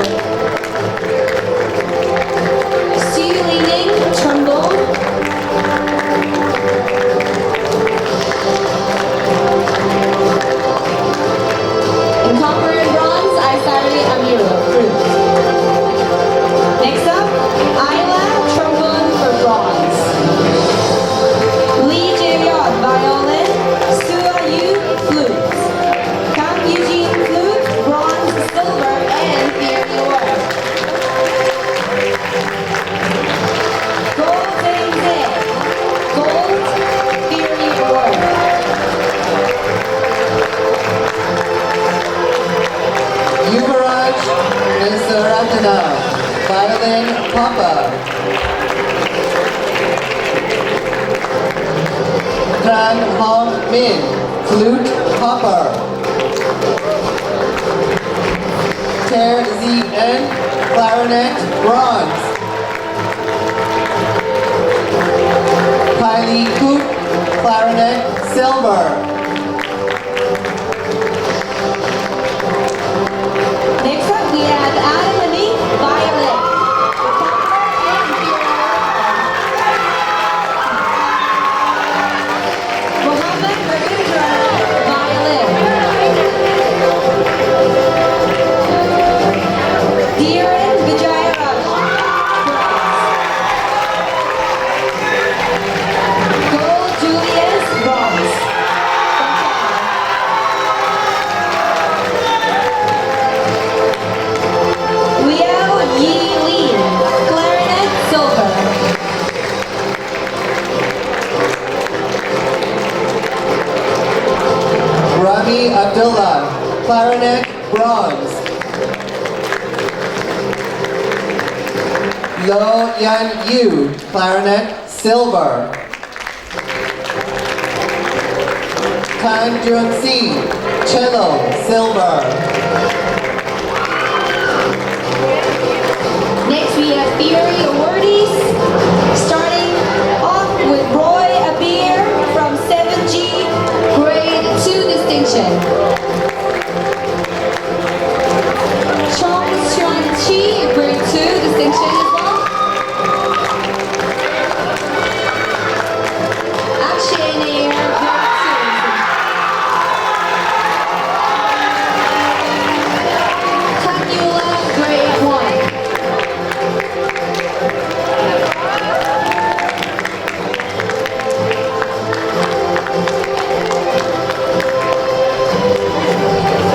Vietnam, violin Papa. Tran Hong Min, flute Copper. Ter Zi En, clarinet bronze. Kylie Koot, clarinet silver. Next up, we have Adam Anik, violin. Mohammed Ravindra, violin. Dhiren Vijayaraj, Gold Julius, bronze. Liao Yi Lin, clarinet, silver. Rami Abdullah, clarinet bronze. Lo Yan Yu, clarinet silver. Tan Jun Si, cello silver. Next we have theory awardees, starting off with Roy Abir from 7G, grade 2 distinction. Chong Chuan Chi, grade 2 distinction as well. Akshay Nair, grade 2. Tanyula, grade 1.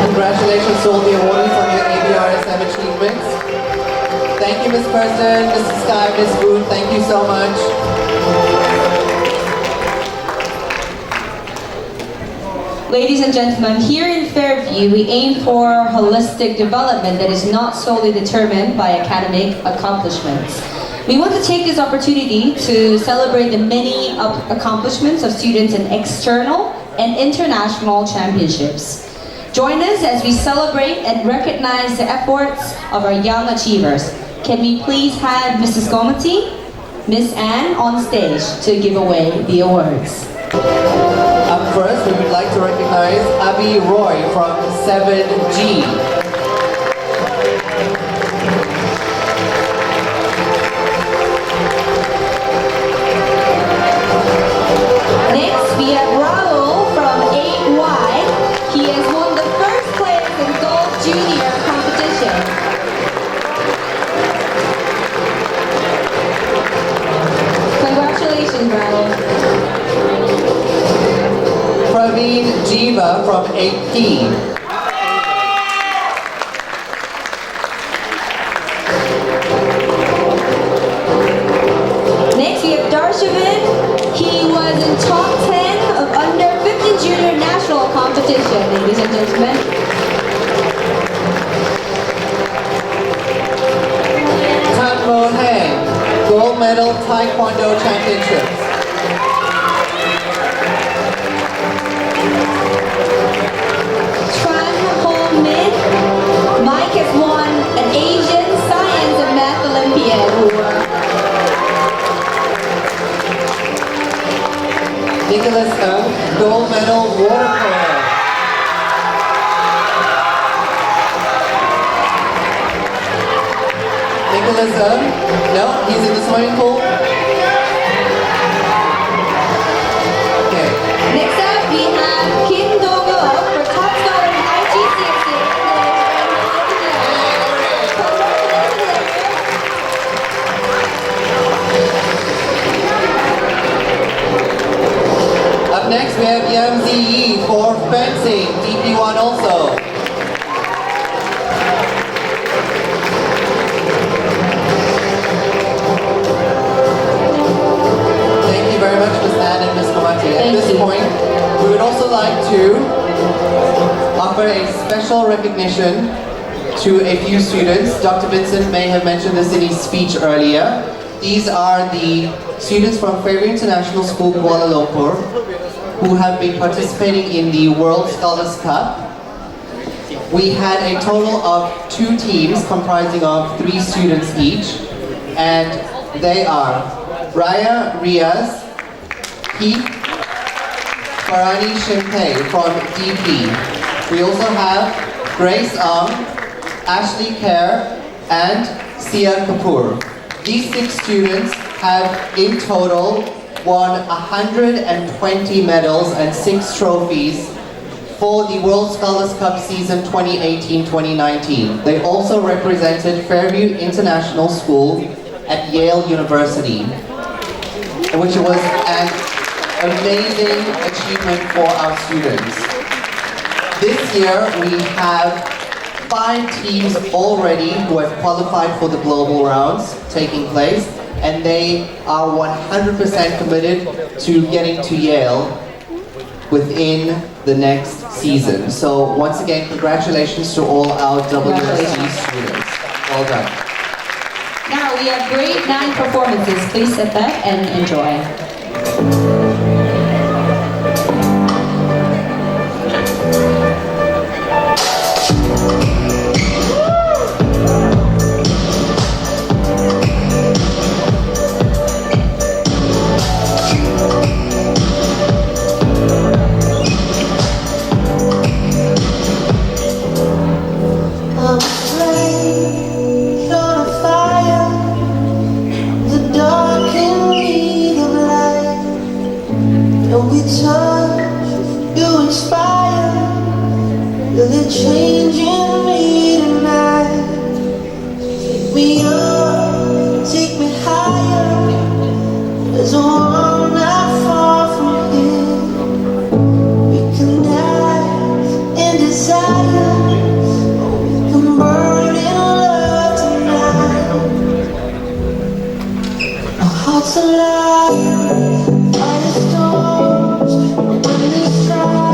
Congratulations to all the awardees on your ABRSM achievements. Thank you, Ms. Person, Mrs. Sky, Ms. Booth, thank you so much. Ladies and gentlemen, here in Fairview, we aim for holistic development that is not solely determined by academic accomplishments. We want to take this opportunity to celebrate the many accomplishments of students in external and international championships. Join us as we celebrate and recognize the efforts of our young achievers. Can we please have Mrs. Gomati, Miss Anne on stage to give away the awards. Up first, we would like to recognize Abhi Roy from 7G. Next, we have Raul from 8Y. He has won the first place in Golf Junior competition. Congratulations, Raul. Praveen Jiva from 8P. Next, we have Darshavin. He was in top 10 of under 15 junior national competition, ladies and gentlemen. Tan Mo Hang, gold medal Taekwondo championships. Tran Hong Min. Mike has won an Asian Science and Math Olympiad award. Nicholas Ng, gold medal water polo. Nicholas Ng, no, he's in the swimming pool. Okay. Next up, we have Kim Dong-ho for top star in IGCSE. Up next, we have Yam Zi Yi for fencing, DP1 also. Thank you very much, Ms. Ann and Ms. Komati. At this point, we would also like to offer a special recognition to to a few students. Dr. Vincent may have mentioned this in his speech earlier. These are the students from Fairview International School, Kuala Lumpur, who have been participating in the World Scholars Cup. We had a total of 2 teams comprising of 3 students each, and they are Raya Riaz, Keith Farani Shimpe from DP. We also have Grace Ong, Ashley Kerr, and Sia Kapoor. These 6 students have in total won 120 medals and 6 trophies for the World Scholars Cup season 2018-2019. They also represented Fairview International School at Yale University, which was an amazing achievement for our students. This year we have 5 teams already who have qualified for the global rounds taking place, and they are 100% committed to getting to Yale within the next season. So once again, congratulations to all our WSC students. Well done. Now we have grade 9 performances. Please sit back and enjoy. Changing me tonight. Take me up, take me higher. There's a world not far from here. We can die in desire, or we can burn in love tonight. Our hearts alive, fire storms, when they strike.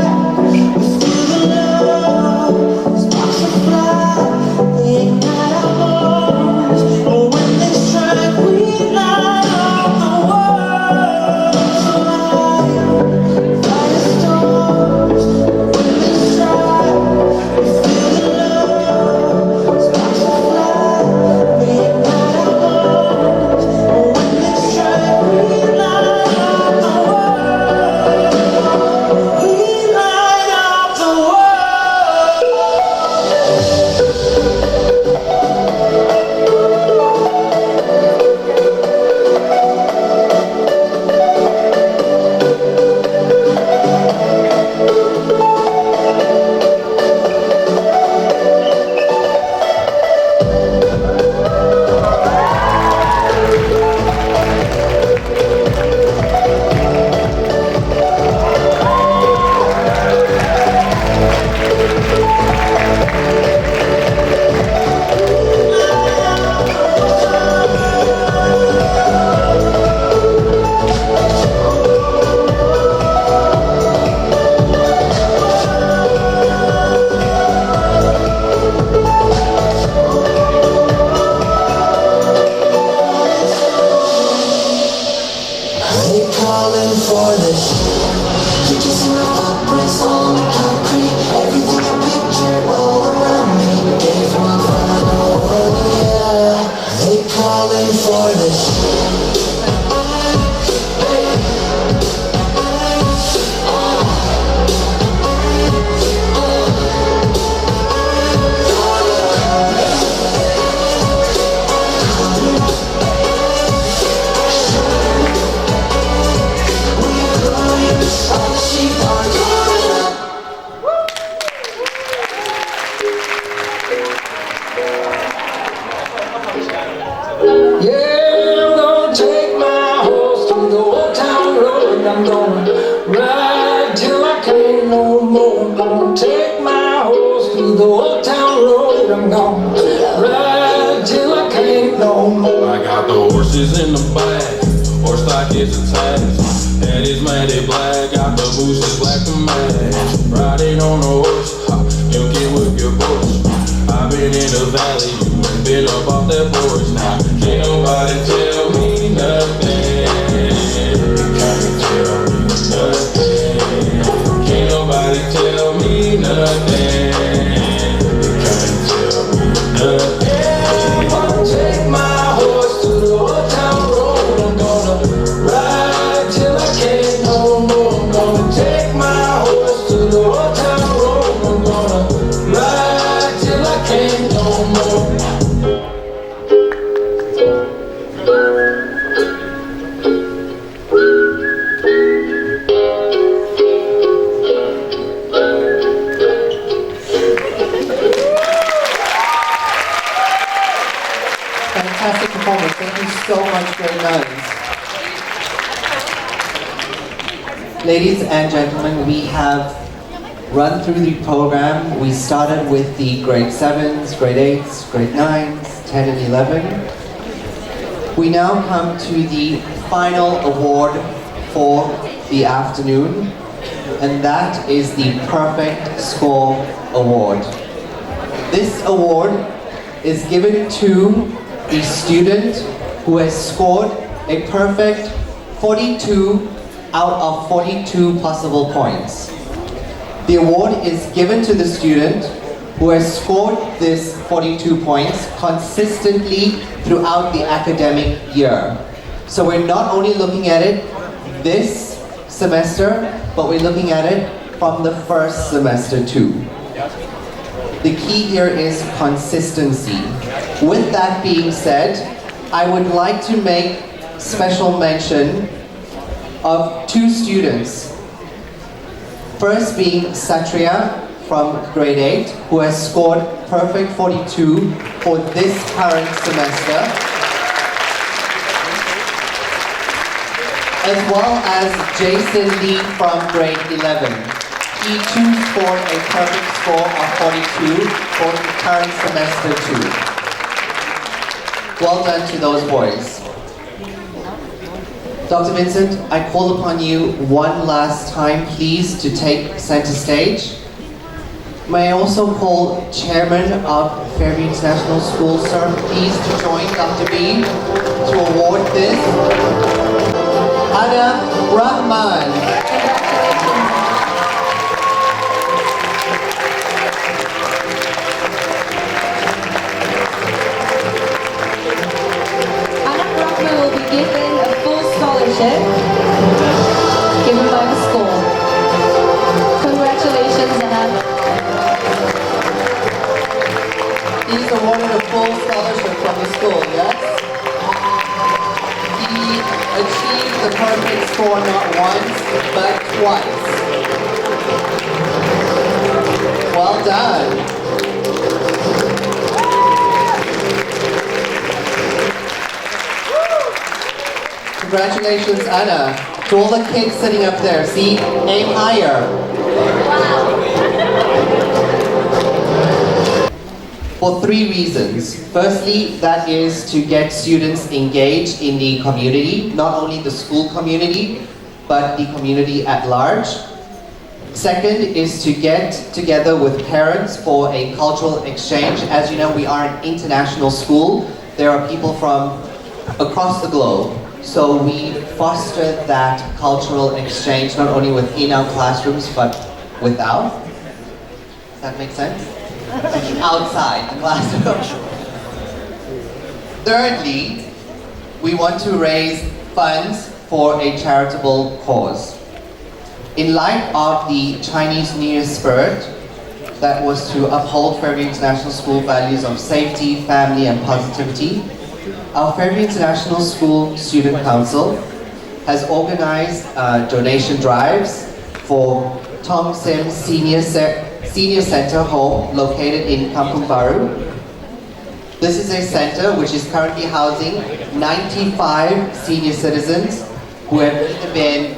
In a alley, you ain't been up off that porch now. Can't nobody tell me nothing. Can't tell me nothing. Can't nobody tell me nothing. Can't tell me nothing. I'll take my horse to the old town road. I'm gonna ride till I can't no more. I'm gonna take my horse to the old town road. I'm gonna ride till I can't no more. Fantastic performance. Thank you so much, grade 9s. Ladies and gentlemen, we have run through the program. We started with the grade 7s, grade 8s, grade 9s, 10 and 11. We now come to the final award for the afternoon, and that is the Perfect Score Award. This award is given to the student who has scored a perfect 42 out of 42 possible points. The award is given to the student who has scored this 42 points consistently throughout the academic year. So we're not only looking at it this semester, but we're looking at it from the first semester too. The key here is consistency. With that being said, I would like to make special mention of two students. First being Satria from grade 8, who has scored perfect 42 for this current semester, as well as Jason Lee from grade 11. He too scored a perfect score of 42 for the current semester too. Well done to those boys. Dr. Vincent, I call upon you one last time, please, to take center stage. May I also call Chairman of Fairview International School, sir, please to join Dr. B to award this. Adam Rahman. Will be given a full scholarship given by the school. Congratulations, Anna. He's awarded a full scholarship from the school, yes? He achieved the perfect score not once, but twice. Well done. Congratulations, Anna. To all the kids sitting up there, see? Aim higher. For three reasons. Firstly, that is to get students engaged in the community, not only the school community, but the community at large. Second is to get together with parents for a cultural exchange. As you know, we are an international school. There are people from across the globe. So we foster that cultural exchange not only within our classrooms, but without. Does that make sense? Outside the classroom. Thirdly, we want to raise funds for a charitable cause. In light of the Chinese New Year spirit, that was to uphold Fairview International School values of safety, family, and positivity, our Fairview International School Student Council has organized donation drives for Tong Sim Senior Center Home located in Kampung Baru. This is a center which is currently housing 95 senior citizens who have either been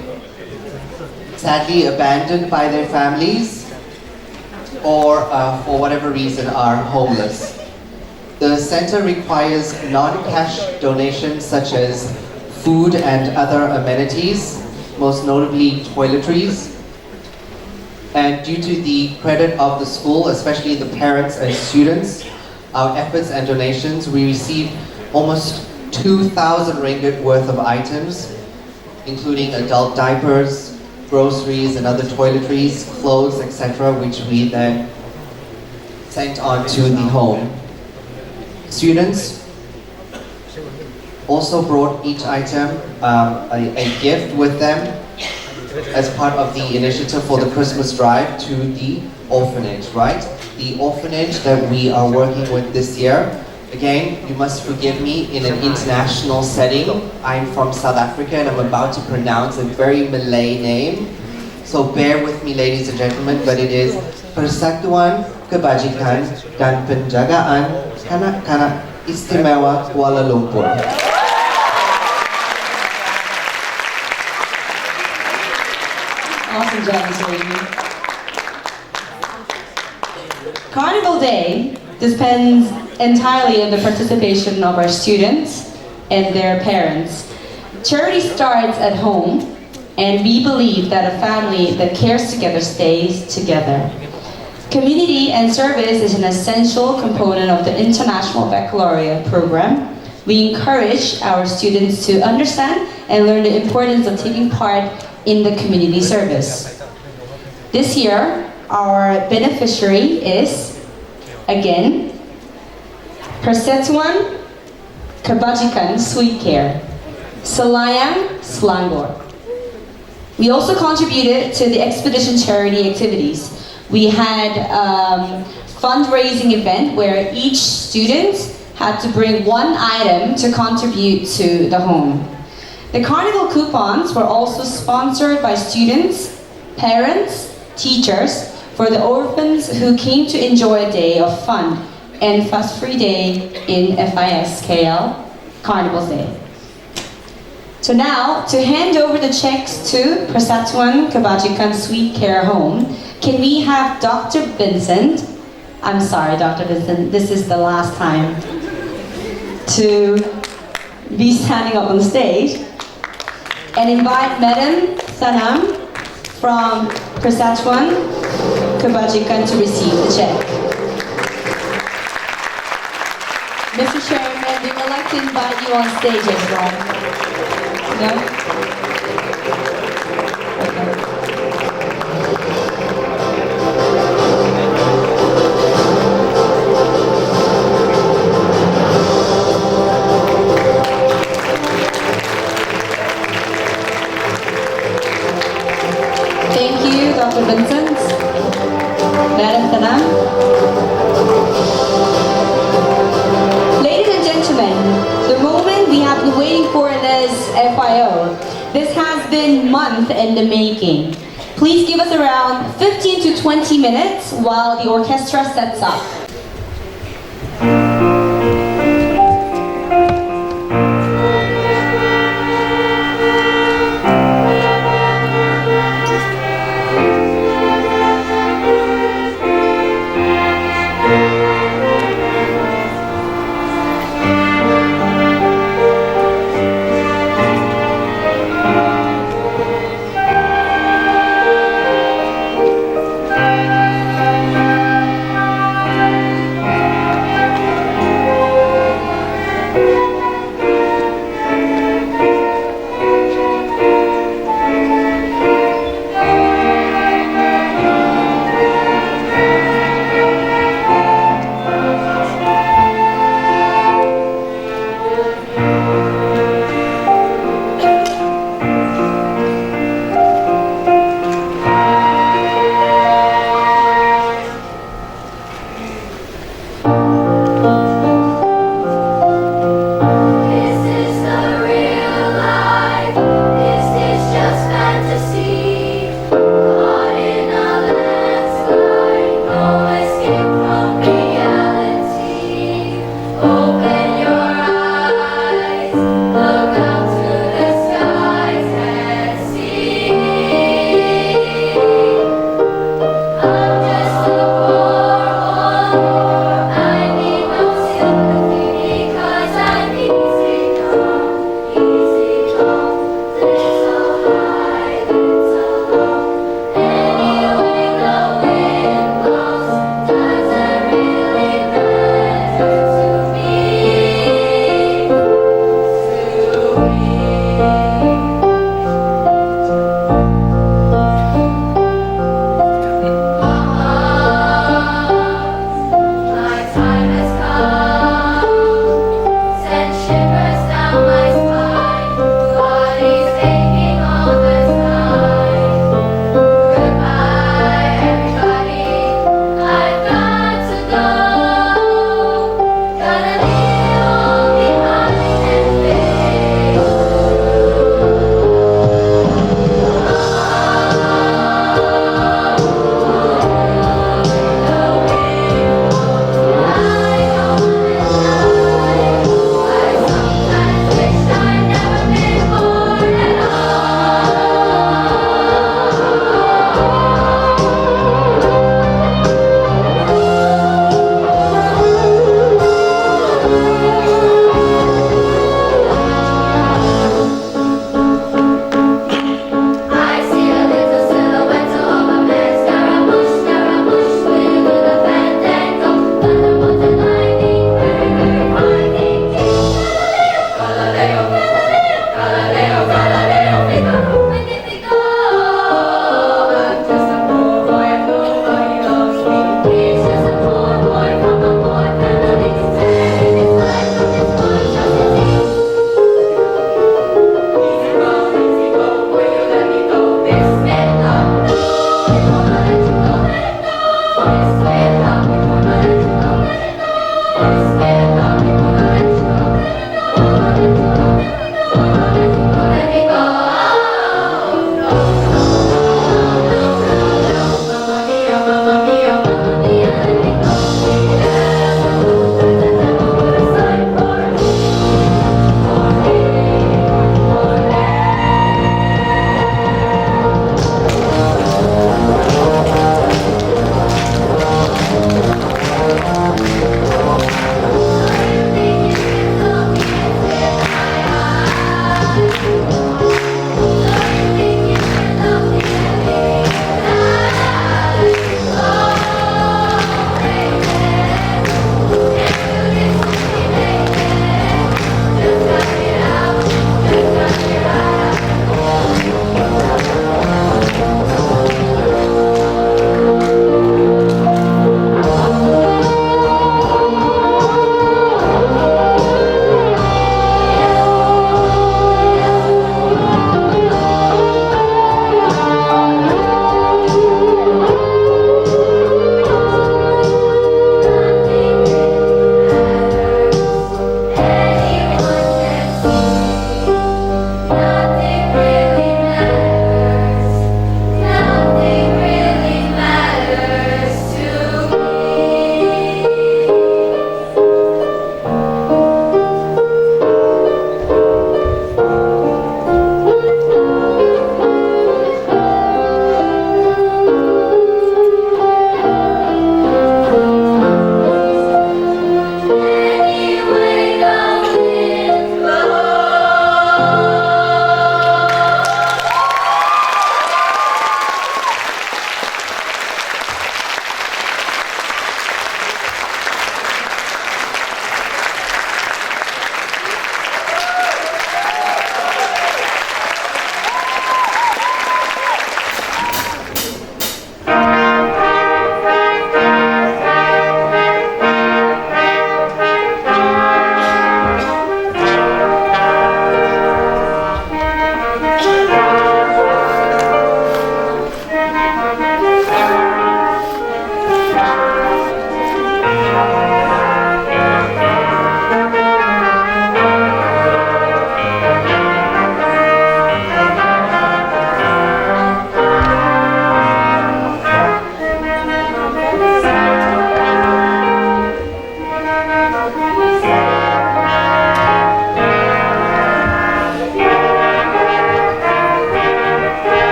sadly abandoned by their families or for whatever reason are homeless. The center requires non-cash donations such as food and other amenities, most notably toiletries. And due to the credit of the school, especially the parents and students, our efforts and donations, we received almost 2,000 ringgit worth of items, including adult diapers, groceries and other toiletries, clothes, etc., which we then sent on to the home. Students also brought each item a gift with them as part of the initiative for the Christmas drive to the orphanage, right? The orphanage that we are working with this year. Again, you must forgive me in an international setting. I'm from South Africa and I'm about to pronounce a very Malay name. So bear with me, ladies and gentlemen, but it is Persatuan Kebajikan dan Penjagaan Kanak-kanak Istimewa Kuala Lumpur. Awesome job, Ms. Raimi. Carnival Day depends entirely on the participation of our students and their parents. Charity starts at home, and we believe that a family that cares together stays together. Community and service is an essential component of the International Baccalaureate program. We encourage our students to understand and learn the importance of taking part in the community service. This year, our beneficiary is, again, Persatuan Kebajikan Sweet Care, Selayang, Selangor. We also contributed to the expedition charity activities. We had a fundraising event where each student had to bring one item to contribute to the home. The carnival coupons were also sponsored by students, parents, teachers for the orphans who came to enjoy a day of fun and fuss-free day in FISKL Carnival Day. So now, to hand over the checks to Persatuan Kebajikan Sweet Care Home, can we have Dr. Vincent, I'm sorry Dr. Vincent, this is the last time, to be standing up on stage, and invite Madam Sanam from Persatuan Kebajikan to receive the check. Mr. Chairman, we would like to invite you on stage as well. No? Thank you, Dr. Vincent. Madam Tanam. Ladies and gentlemen, the moment we have been waiting for this FIO. This has been months in the making. Please give us around 15 to 20 minutes while the orchestra sets up.